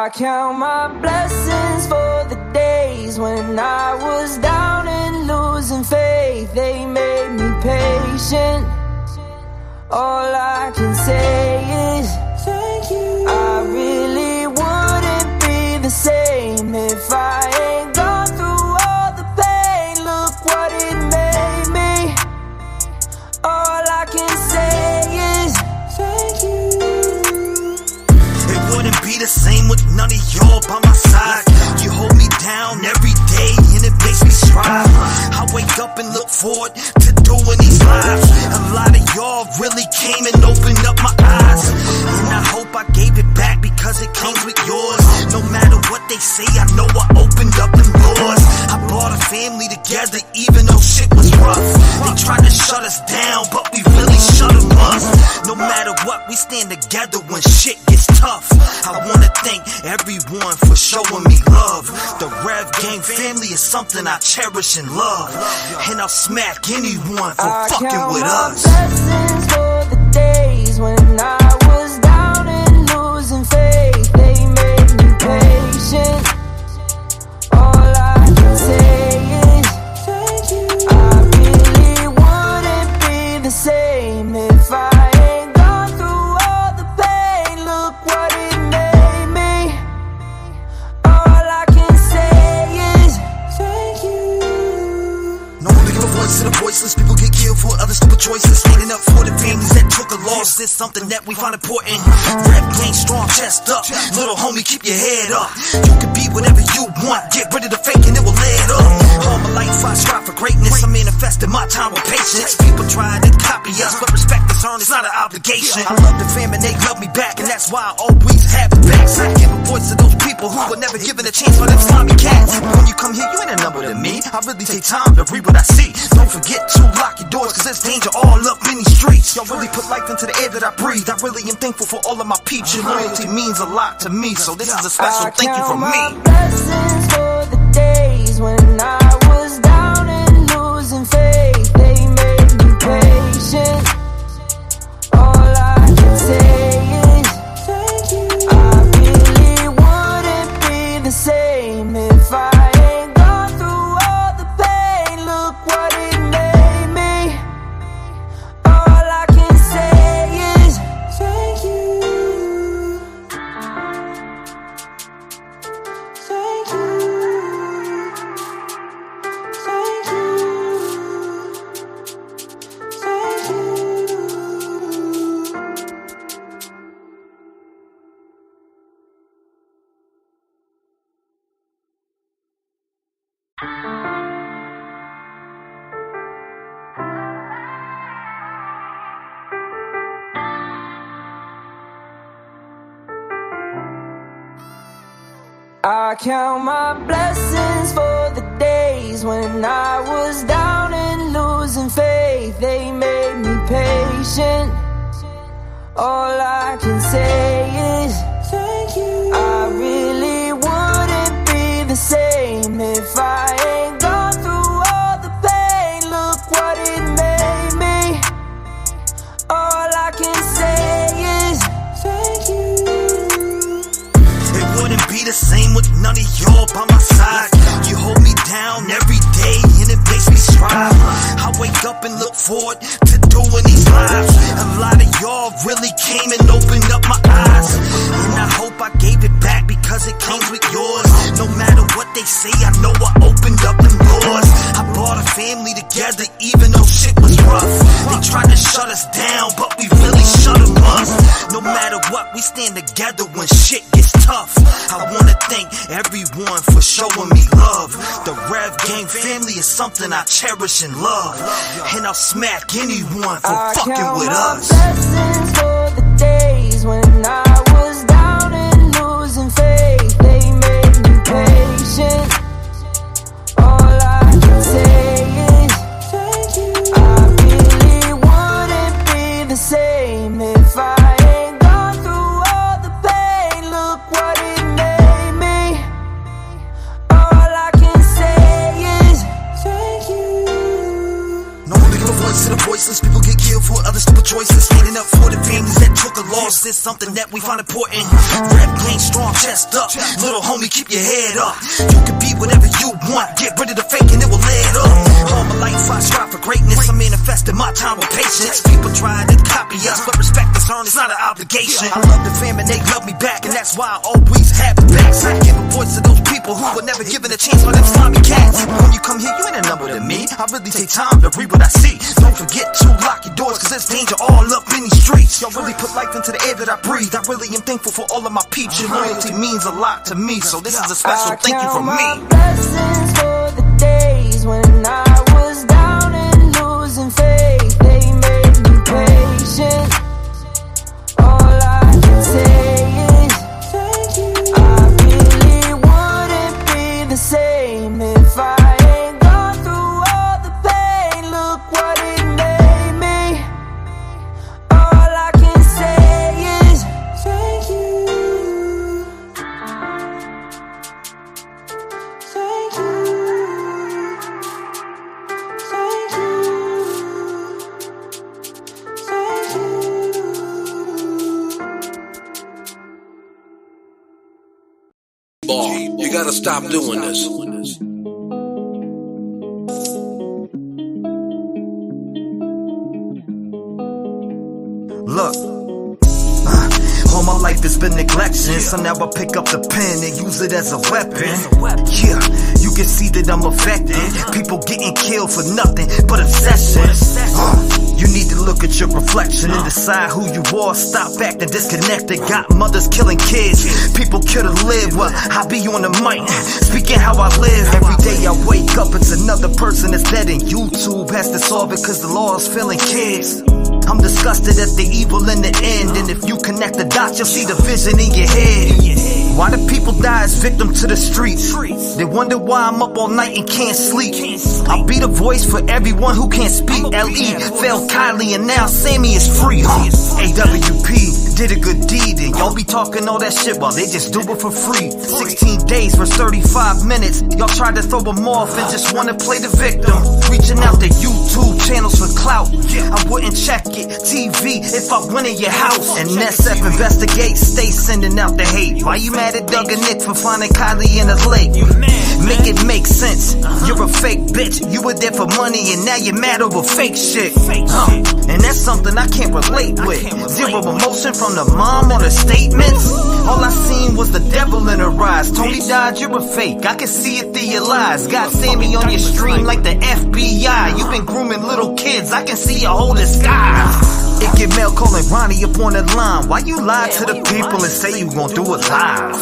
I count my blessings for the days when I was down and losing faith. They made me patient. All I can say is thank you. I really wouldn't be the same if I ain't gone through all the pain. Look what it made me. All I can say is thank you. It wouldn't be the same with none of y'all by my side. You hold me down every day and it makes me strive. I wake up and look forward to doing these lives. A lot of y'all really came and opened up my eyes, and I hope I gave it back because it came with yours. No matter what they say, I know I opened up them doors. I brought a family together even though shit was rough. They tried to shut us down, but we really shut them up. No matter what, we stand together when shit gets tough. I wanna thank everyone for showing me love. The Rev Gang family is something I cherish and love, and I'll smack anyone for fucking with us. Blessings for the days when I was down and losing faith. They made me patient. All I can say is thank you. I really wouldn't be the same if I ain't gone through all the pain. Look what it made me. All I can say is thank you. No one to give a voice to the voiceless. People get killed for other stupid choices. Standing up for the families that took a loss is something that we find important. Rap game strong, chest up. Little homie, keep your head up. You can be whatever you want. Get rid of the fake and it will add up. All my life I strive for greatness. I manifested my time with patience. People try to copy us, but respect is earned. It's not an obligation. I love the fam and they love me back, and that's why I always have the backs. I give a voice to those people who were never given a chance for them slimy cats. When you come here, you ain't a number to me. I really take time to read what I see. Don't forget to lock your doors, cause there's danger all up in these streets. Y'all really put life into the air that I breathe. I really am thankful for all of my peeps. Your loyalty means a lot to me, so this is a special thank you from me. Blessings for the days when I was down and losing faith. They made me patient. All I can say is thank you. I really wouldn't be the same if I ain't gone through all the pain. Look what it made me. All I can say is thank you. Thank you. Thank you. Thank you. I count my blessings for the days when I was down and losing faith. They made me patient. All I can say is thank you. I really wouldn't be the same if I ain't gone through all the pain. Look what it made me. All I can say is thank you. It wouldn't be the same with none of y'all by my side. You hold me down every day and it makes me strive. I wake up and look forward to doing these lives. A lot of y'all really came and opened up my eyes, and I hope I gave it back because it comes with yours. No matter what they say, I know I opened up them doors. I brought a family together even though shit was rough. They tried to shut us down, but we really shut them up. No matter what, we stand together when shit gets tough. I wanna thank everyone for showing me love. The Rev Gang family is something I cherish and love, and I'll smack anyone for fucking with us. Blessings for the days when I was down and losing faith. They made me patient. All I can say is thank you. I really wouldn't be the same if I ain't gone through all the pain. Look what it made me. All I can say is thank you. No one to give a voice to the voiceless. People get killed for other stupid choices. Standing up for the families that took a loss else is something that we find important. Rep clean, strong, chest up. Little homie, keep your head up. You can be whatever you want. Get rid of the fake and it will lead up. All my life I strive for greatness. I'm manifesting my time with patience. People try to copy us, but respect is earned. It's not an obligation. I love the fam and they love me back, and that's why I always have the backs. I give a voice to those people who were never given a chance for them slimy cats. When you come here, you ain't a number to me. I really take time to read what I see. Don't forget to lock your doors, cause there's danger all up in these streets. Y'all really put life into the air that I breathe. I really am thankful for all of my peeps. Your loyalty means a lot to me, so this is a special thank you from me. Blessings for the days when I was down and losing faith. They made me patient. All I can say is thank you. I really wouldn't be the same if I ain't gone through all the pain. Look what it made me. All I can say is thank you. Thank you. Thank you. Ball, you gotta stop doing this. Look, all my life has been neglection, so now I pick up the pen and use it as a weapon. Yeah, you can see that I'm affected. People getting killed for nothing but obsession. You need to look at your reflection and decide who you are. Stop acting disconnected. Got mothers killing kids. People kill to live. Well, I be on the mic, speaking how I live. Every day I wake up, it's another person that's dead, and YouTube has to solve it cause the law is filling kids. I'm disgusted at the evil in the end, and if you connect the dots, you'll see the vision in your head. Why do people die as victim to the streets? They wonder why I'm up all night and can't sleep. I'll be the voice for everyone who can't speak. L.E. failed Kylie and now Sammy is free. AWP did a good deed, and y'all be talking all that shit while they just do it for free. 16 days for 35 minutes. Y'all tried to throw them off and just wanna play the victim. Reaching out to YouTube channels for clout. I wouldn't check it. TV if I went in your house. And SF investigate, stay sending out the hate. Why you mad at Doug and Nick for finding Kylie in a lake? Make it make sense. You're a fake bitch. You were there for money and now you're mad over fake shit. And that's something I can't relate with. Zero emotion from the mom on the statements. All I seen was the devil in her eyes. Tony died, you're a fake. I can see it through your lies. Got Sammy on your stream like the FBI. You've been grooming little kids. I can see you hold the sky. It get mail calling Ronnie up on the line. Why you lie to the people and say you gon' do it live?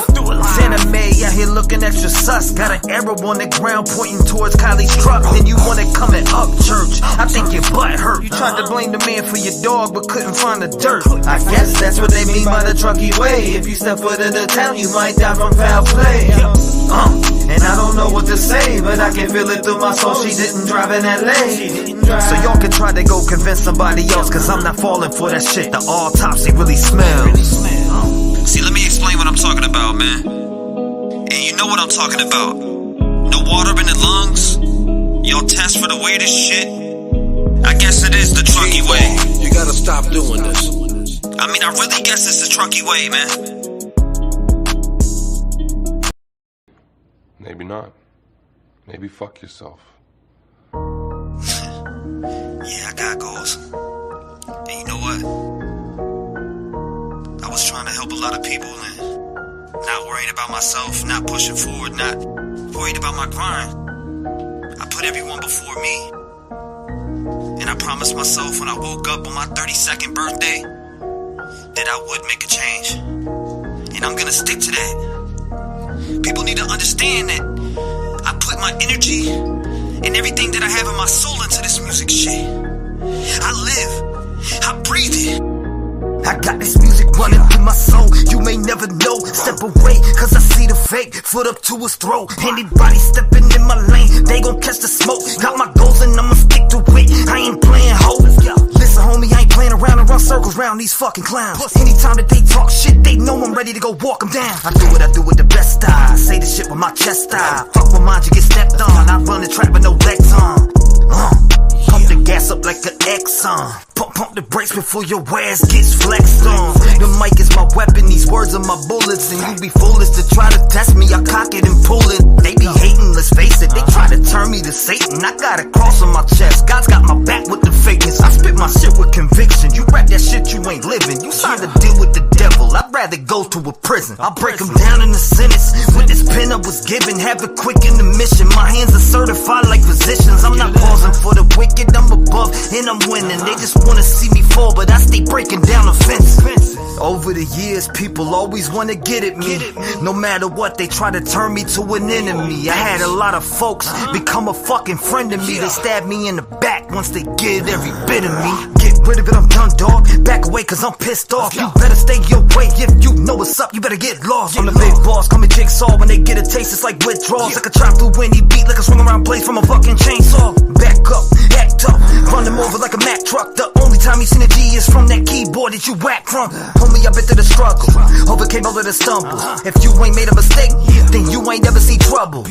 Santa May out here looking extra sus. Got an arrow on the ground pointing towards Kylie's truck. Then you wanna come and up church. I think your butt hurt. You tried to blame the man for your dog but couldn't find the dirt. I guess that's what they mean by the trucky way. If you step foot in the town you might die from foul play. And I don't know what to say, but I can feel it through my soul. She didn't drive in LA. So y'all can try to go convince somebody else, cause I'm not falling for that shit. The autopsy really smells. See, let me explain what I'm talking about, man. And you know what I'm talking about. No water in the lungs. Y'all test for the weirdest shit. I guess it is the trucky way. You gotta stop doing this. I mean, I really guess it's the trucky way, man. Maybe not. Maybe fuck yourself. Yeah, I got goals. And you know what? I was trying to help a lot of people and not worried about myself, not pushing forward, not worried about my grind. I put everyone before me. And I promised myself when I woke up on my 32nd birthday that I would make a change. And I'm gonna stick to that. People need to understand that I put my energy and everything that I have in my soul into this music shit. I live, I breathe it. I got this music running through my soul. You may never know. Step away, cause I see the fake. Foot up to his throat. Anybody stepping in my lane, they gon' catch the smoke. Got my goals and I'ma stick to it. I ain't playing hoes. Listen, homie, I ain't playing around and run circles around these fucking clowns. Anytime that they talk shit, they know I'm ready to go walk them down. I do with the best style. Say the shit with my chest style. Fuck with mine, you get stepped on. I run the track with no legs on. Pump the gas up like an Exxon. Pump the brakes before your ass gets flexed on. The mic is my weapon, these words are my bullets. And you be foolish to try to test me, I cock it and pull it. They be hating, let's face it, they try to turn me to Satan. I got a cross on my chest, God's got my back with the fakeness. I spit my shit with conviction, you rap that shit you ain't living. You signed a deal with the devil, I'd rather go to a prison. I'll break them down in the sentence, with this pen I was given. Have it quick in the mission, my hands are certified like physicians. I'm not pausing for the wicked, I'm above and I'm winning. They just wanna see me fall, but I stay breaking down the fence. Over the years, people always wanna get at me. No matter what, they try to turn me to an enemy. I had a lot of folks become a fucking friend of me. They stab me in the back once they get every bit of me. Get rid of it, I'm done, dog. Back away, cause I'm pissed off. You better stay your way. If you know what's up, you better get lost. I'm the big boss, call me Jigsaw. When they get a taste, it's like withdrawals. Like a chop through any beat, like a swing around blade from a fucking chainsaw. Back up, act up, run them over like a Mack truck. The only time you seen a G is from that keyboard that you whack from. Homie, I've been through the struggle, overcame all of the stumble. If you ain't made a mistake, then you ain't never seen trouble.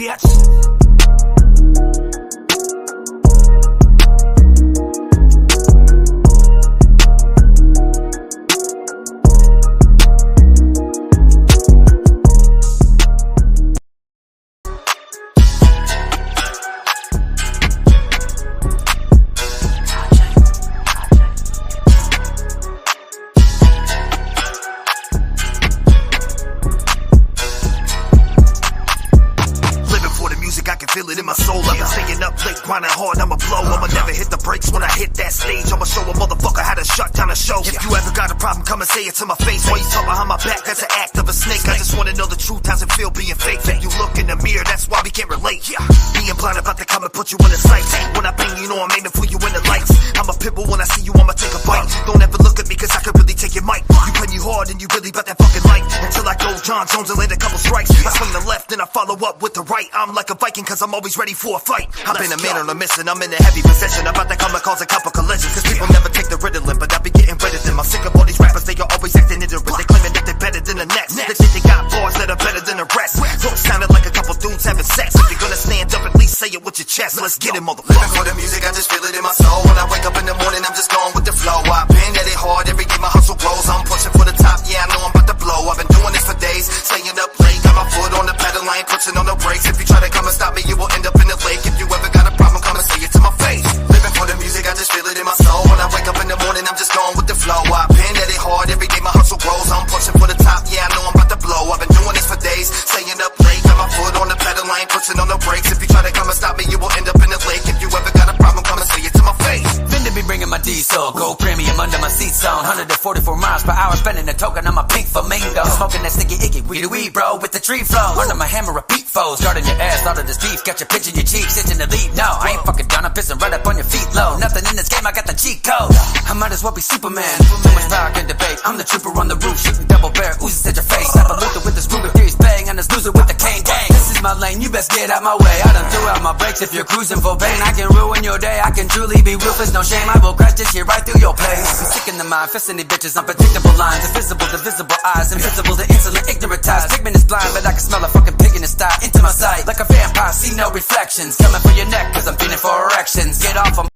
Feel it in my soul, I've been staying up late, grinding hard, I'ma blow. I'ma never hit the brakes when I hit that stage. I'ma show a motherfucker how to shut down a show. If you ever got a problem, come and say it to my face. Why you talk behind my back, that's an act of a snake. I just wanna know the truth, how's it feel being fake? When you look in the mirror, that's why we can't relate. Being blind about to come and put you in the sights. When I bang, you know I'm aiming for you in the lights. I'm a pitbull, when I see you, I'ma take a bite. Don't ever look at me, cause I could really take your mic. You play me hard and you really about that fucking light. Until I go John Jones and land a couple strikes. I swing the left and I follow up with the right. I'm like a Viking, cause I'm always ready for a fight. I've been a man on a mission, I'm in a heavy possession. About to come and cause a couple collisions. Cause people never take the Ritalin, but I be getting rid of them. I'm sick of all these rappers, they are always acting ignorant. They claiming that they're better than the next. They think they got bars that are better than the rest. Don't sounded like a couple dudes having sex. If you're gonna stand up, at least say it with your chest. Let's get it, motherfucker. Living for the music, I just feel it in my soul. When I wake up in the morning, I'm just going with the flow. I've been at it hard, every day my hustle grows. I'm pushing for the top, yeah, I know I'm about to blow. I've been doing this for days, staying up late. Got my foot on the pedal, I ain't pushing on the brakes. If you try to come and stop me, you will end up in the lake. If you ever got a problem, come and say it to my face. Living for the music, I just feel it in my soul. When I wake up in the morning, I'm just going with the flow. I've been at it hard, every day my hustle grows. I'm pushing for the top, yeah, I know I'm about to blow. I've been doing this for days, staying up late. Got my foot on the pedal, I ain't pushing on the brakes. If you try to come and stop me, you will end up in the lake. If you ever got a problem, come and say it to my face. Finna be bringing my diesel, gold premium under my seat zone. 144 miles per hour, spending a token on my pink flamingo. Smoking that sticky icky weedy bro, with the tree flow. Under my hammer, repeat foes, guarding your ass, thought of this beef. Got your pitch in your cheeks, itching the lead. No, I ain't fucking done, I'm pissing right up on your feet low. Nothing in this game, I got the cheat code. I might as well be Superman. Too much power can debate. I'm the trooper on the roof, shooting double bear, oozes at your face. Slap a Luther with this Ruger, Theory's bang, and this loser with the cane gang. This is my lane, you best get out my way. I done threw out my brakes if you're cruising for pain. I can ruin your day, I can truly be ruthless, no shame. I will crash this shit right through your place. I'm sick in the mind, fisting these bitches, unpredictable lines. Invisible, divisible eyes, invisible to insolent, ignorant ties. Pigment is blind, but I can smell a fucking pig in his style. Into my sight, like a vampire, see no reflections. Coming for your neck, cause I'm feeling for erections. Get off of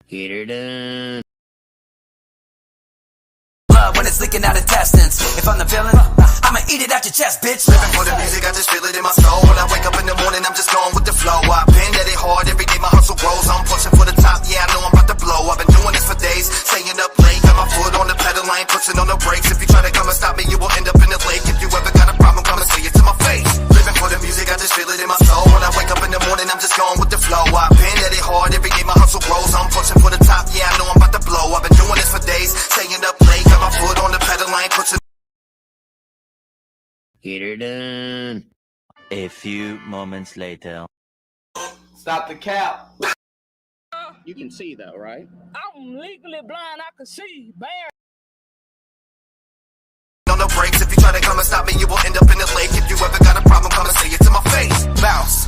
get her done. When it's leaking out intestines. If I'm the villain, I'ma eat it out your chest, bitch. Living for the music, I just feel it in my soul. When I wake up in the morning, I'm just going with the flow. I've been at it hard, every day my hustle grows. I'm pushing for the top, yeah, I know I'm about to blow. I've been doing this for days, staying up late. Got my foot on the pedal, I ain't pushing on the brakes. If you try to come and stop me, you will end up in the lake. If you ever got a problem, come and say it to my face. Living for the music, I just feel it in my soul. When I wake up in the morning, I'm just going with the flow. I've been at it hard, every day my hustle grows. I'm pushing for the top, yeah, I know I'm about to blow. I've been doing this for days, staying up late. Got my foot on the pedal, I ain't pushing. Get her done. A few moments later. Stop the cap. You can see though, right? I'm legally blind, I can see. Bear. On the brakes, if you try to come and stop me, you will end up in the lake. If you ever got a problem, come and say it to my face. Bounce.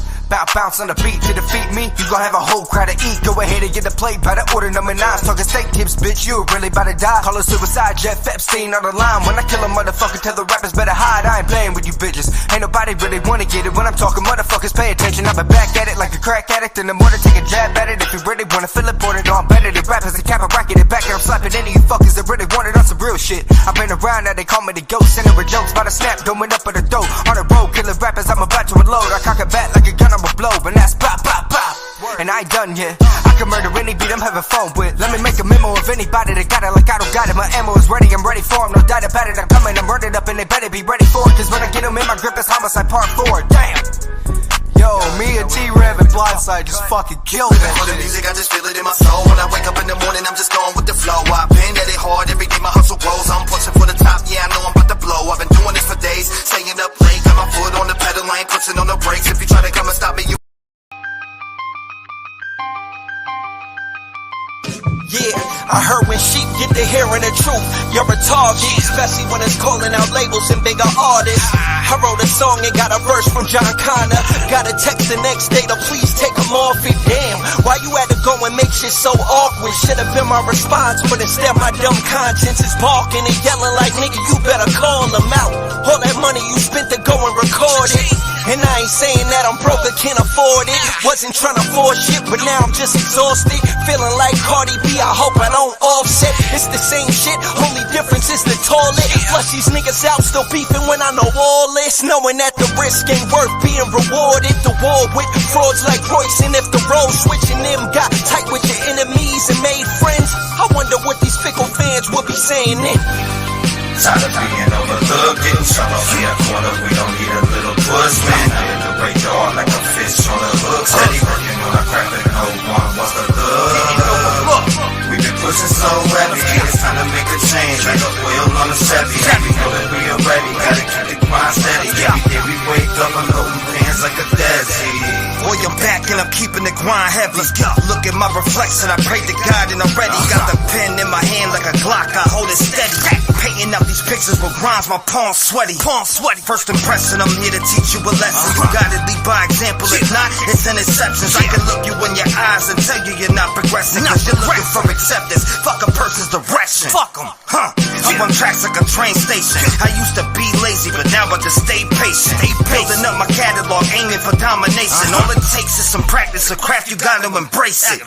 bounce on the beat to defeat me. You gon' have a whole crowd to eat. Go ahead and get the plate by the order number 9. Talking steak tips, bitch, you really about to die. Call it suicide, Jeff Epstein on the line. When I kill a motherfucker, tell the rappers better hide. I ain't playing with you bitches. Ain't nobody really wanna get it when I'm talking. Motherfuckers pay attention. I've been back at it like a crack addict. And the more to take a jab at it. If you really wanna feel it, born it on better than rappers. The cap a racket it back and I'm slapping any of you fuckers that really want it on some real shit. I've been around now, they call me the ghost. Sending with jokes by the snap, going up at the throat. On the road, killing rappers, I'm about to unload. I cock a bat like a gun, I'ma blow. And that's pop, pop, pop. And I ain't done yet. I can murder any beat I'm having fun with. Let me make a memo of anybody that got it like I don't got it. My ammo is ready, I'm ready for them. No doubt about it, I'm coming, I'm running up and they better be ready for it. Cause when I get them in my grip, it's homicide part 4. Damn. Yo, me and T-REV and Blindside just fucking killed it. For the music, I just feel it in my soul. When I wake up in the morning, I'm just going with the flow. I've been at it hard, every day my hustle grows. I'm pushing for the top, yeah, I know I'm about to blow. I've been doing this for days, staying up late. Got my foot on the pedal, I ain't pushing on the brakes. If you try to come and stop me, you... Yeah, I heard when sheep get to hearing the truth, you're retarded, especially when it's calling out labels and bigger artists. I wrote a song and got a verse from John Connor. Got a text the next day to please take them off it. Damn, why you had to go and make shit so awkward? Should've been my response, but instead my dumb conscience is barking and yelling like, nigga, you better call them out. All that money you spent to go and record it. And I ain't saying that I'm broke or can't afford it. Wasn't trying to force shit, but now I'm just exhausted. Feeling like Cardi B, I hope I don't offset. It's the same shit, only difference is the toilet. Flush these niggas out, still beefing when I know all this. Knowing that the risk ain't worth being rewarded. The war with frauds like Royce, and if the role switching them got tight with your enemies and made friends, I wonder what these fickle fans will be saying then. Tired of being overlooked, getting shot off in a corner. We don't need a little push, man. Under the radar like a fish on a hook. Steady working on a craft and no one wants to look. We've been pushing so heavy, it's time to make a change. Like a wheel on a Chevy, we know that we are ready. Gotta keep the grind steady. Every day we wake up and loading pants like a desert. Boy, I'm back and I'm keeping the grind heavy. Let's go. Look at my reflection, I pray to God and I'm ready. Got the pen in my hand like a Glock, I hold it steady. Painting out these pictures with rhymes, my palms sweaty. First impression, I'm here to teach you a lesson. You gotta lead by example, if not, it's an exception. I can look you in your eyes and tell you you're not progressing. Cause you're looking for acceptance, fuck a person's direction. Fuck them, huh? I'm on tracks like a train station. I used to be lazy, but now I just stay patient. Building up my catalog, aiming for domination. All it takes is some practice, a craft, you gotta embrace it.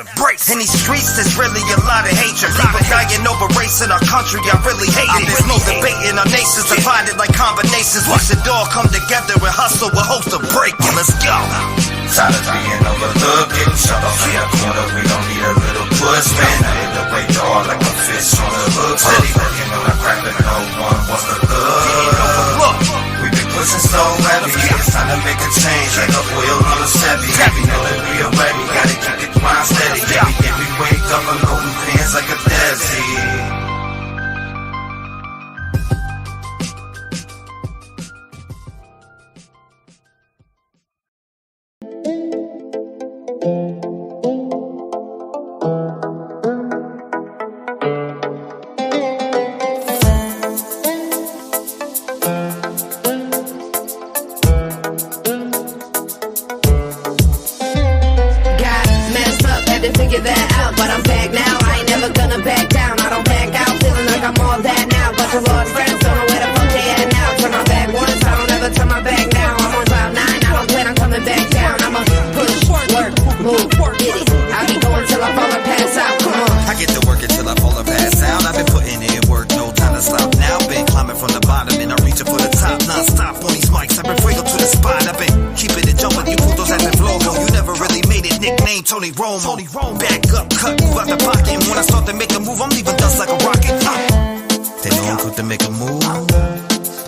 In these streets, there's really a lot of hatred. People dying over race in our country, I really hate it. There's no debating, our nations divided like combinations. We should all come together and hustle with hopes to break it. Let's go. Tired of being overlooked, getting shot off in a corner. We don't need a little push, man. Under the radar like a fish on a hook. Steady working on a craft and no one wants to look. We've been pushing so heavy, it's time to make a change. Like a wheel on a Chevy, we know that we are ready. Gotta keep the grind steady. Every day we wake up and loading pants like a desert. Figure that out, but I'm back now. I ain't never gonna back down. I don't back out, feeling like I'm all that now. Bunch of lost friends, don't know where the fuck they at now. Turn my back once, I don't ever turn my back now. I'm on cloud 9, I don't plan on coming back down. I'ma push, work, move, get it. I'll be going till I fall or pass out. Come on. I get to work until I fall or pass out. I've been putting in work, no time to stop now. Been climbing from the bottom and I'm reaching for the top. Non-stop on these mics, I've been fuego to the spot. I've been keeping it jumping, you putos have been flogo. You never really made it, nickname Tony Romo. Back up, cut, move out the pocket. And when I start to make a move, I'm leaving dust like a rocket. They know I'm quick to make a move.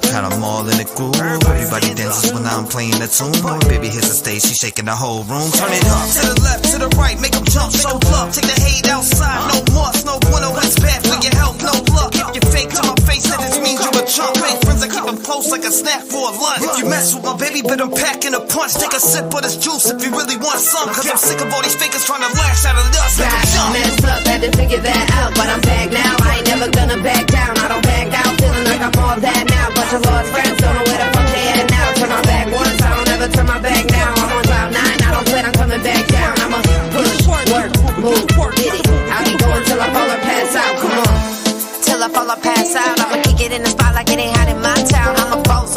Got them all in the groove. Everybody dances when I'm playing the tune. Boy, baby hits the stage, she's shaking the whole room. Turn it up to the left, to the right, make them jump, show love. Take the hate outside, no muss, no winner, it's bad for your health, no luck. If you fake to my face, then it means you a chump. Make friends, I keep them close like a snack for a lunch. If you mess with my baby, but I'm packing a punch. Take a sip of this juice if you really want some. Cause I'm sick of all these fakers trying to lash out of us. Make them jump. Messed up, had to figure that out, but I'm back now. I ain't never gonna back down. I don't back out, feeling like I'm all that now. Bunch of lost friends, don't know where the fuck they at now. Turn my back once, I don't ever turn my back now. I'm on cloud 9, I don't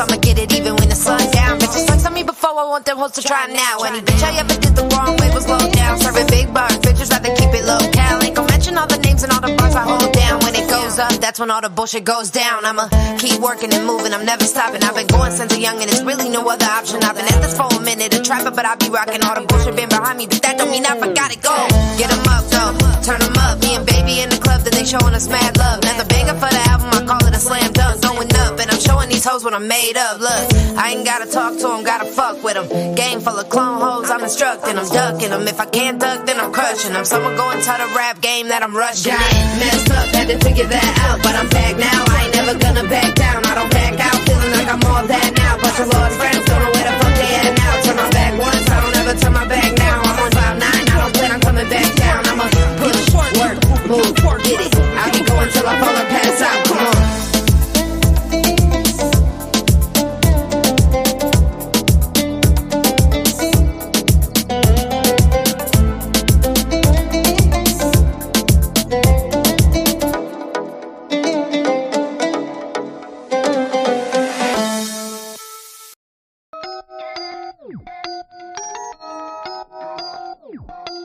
I'ma get it even when the sun's down. Bitches like me before, I want them hoes to try now. Any bitch I ever did the wrong way was low down. Serving big bars, bitches rather keep it low cal. Ain't gon' mention all the names and all the bars I hold down. When it goes up, that's when all the bullshit goes down. I'ma keep working and moving, I'm never stopping. I've been going since a young and it's really no other option. I've been at this for a minute, a trapper, but I be rocking. All the bullshit been behind me, but that don't mean I forgot it. Go, get them up, though, turn them up. Me and baby in the club, then they showing us mad love. Another banger for the album, I call it a slam dunk. Going up, and I'm showing these hoes what I'm made of. Look, I ain't gotta talk to them, gotta fuck with them. Game full of clone hoes, I'm instructing them, ducking them. If I can't duck, then I'm crushing them. Someone go and tell the rap game that I'm rushing. Got messed up, had to figure that out, but I'm back now. I ain't never gonna back down. I don't back out, feeling like I'm all that now. Bunch of lost friends, don't know where the fuck they at now. Turn my back once, I don't ever turn my back now. I'm on 5'9", I don't plan on coming back down. I'ma push, work, move, get it. I'll be going till I fall and pass out. Come on.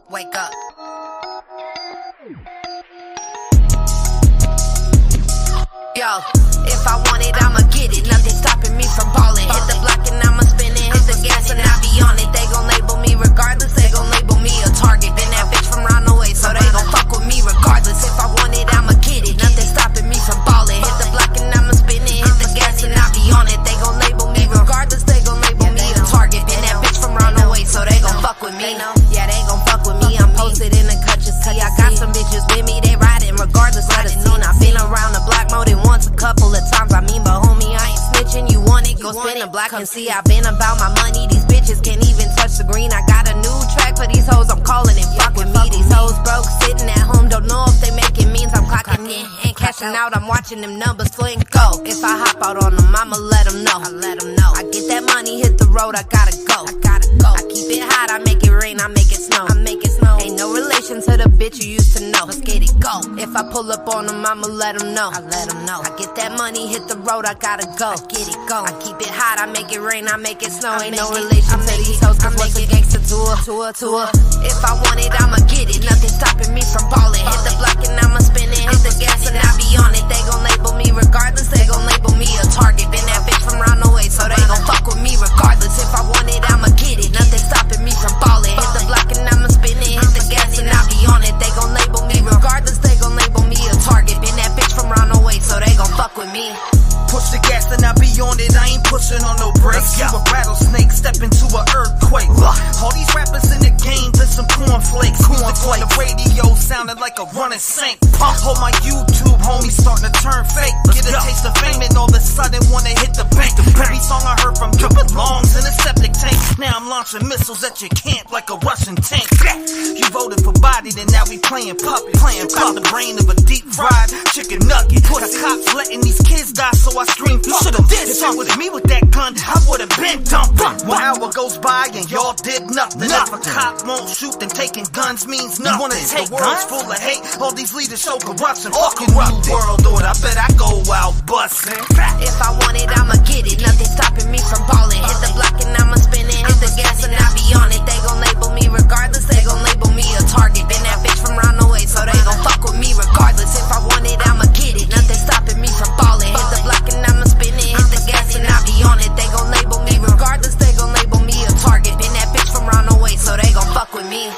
Wake up. Yo, if I want it, I'ma get it. Nothing stopping me from ballin'. Hit the block and I'ma spin it. Hit the gas and I be on it. They gon' label me regardless. They gon' label me a target. Been that bitch from round the way, so they gon' fuck with me regardless. If I want it, I'ma get it. Nothing stopping me from ballin'. Hit the block and I'ma spin it. Hit the gas and I be on it. They gon' label me regardless. They gon' label me a target. Been that bitch from round the way, so they gon' fuck with me. Yeah, they gon' fuck with me. I'm posted in the cut, you see. I got some bitches with me, they riding regardless of the scene. I've been around the block more than once, a couple of times. I mean, but homie, I ain't snitching. You want it, go spin a block and see. I've been about my money. These bitches can't even touch the green. I got a new track for these hoes. I'm calling and fuck with me. These hoes broke, sitting at home, don't know if they making means. I'm clocking in and cashing out. I'm watching them numbers flink go. If I hop out on them, I'ma let them know. I let them know. I get that money, hit the road. I gotta go. I gotta go. I keep it hot. I make it rain. I make it snow. I make it snow. Ain't no relation to the bitch you used to know. Let's get it go. If I pull up on them, I'ma let them know. I let them know. I get that money, hit the road. I gotta go. I get it go. I keep it hot. I make it rain. I make it snow. Ain't no relation to these hoes. Cause what's a gangster to her? If I want it, I'ma get it. Nothing stopping me from ballin'. Hit the block and I'ma spin it. Hit the gas and I be on it. They gon' label me regardless. They gon' label me a target. Been that bitch from round the way, so they gon' fuck with me regardless. If I want it, I'ma get it. Nothing stopping me from ballin'. Hit the block and I'ma spin it. Hit the gas and I be on it. They gon' label me regardless. They gon' label me a target. Been that bitch from round the way, so they gon' fuck with me. Push the gas and I be on it, I ain't pushing on no brakes. You a rattlesnake, step into an earthquake. All these rappers in the game, there's some cornflakes. On the radio, sounding like a running sink. Hold my YouTube, homie, starting to turn fake. Get a taste of fame and all of a sudden wanna hit the bank. Every song I heard from you belongs in a septic tank. Now I'm launching missiles at your camp like a Russian tank. You voted for body, then now we playing puppet. Got the brain of a deep fried chicken nugget. The cops letting these kids die, so I scream, you should've did something with me with that gun. I would've been dumped. 1 hour goes by and y'all did nothing. If a cop won't shoot, then taking guns means nothing. You wanna take the world's full of hate. All these leaders show corruption. Fucking new world order. I bet I go out bustin'. If I want it, I'ma get it. Nothing stopping me from ballin'. Hit the block and I'ma spin it. Hit the gas and I be on it. They gon' label me regardless. They gon' label me a target. Been that bitch from round the way, so they gon' fuck with me regardless. If I want it, I'ma get it. Nothing stopping me from ballin'. Hit the block and I'ma spin it. Hit the gas and I be on it. They gon' label me regardless. They gon' label me a target. Been that bitch from round the way, so they gon' fuck with me.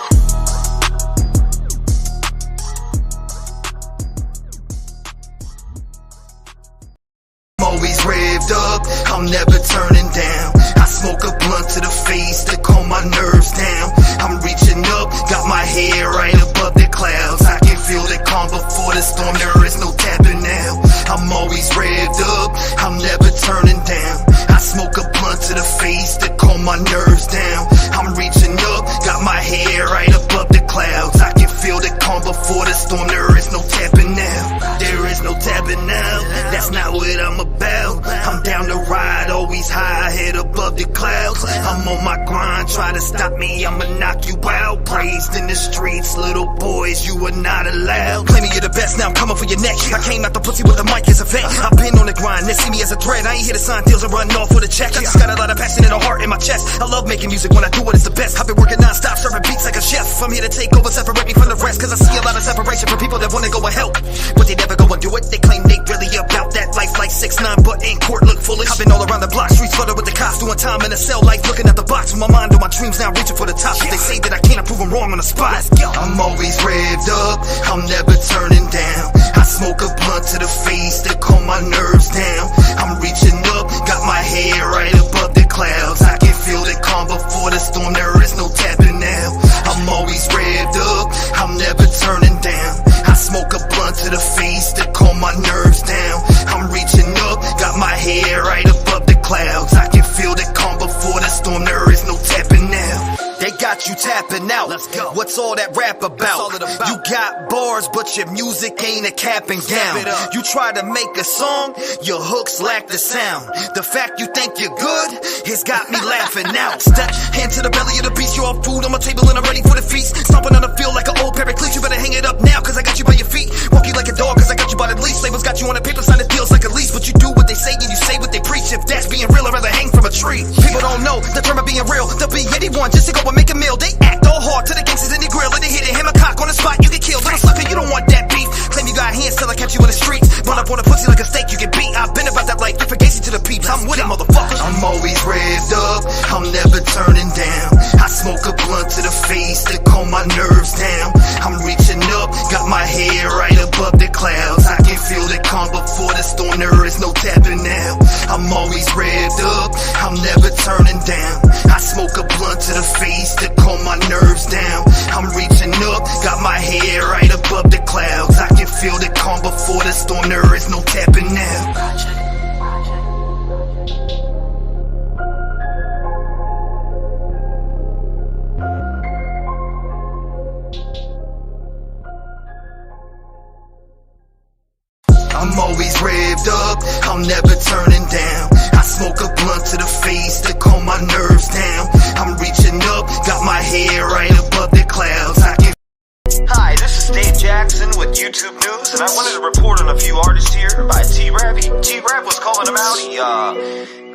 Always revved up, I'm never turning down. I smoke a blunt to the face to calm my nerves down. I'm reaching up, got my head right above the clouds. I can feel the calm before the storm, there is no tapping now. I'm always revved up, I'm never turning down. I smoke a blunt to the face to calm my nerves down. I'm reaching up, got my head right above the clouds. I can feel the calm before the storm, there is no tapping now. There is no tapping now, that's not what I'm about. I'm down to ride, all we always high, head above the clouds. I'm on my grind, try to stop me, I'ma knock you out. Praised in the streets, little boys, you are not allowed. Claiming you're the best, now I'm coming for your neck. I came out the pussy with the mic as a vet. I've been on the grind, they see me as a threat. I ain't here to sign deals and run off with a check. I just got a lot of passion and a heart in my chest. I love making music, when I do it, it's the best. I've been working non-stop, serving beats like a chef. I'm here to take over, separate me from the rest. Cause I see a lot of separation from people that wanna go and help, but they never go and do it. They claim they really about that life like 6ix9ine, but in court look foolish. I've been all around the block, streets flooded with the cops, doing time in a cell life, looking at the box with my mind on my dreams, now reaching for the top. If they say that I can't, I prove them wrong on the spot. I'm always revved up, I'm never turning down. I smoke a blunt to the face to calm my nerves down. I'm reaching up, got my head right above the clouds. I can feel the calm before the storm, there is no tapping now. I'm always revved up, I'm never turning down. I smoke a blunt to the face to calm my nerves down. I'm reaching up, got my head right above the clouds. I can feel the calm before the storm, there is no tapping now. They got you tapping out. Let's go. What's all that rap about? You got bars, but your music ain't a cap and gown. You try to make a song, your hooks lack the sound. The fact you think you're good has got me laughing out. Step hand to the belly of the beast, you're all food on my table and I'm ready for the feast. Stomping on the field like an old paraclete, you better hang it up now, cause I got you by your feet. Walk you like a dog, cause I got you by the leash. Labels got you on the paper, signing deals like a lease. But you do what they say and you say what they preach. If that's being real, I'd rather hang from a tree. People don't know the term of being real. They'll be anyone just to go and make a meal. They act all hard to the gangsters in the grill, and they hit a hammer cock on the spot, you get killed. Little sucker, you don't want that beef. Claim you got hands till I kept you in the streets. Run up on a pussy like a steak, you get beat. I've been about that life, you forget to the peeps. I'm with it, motherfucker. I'm always revved up, I'm never turning down. I smoke a blunt to the face to calm my nerves down. I'm reaching up, got my head right above the clouds. I can feel the calm before the storm, there is no tapping now. I'm always revved up, I'm never turning down. I smoke a blunt to the face to calm my nerves down. I'm reaching up, got my head right above the clouds. I can feel the calm before the storm, there is no tapping now. I'm always revved up, I'm never turning down. I smoke a blunt to the face to calm my nerves down. I'm reaching up, got my head right above the clouds. Hi, this is Dave Jackson with YouTube News, and I wanted to report on a few artists here by T-REV. T-REV was calling them out.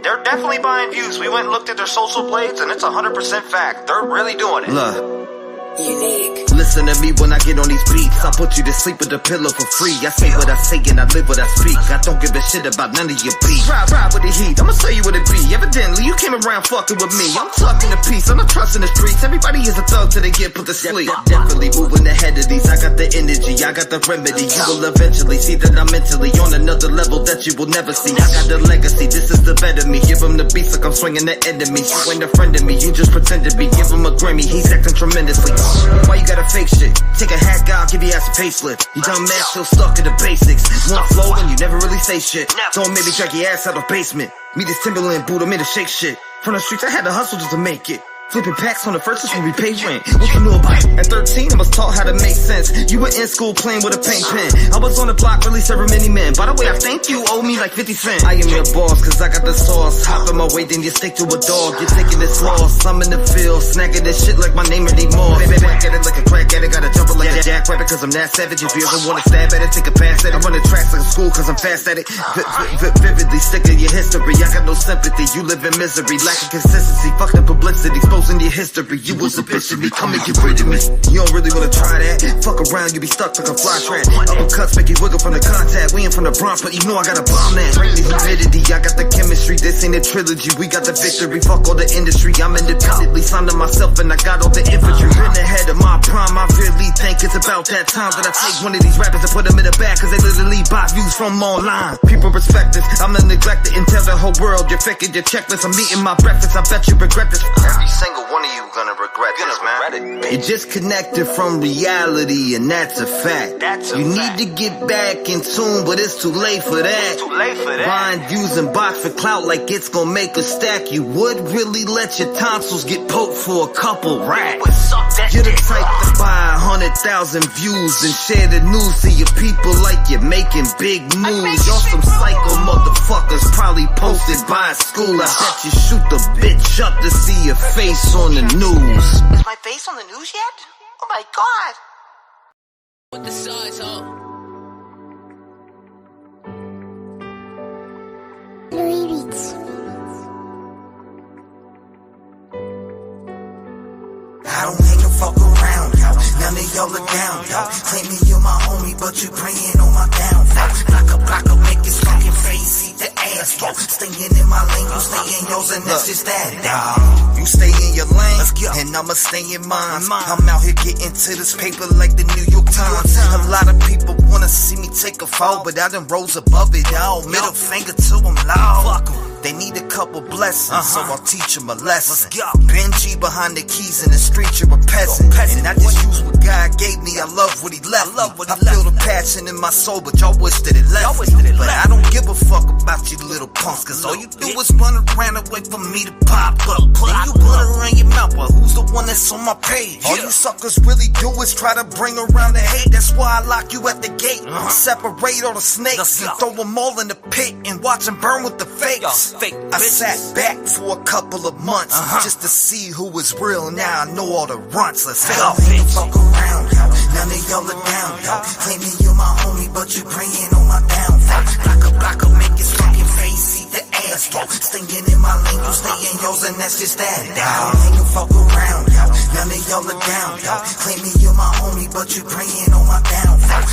They're definitely buying views. We went and looked at their social blades, and it's 100% fact. They're really doing it. Look. Unique. Listen to me when I get on these beats. I put you to sleep with a pillow for free. I say what I say and I live what I speak. I don't give a shit about none of your beef. Ride with the heat, I'ma tell you what it be. Evidently you came around fucking with me. I'm talking to peace, I'm not trusting the streets. Everybody is a thug till they get put to sleep. Definitely moving ahead of these. I got the energy, I got the remedy. You will eventually see that I'm mentally on another level that you will never see. I got the legacy, this is the better me. Give him the beats like I'm swinging the enemy. You ain't a friend of me, you just pretend to be. Give him a Grammy, he's acting tremendously. Why you gotta fake shit? Take a hat guy, I'll give your ass a facelift. You dumb man, still stuck to the basics. Want flow and you never really say shit. Don't make me drag your ass out of basement. Me this Timberland boot, I'm in to shake shit. From the streets, I had to hustle just to make it. Flipping packs on the first when we pay rent. What you know about it? At 13, I was taught how to make sense. You were in school playing with a paint pen. I was on the block, really serving many men. By the way, I think you owe me like 50 cents. I am your boss, cause I got the sauce. Hop in my way, then you stick to a dog. You're taking this loss. I'm in the field, snacking this shit like my name Eddie Moss. Baby, back at it like a crack addict. Gotta jump it like a jackrabbit, cause I'm that savage. If you ever wanna stab at it, take a pass at it. Run the tracks like a school, cause I'm fast at it. Vividly stick to your history. I got no sympathy, you live in misery. Lack of consistency, fuck the publicity, exposing your history. You was a bitch to me, come and get rid of me. You don't really wanna try that. Fuck around, you be stuck like a fly trap. Uppercuts make you wiggle from the contact. We ain't from the Bronx, but you know I got a bomb that. Bring the humidity, I got the chemistry. This ain't a trilogy, we got the victory. Fuck all the industry, I'm independently signed to myself and I got all the infantry. Been ahead of my prime, I really think it's about that time that I take one of these rappers and put them in the back, cause they literally buy views from online. People respect this, I'm neglected and tell the whole world you're faking your checklist. I'm eating my breakfast, I bet you regret this. single one of you gonna regret this, man. You're disconnected from reality, and that's a fact. You need to get back in tune, but it's too late for that. Buying views and box for clout like it's gonna make a stack. You would really let your tonsils get poked for a couple racks. You're the type to buy 100,000 views and share the news to your people like you're making big moves. Y'all some psycho motherfuckers probably posted by school. I bet you shoot the bitch up to see your face on the news. Is my face on the news yet? Oh my god! With the size, Louis Beats. I don't hang the fuck around, yo. None of y'all are down, yo. Claiming you're my homie, but you praying on my downfall. Block up, make his fucking face, see the ass, yo. Staying in my lane, you stay in yours, and that's just that, dog. You stay in your lane, and I'ma stay in mine. I'm out here getting to this paper like the New York Times. A lot of people wanna see me take a fall, but I done rose above it all. Middle finger to them loud. Fuck 'em. They need a couple blessings, so I'll teach them a lesson. Benji behind the keys in the street, you're a peasant. And I just use what God gave me, I love what he left me. I feel the passion in my soul, but y'all wish that it left me. But I don't give a fuck about you little punks, cause all you do is run around and wait for me to pop up. Then you put around your mouth, but who's the one that's on my page? All you suckers really do is try to bring around the hate. That's why I lock you at the gate. Separate all the snakes and throw them all in the pit and watch them burn with the fakes. I sat back for a couple of months just to see who was real. Now I know all the runts. Let's go. Fuck around, yo. None of y'all are down, yo. Claiming you're my homie, but you praying on my downfall. Block up, make his fucking face, see the ass, yo. Staying in my lane, you stay in yours, and that's just that, dog. Hang the fuck around, yo. None of y'all are down, yo. Claiming you're my homie, but you praying on my downfall.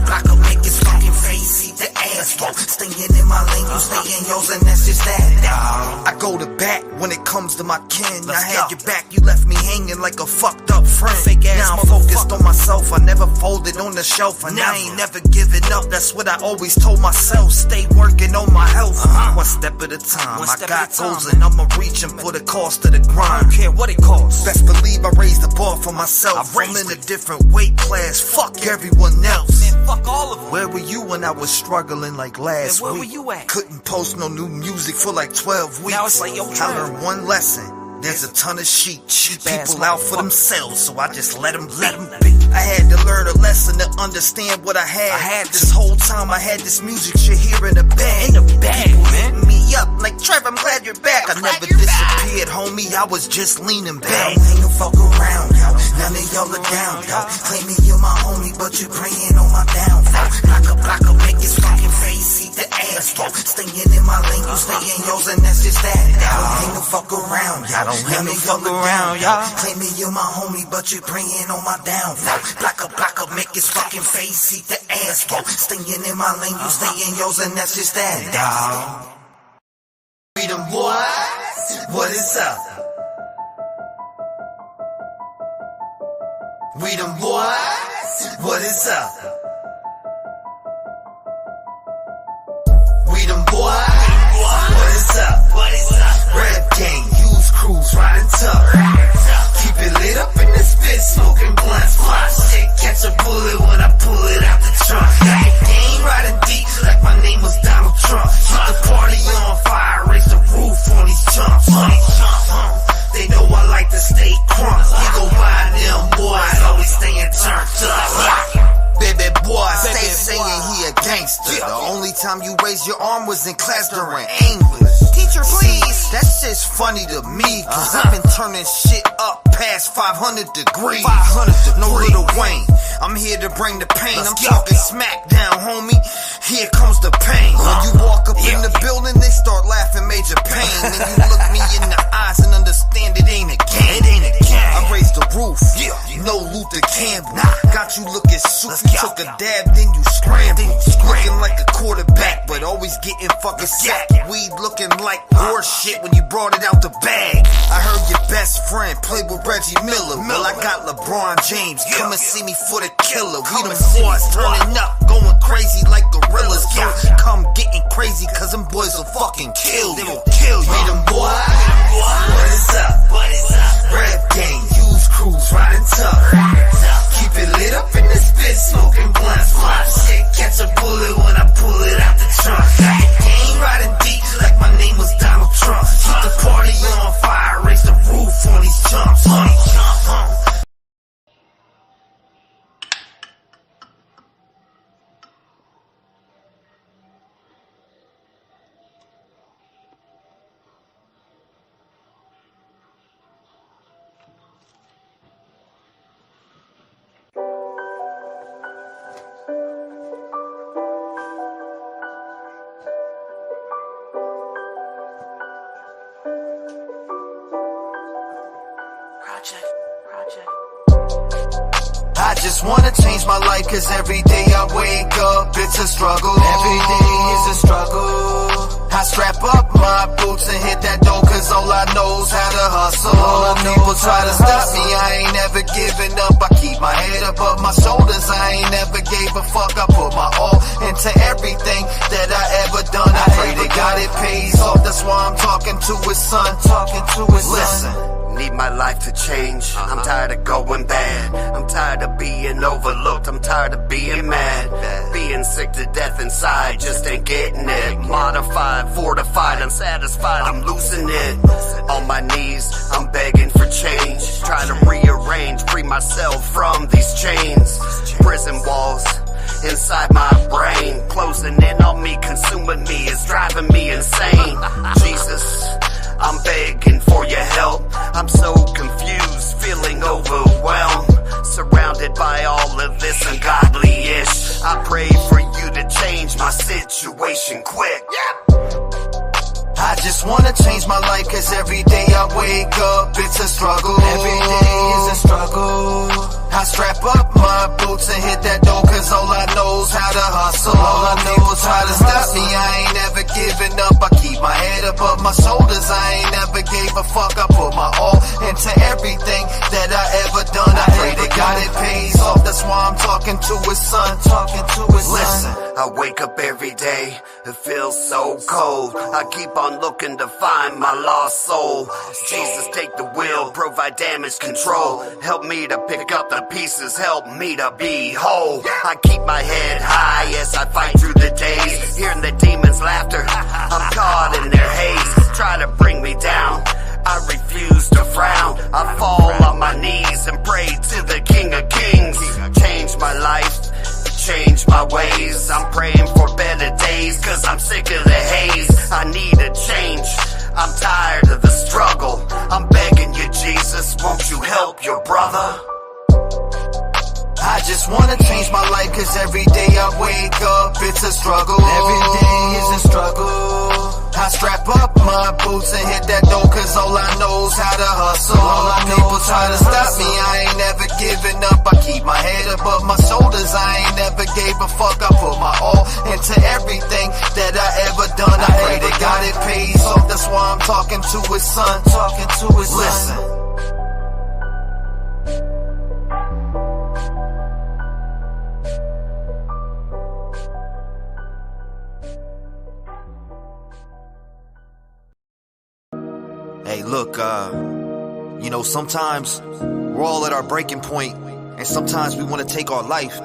Block up, make his fucking face, see the ass, yo. Staying in my lane, you stay in yours, and that's just that, dog. I go to bat when it comes to my kin. I had your back, you left me hanging like a fucked up friend. Now I'm focused on myself, I never folded on the shelf. And I ain't never giving up, that's what I always told myself. Stay working on my health, one step at a time. I got goals and I'ma reaching for the cost of the grind. I don't care what it costs, best believe I raised the bar for myself. I'm in a different weight class, fuck everyone else. Man, fuck all of them. Where were you when I was struggling like last week? Where were you at? Couldn't post no new music for like 12 weeks. Now it's like, yo, I learned one lesson. There's a ton of sheep people out for themselves, so I just let them be. I had to learn a lesson to understand what I had. This whole time I had this music shit here in the bag. People hitting me up like, Trev, I'm glad you're back. I never disappeared, homie, I was just leaning back. Don't hang the fuck around, yo. None of y'all are down, yo. Claiming you're my homie, but you praying on my downfall. Block up, make his fucking face, see the ass, yo. Staying in my lane, you stay in yours, and that's just that. Don't hang the fuck around, yo. None of y'all around, y'all. Claiming you're my homie, but you praying on my downfall. Block up, make his fucking face, see the ass, yo. Staying in my lane, you stay in yours, and that's just that, dog. Freedom, boy, what is up? We them boys, what is up? We them boys, what is up? What is up? Red gang, use crews, riding tough. Keep it lit up in this bitch, smoking blunts. Fly shit, catch a bullet when I pull it out the trunk. Gang riding deep like my name was Donald Trump. Keep the party on fire, raise the roof on these chumps. They know I like to stay crunk. We go by them boys, always staying turned up. Baby boy, stay saying he a gangster. The only time you raised your arm was in class during English. Teacher, please. That shit's funny to me, cause I've been turning shit up past 500 degrees. No Little Wayne, I'm here to bring the pain. I'm talking smack down, homie. Here comes the pain. When you walk up in the building, they start laughing major pain. Then you look me in the eyes and understand it ain't a game. I raised the roof, no Luther Campbell. Got you looking super. You took a dab, then you scrambled. Looking like a quarterback, but always getting fucking sacked. Weed looking like horse shit when you brought it out the bag. I heard your best friend played with Reggie Miller. Well, I got LeBron James. Come and see me for the killer. We them boys turning up, going crazy like gorillas. Come getting crazy, cause them boys will fucking kill you. They will kill you. We them boys, what is up? What is up? Rev gang, use crews, riding tough. Keep it lit up in this bitch, smoking blunts. Fly shit, catch a bullet when I pull it out the trunk. Ain't riding deep like my name was Donald Trump. Keep the party on fire, raise the roof on these chumps. I just wanna change my life, cause every day I wake up, it's a struggle. Every day is a struggle. I strap up my boots and hit that dough, cause all I know is how to hustle. All the people try to stop me, I ain't never giving up. I keep my head above my shoulders, I ain't never gave a fuck. I put my all into everything that I ever done. I pray to God it pays off, that's why I'm talking to his son. Listen, need my life to change. I'm tired of going bad. I'm tired of being overlooked. I'm tired of being mad. Being sick to death inside, just ain't getting it. Modified, fortified, unsatisfied, I'm losing it. On my knees, I'm begging for change. Trying to rearrange, free myself from these chains. Prison walls inside my brain, closing in on me, consuming me, it's driving me insane. Jesus, I'm begging for your help. I'm so confused, feeling overwhelmed, surrounded by all of this ungodly-ish. I pray for you to change my situation quick. I just wanna change my life, cause every day I wake up, it's a struggle. Every day is a struggle. I strap up my boots and hit that dough, cause all I know is how to hustle. All I know is try to stop me, I ain't never giving up. I keep my head above my shoulders, I ain't never gave a fuck. I put my all into everything that I ever done. I pray to God it pays off, that's why I'm talking to his son. Listen, I wake up every day, it feels so cold. I keep on looking to find my lost soul. Jesus, take the wheel, provide damage control. Help me to pick up the pieces, help me to be whole. I keep my head high as I fight through the days, hearing the demons' laughter, I'm caught in their haze. Try to bring me down, I refuse to frown. I fall on my knees and pray to the King of Kings. Change my life, change my ways. I'm praying for better days, cause I'm sick of the haze. I need a change, I'm tired of the struggle. I'm begging you, Jesus, won't you help your brother? I just wanna change my life, cause every day I wake up, it's a struggle. Every day is a struggle. I strap up my boots and hit that dough, cause all I know is how to hustle. All the people try to stop me, I ain't never giving up. I keep my head above my shoulders, I ain't never gave a fuck. I put my all into everything that I ever done. I pray to God it pays off, that's why I'm talking to his son. Listen. Hey, look, you know, sometimes we're all at our breaking point, and sometimes we want to take our life.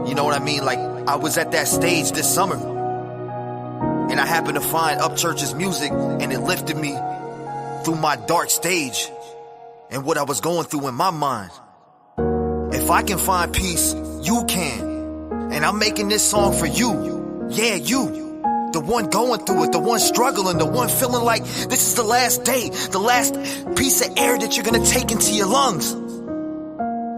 You know what I mean? Like, I was at that stage this summer, and I happened to find Upchurch's music, and it lifted me through my dark stage and what I was going through in my mind. If I can find peace, you can. And I'm making this song for you. Yeah, you. The one going through it, the one struggling, the one feeling like this is the last day, the last piece of air that you're gonna take into your lungs.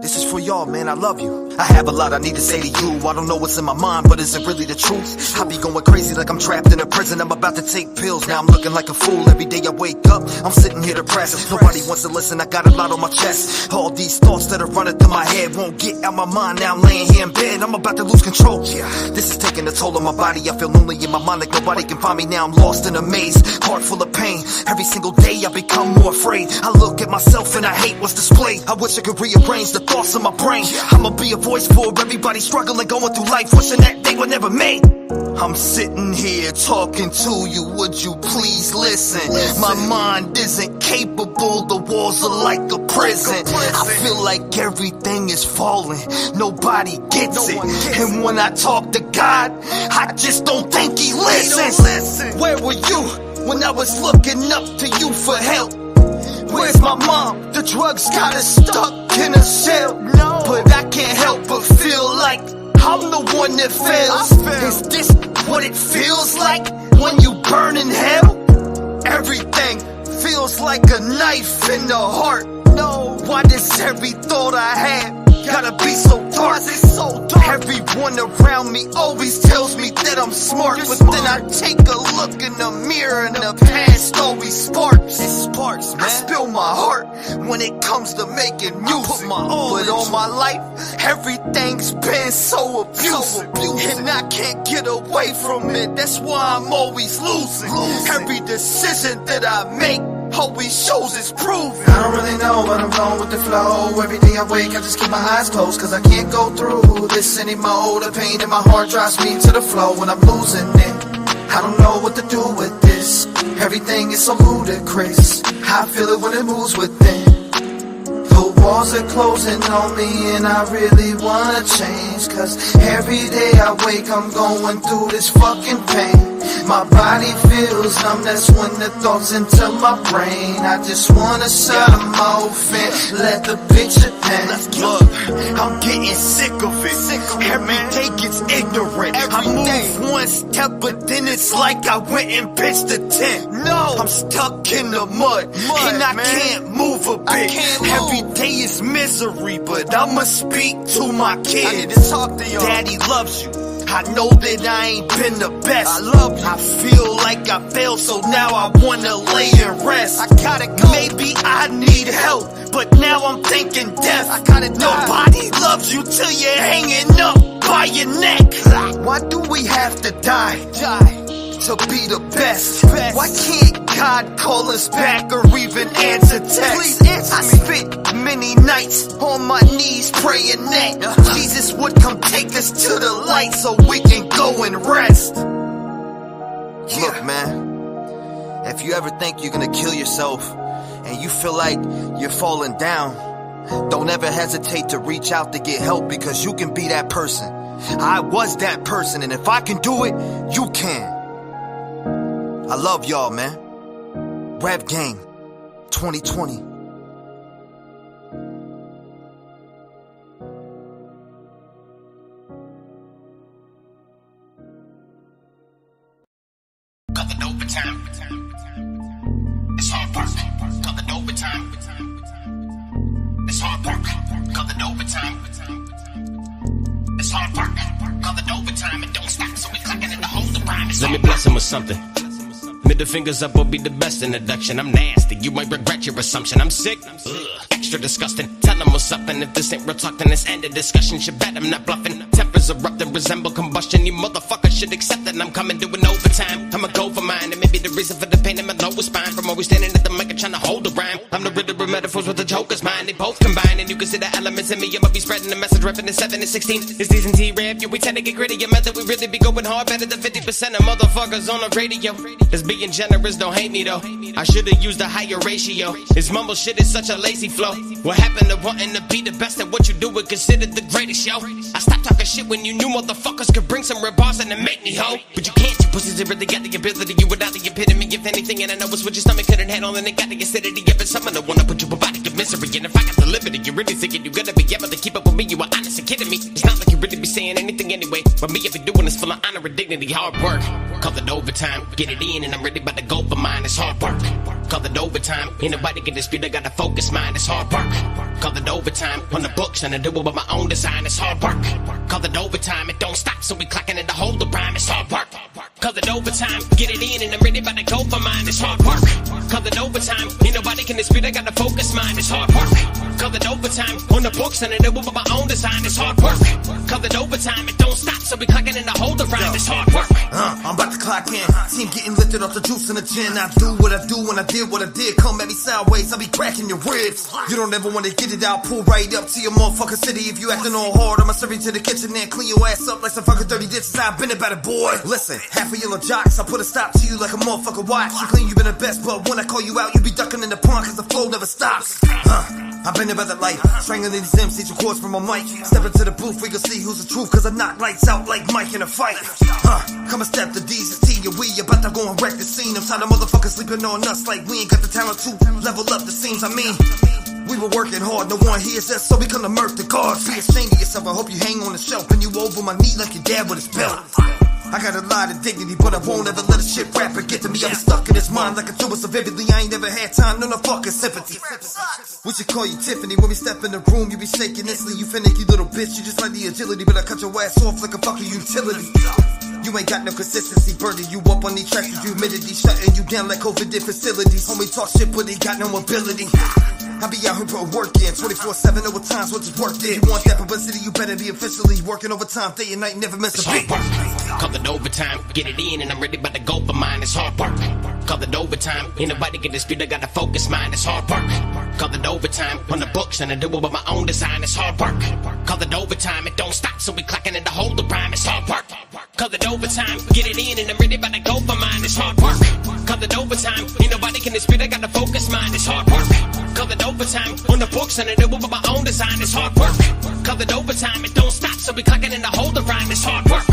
This is for y'all, man. I love you. I have a lot I need to say to you. I don't know what's in my mind, but is it really the truth? I be going crazy like I'm trapped in a prison. I'm about to take pills. Now I'm looking like a fool. Every day I wake up, I'm sitting here depressed. Nobody wants to listen. I got a lot on my chest. All these thoughts that are running through my head won't get out my mind. Now I'm laying here in bed. I'm about to lose control. Yeah, this is taking a toll on my body. I feel lonely in my mind like nobody can find me. Now I'm lost in a maze, heart full of pain. Every single day I become more afraid. I look at myself and I hate what's displayed. I wish I could rearrange the thoughts in my brain. I'ma be a voice for everybody struggling, going through life, wishing that they were never made. I'm sitting here talking to you, would you please listen? My mind isn't capable, the walls are like a prison. I feel like everything is falling, nobody gets it. And when I talk to God, I just don't think he listens. Where were you when I was looking up to you for help? Where's my mom? The drugs got her stuck in a cell. But I can't help but feel like I'm the one that fails. Is this what it feels like when you burn in hell? Everything feels like a knife in the heart. No, why does every thought I had gotta be so dark? Everyone around me always tells me that I'm smart, but then I take a look in the mirror and the past always sparks. It sparks, man. I spill my heart when it comes to making music, but all my life everything's been so abusive, and I can't get away from it. That's why I'm always losing. Every decision that I make always shows it's proven. I don't really know, but I'm going with the flow. Every day I wake, I just keep my eyes closed, cause I can't go through this anymore. The pain in my heart drives me to the flow when I'm losing it. I don't know what to do with this. Everything is so ludicrous. I feel it when it moves within. The walls are closing on me and I really wanna change, cause every day I wake I'm going through this fucking pain. My body feels numb, that's when the thoughts enter my brain. I just wanna shut them off and let the picture paint. Look, I'm getting sick of it. Every day gets ignorant. I move one step, but then it's like I went and pitched a tent. No, I'm stuck in the mud and I can't move a bit. Every day is misery, but I'ma speak to my kids. I need to talk to y'all. Daddy loves you. I know that I ain't been the best. I love you. I feel like I failed, so now I wanna lay and rest. I gotta go. Maybe I need help, but now I'm thinking death. I gotta die. Nobody loves you till you're hanging up by your neck. Why do we have to die to be the best? Why can't God call us back or even answer texts? I spent many nights on my knees praying that Jesus would come take us to the light so we can go and rest. Look, man, if you ever think you're gonna kill yourself and you feel like you're falling down, don't ever hesitate to reach out to get help, because you can be that person. I was that person, and if I can do it, you can. I love y'all, man. Rev Gang 2020. Got the overtime. It's hard work. Got the overtime. It's hard work. Got the overtime. It's hard work. Got the overtime. It don't stop, so we clocking in the whole rhyme. Let me bless him with something. Middle fingers up will be the best introduction. I'm nasty, you might regret your assumption. I'm sick, extra disgusting. Tell them what's up, and if this ain't real talk, then it's end of discussion. Should bet I'm not bluffing. Tempers erupt and resemble combustion. You motherfuckers should accept that I'm coming doing overtime. I'ma go for mine, and maybe the reason for the pain in my lower spine. From always standing at the mic and trying to hold the rhyme. I'm the riddle of metaphors with the joker's mind. They both combine, and you can see the elements in me. I'ma be spreading the message, repping the 7 and 16. It's these and T-REV, yeah, we tend to get gritty. Your method, we really be going hard, better than 50% of motherfuckers on the radio. It's being generous, don't hate me though. I should've used a higher ratio. This mumble shit is such a lazy flow. What happened to wanting to be the best at what you do and considered the greatest show? I stopped talking shit when you knew motherfuckers could bring some real bars and make me hoe. But you can't, you pussies that really got the ability. You without the epitome, if anything, and I know it's what your stomach couldn't handle, and it got the acidity. Yeah, but someone that wanna put you a body of misery. And if I got the liberty, you really thinking you gonna be able to keep up with me? You are honestly kidding me. It's not like you really be saying anything anyway. But me, if you're doing this full of honor and dignity, hard work. Call it overtime, get it in, and I'm ready about to go for mine. It's hard work. Call it overtime. Ain't nobody can dispute, I got a focus mind. It's hard work. Call it overtime. On the books, and I do it with my own design. It's hard work. Call it overtime. It don't stop, so we clocking in to hold the rhyme. It's hard work. Call it overtime. Get it in, and I'm ready about to go for mine. It's hard work. call it overtime. Ain't nobody can dispute, I got to focus mind, it's hard work. Call it overtime, on the books and I do it with my own design, it's hard work. Call it overtime, it don't stop, so we clocking in the whole rhyme, it's hard work. I'm about to clock in, team getting lifted off the juice and the gin. I do what I do when I did what I did, come at me sideways, I be cracking your ribs. You don't ever want to get it out, pull right up to your motherfucking city. If you acting all hard, I'ma serve you to the kitchen and clean your ass up like some fucking dirty dishes. I've been about it, boy. Listen, half of yellow jocks, I put a stop to you like a motherfucker watch. You clean, you been the best, but when I call you out, you be ducking in the pond cause the flow never stops. I've been about that life, strangling these MCs, records from my mic. Step into the booth, we gon' see who's the truth, cause I knock lights out like Mike in a fight. Come a step to D's and T, and we about to go and wreck the scene. I'm tired of motherfuckers sleeping on us like we ain't got the talent to level up the scenes. I mean, we were working hard, no one hears us, so we come to murk the guards. Be ashamed of yourself, I hope you hang on the shelf and you over my knee like your dad with his belt. I got a lot of dignity, but I won't ever let a shit rapper get to me. I'm stuck in his mind like a tumor so vividly. I ain't never had time, no fucking sympathy. We should call you Tiffany. When we step in the room, you be shaking instantly. You finicky little bitch, you just like the agility, but I cut your ass off like a fucking utility. You ain't got no consistency, burning you up on these tracks with humidity, shutting you down like COVID did facilities. Homie talk shit, but he got no ability. I be out here putting work in 24/7 overtimes, what you worked in. You want that publicity, you better be officially working overtime day and night, never miss a beat. Call it overtime, get it in and I'm ready about to go for mine, it's hard work. Call it overtime, ain't nobody can dispute, I got to focus mine, it's hard work. Call it overtime, on the books and I do it with my own design, it's hard work. Call it overtime, it don't stop, so we clocking in the whole rhyme, it's hard work. Call it overtime, get it in and I'm ready about to go for mine, it's hard work. Call it overtime, ain't nobody can dispute, I got to focus mine, it's hard work. Call it overtime, on the books and I do it with my own design, it's hard work. Call it overtime, it don't stop, so we clocking in the whole rhyme, it's hard work.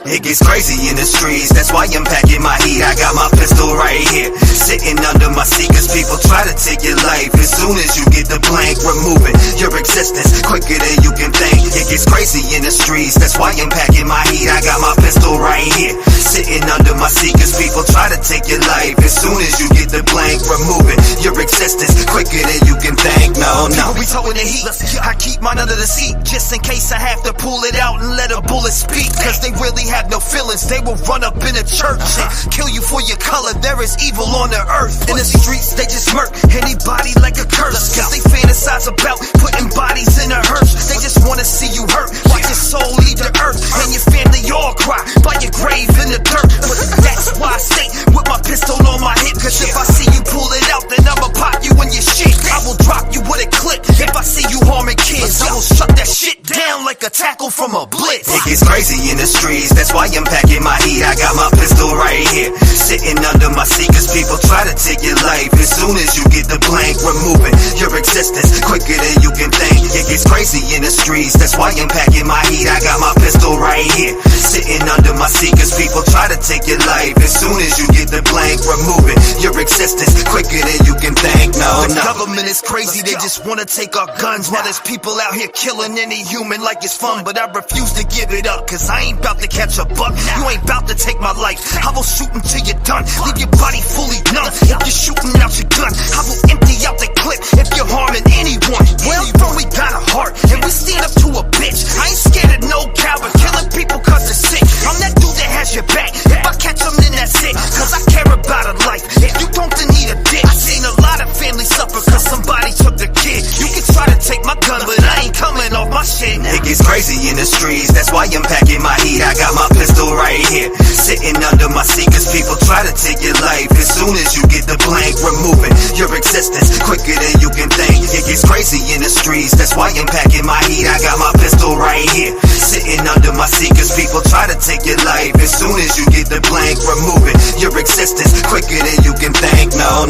It gets crazy in the streets, that's why I'm packing my heat. I got my pistol right here, sitting under my seat, cause people try to take your life. As soon as you get the blank, removing your existence quicker than you can think. It gets crazy in the streets, that's why I'm packing my heat. I got my pistol right here, sitting under my seat, cause people try to take your life. As soon as you get the blank, removing your existence quicker than you can think. No. We towing the heat, I keep mine under the seat, just in case I have to pull it out and let a bullet speak. Cause they really have no feelings, they will run up in a church and kill you for your color. There is evil on the earth. In the streets, they just murk anybody like a curse. Cause they fantasize about putting bodies in a hearse. They just wanna see you hurt, watch your soul leave the earth, and your family all cry by your grave in the dirt. But that's why I stay with my pistol on my hip, cause if I see you pull it out, then I'ma pop you in your shit. I will drop you with a clip. If I see you harming kids, I will shut that shit down like a tackle from a blitz. It gets crazy in the streets, that's why I'm packing my heat. I got my pistol right here, sitting under my seat, cause people try to take your life. As soon as you get the blank, removing your existence quicker than you can think. It gets crazy in the streets, that's why I'm packing my heat. I got my pistol right here, sitting under my seat, cause people try to take your life. As soon as you get the blank, removing your existence quicker than you can think. No. The government is crazy, they just wanna take our guns, while there's people out here killing any human like it's fun. But I refuse to give it up, cause I ain't about to catch a buck. You ain't about to take my life, I will shoot until you're done, leave your body fully numb. If you're shooting out your gun, I will empty out the clip if you're harming anyone. Well, bro, we got a heart, and we stand up to a bitch. I ain't scared of no coward, killing people cause they're sick. I'm that dude that has your back, if I catch them then that's it. Cause I care about a life, if you don't then need a dick. I seen a lot of families suffer cause somebody took the kid. You can try to take my gun, but I ain't coming off my shit. It gets crazy in the streets, that's why I'm packing my heat. I got my pistol right here, sitting under my seat, cause people try to take your life. As soon as you get the blank, removing your existence quicker than you can think. It gets crazy in the streets, that's why I'm packing my heat. I got my pistol right here, sitting under my seat, cause people try to take your life. As soon as you get the blank, removing your existence quicker than you can think. No.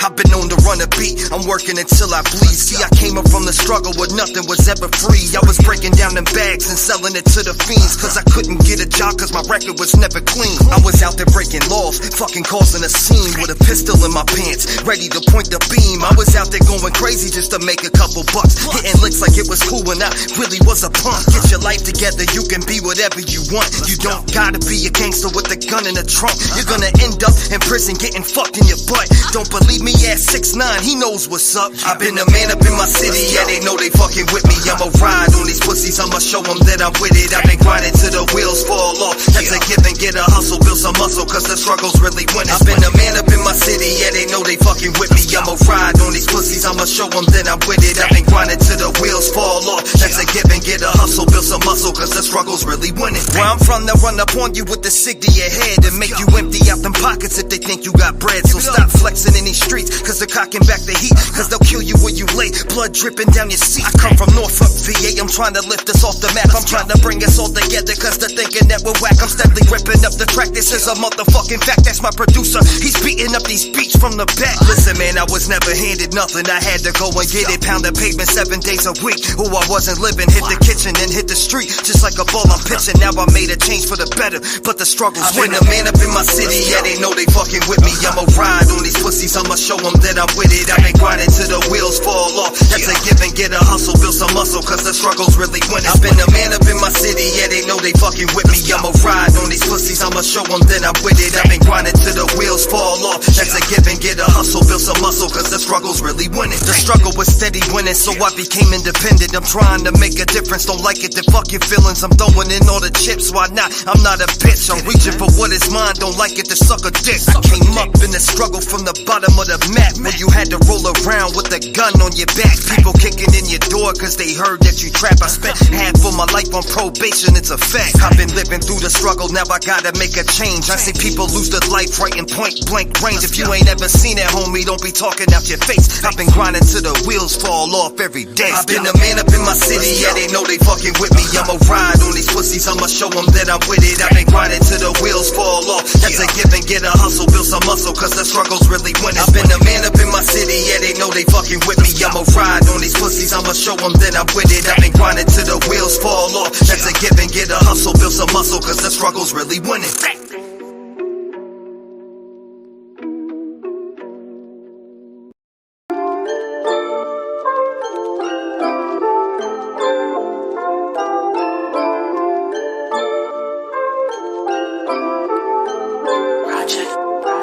I've been on the run a beat, I'm working until I bleed. See, I came up from the struggle where nothing was ever free. I was breaking down them bags and selling it to the fiends, cause I couldn't get a job cause my record was never clean. I was out there breaking laws, fucking causing a scene with a pistol in my pants, ready to point the beam. I was out there going crazy just to make a couple bucks, hitting licks like it was cool when I really was a punk. Get your life together, you can be whatever you want. You don't gotta be a gangster with a gun in the trunk. You're gonna end up in prison getting fucked in your butt. Don't believe me? Ask 6ix9ine, he knows what's up. I've been a man up in my city, yeah, they know they fucking with me. I'ma ride on these pussies, I'ma show them that I'm with it. I've been grinding till the wheels fall off. That's a given, get a hustle, build some muscle, cause the struggle's really winning. I've been a man up in my city, yeah, they know they fucking with me. I'ma ride on these pussies, I'ma show them that I'm with it. I've been grinding till the wheels fall off. That's a given, get a hustle, build some muscle, cause the struggle's really winning. Where I'm from, they'll run up on you with the cig to your head and make you empty out them pockets if they think you got bread. So stop flexing in these streets, cause they're cocking back the heat, cause they'll kill you where you lay, blood dripping down your seat. I come from Norfolk, VA, I'm trying to lift us off the map. I'm trying to bring us all together, cause they're thinking that we're whack. I'm steadily ripping up the track, this is a motherfucking fact. That's my producer, he's beating up these beats from the back. Listen man, I was never handed nothing, I had to go and get it. Pound the pavement 7 days a week. Oh, I wasn't living, hit the kitchen and hit the street. Just like a ball I'm pitching, now I made a change for the better, but the struggle's winning. I've been a man up in my city, yeah, they know they fucking with me. I'ma ride on these pussies, I'ma show them that I'm with it. I've been grinding till the wheels fall off. That's a given, get a hustle, build some muscle, cause the struggle's really winning. I've been a man up in my city, yeah, they know they fucking with me. I'ma ride on these pussies, I'ma show them that I'm with it. I've been grinding till the wheels fall off. That's a given, get a hustle, build some muscle, cause the struggle's really winning. The struggle was steady winning, so I became independent. I'm trying to make a difference, don't like it, then fuck your feelings. I'm throwing in all the chips, why not? I'm not a bitch, I'm reaching for what is mine, don't like it, then suck a dick. I came up in the struggle from the bottom of the map, where you had to roll around with a gun on your back. People kicking in your door cause they heard that you trap. I spent half of my life on probation, it's a fact. I've been living through the struggle, now I gotta make a change. I see people lose their life right in point blank range. If you ain't ever seen it, homie, don't be talking out your face. I've been grinding till the wheels fall off every day. I've been a man up in my city, yeah, they know they fucking with me. I'ma ride on these pussies, I'ma show them that I'm with it. I've been grinding till the wheels fall off. That's a given, get a hustle, build some muscle, cause the struggle's really winning. I've been a man up in my city, yeah, they know they fucking with me. I'ma ride on these pussies, I'ma show them that I'm with it. I've been grinding till the wheels fall off. That's a given, get a hustle, build some muscle, cause the struggle's really winning.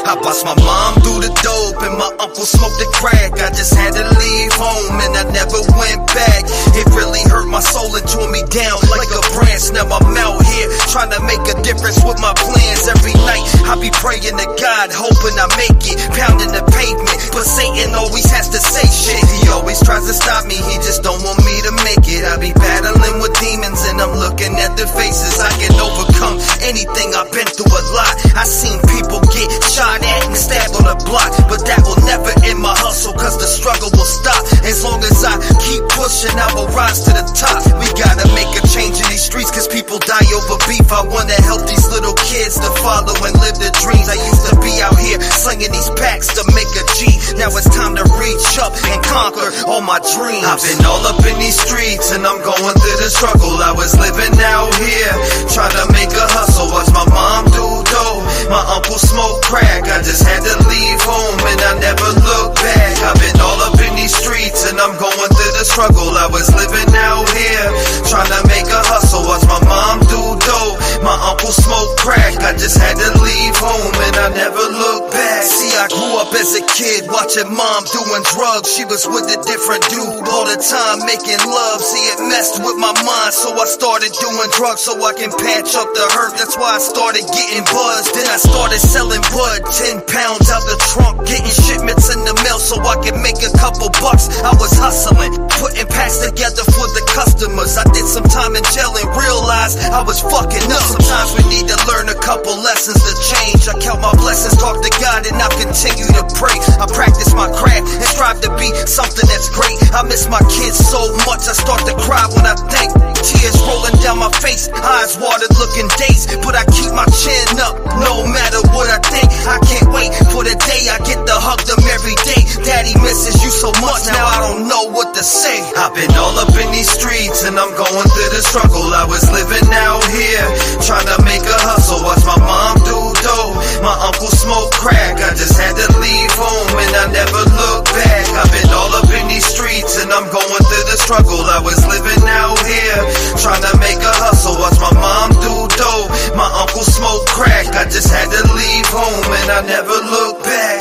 I watched my mom do the dope and my uncle smoked the crack. I just had to leave home and I never went back. It really hurt my soul and tore me down like a branch. Now I'm out here trying to make a difference with my plans. Every night I be praying to God, hoping I make it, pounding the pavement. But Satan always has to say shit. He always tries to stop me, he just don't want me to make it. I be battling with demons and I'm looking at their faces. I can overcome anything, I've been through a lot. I seen people get shot at and stabbed on the block, but that will never end my hustle, cause the struggle will stop. As long as I keep pushing, I will rise to the top. We gotta make a change in these streets, cause people die over beef. I wanna help these little kids to follow and live their dreams. I used to be out here slinging these packs to make a G. Now it's time to reach up and conquer all my dreams. I've been all up in these streets and I'm going through the struggle. I was living out here trying to make a hustle. Watch my mom do dope, my uncle smoke crack. I just had to leave home and I never looked back. I've been all up in these streets and I'm going through the struggle. I was living out here trying to make a hustle. Watch my mom do dope, my uncle smoke crack. I just had to leave home and I never looked back. See, I grew up as a kid watching mom doing drugs. She was with a different dude all the time making love. See, it messed with my mind, so I started doing drugs so I can patch up the hurt. That's why I started getting buzzed. Then I started selling bud, 10 pounds out the trunk, getting shipments in the mail so I could make a couple bucks. I was hustling, putting packs together for the customers. I did some time in jail and realized I was fucking up. Sometimes we need to learn a couple lessons to change. I count my blessings, talk to God, and I continue to pray. I practice my craft and strive to be something that's great. I miss my kids so much, I start to cry when I think. Tears rolling down my face, eyes watered looking dazed, but I keep my chin up no matter what I think. I can't wait for the day I get to hug them every day. Daddy misses you so much, now I don't know what to say. I've been all up in these streets and I'm going through the struggle. I was living out here, trying to make a hustle. Watch my mom do dope, my uncle smoke crack. I just had to leave home and I never looked back. I've been all up in these streets and I'm going through the struggle. I was living out here, trying to make a hustle. Watch my mom do dope, my uncle smoke crack. I just had to leave home and I never looked back.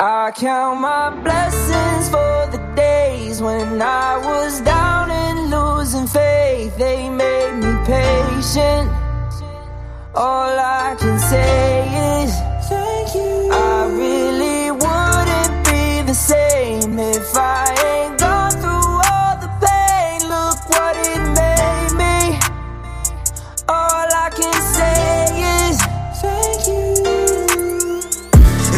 I count my blessings for the days when I was down and losing faith. They made me patient. All I can say is thank you. I really wouldn't be the same if I ain't gone through all the pain. Look what it made me. All I can say is thank you.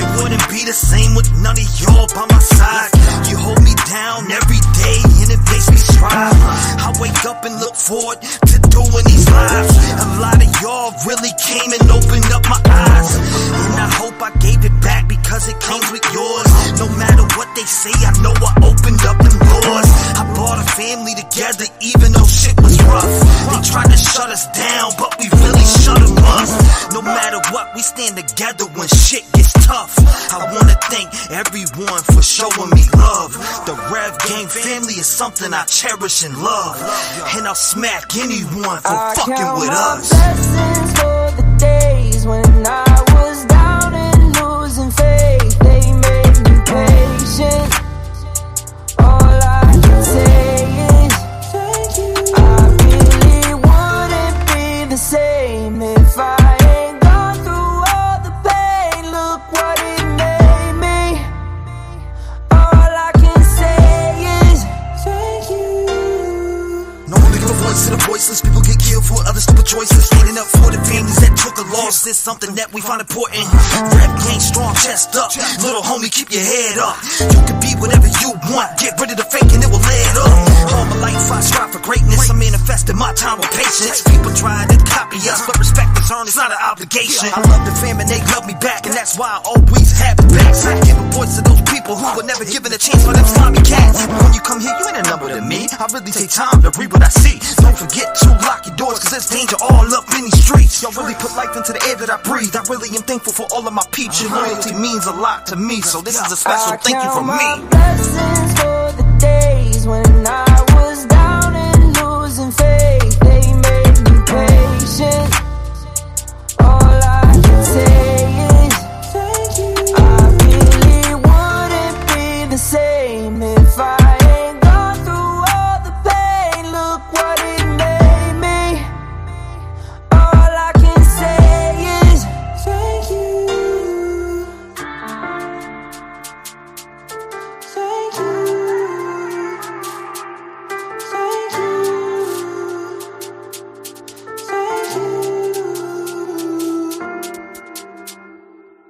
It wouldn't be the same with none of y'all by my side. You hold me down every day and it makes me strive. I wake up and look forward to doing these lives. A lot of y'all really came and opened up my eyes, and I hope I gave it back because it comes with yours. No matter what they say, I know I opened up them doors. I brought a family together even though shit was rough. They tried to shut us down, but we really shut them up. No matter what, we stand together when shit gets tough. I wanna thank everyone for showing me love. The Rev Gang family is something I cherish and love, and I'll smack anyone for fucking with us. Blessings for the days when I was down and losing faith. They made me patient. All I can say is thank you. I really wouldn't be the same if I ain't gone through all the pain. Look what it made me. All I can say is thank you. No one make a voice to the voiceless. People get killed for other stupid choices. Standing up for the families that took a loss is something that we find important. Rap gang strong, chest up. Little homie, keep your head up. You can be whatever you want. Get rid of the fake and it will add up. All my life I strive for greatness. I manifested my time with patience. People try to copy us, but respect is earned. It's not an obligation. I love the fam and they love me back, and that's why I always have the backs. I give a voice to those people who were never given a chance for them slimy cats. When you come here, you ain't a number to me. I really take time to read what I see. Don't forget to lock your doors, cause there's danger all up in these streets. Y'all really put life into the air that I breathe. I really am thankful for all of my peeps. Your loyalty means a lot to me, so this is a special thank you from me.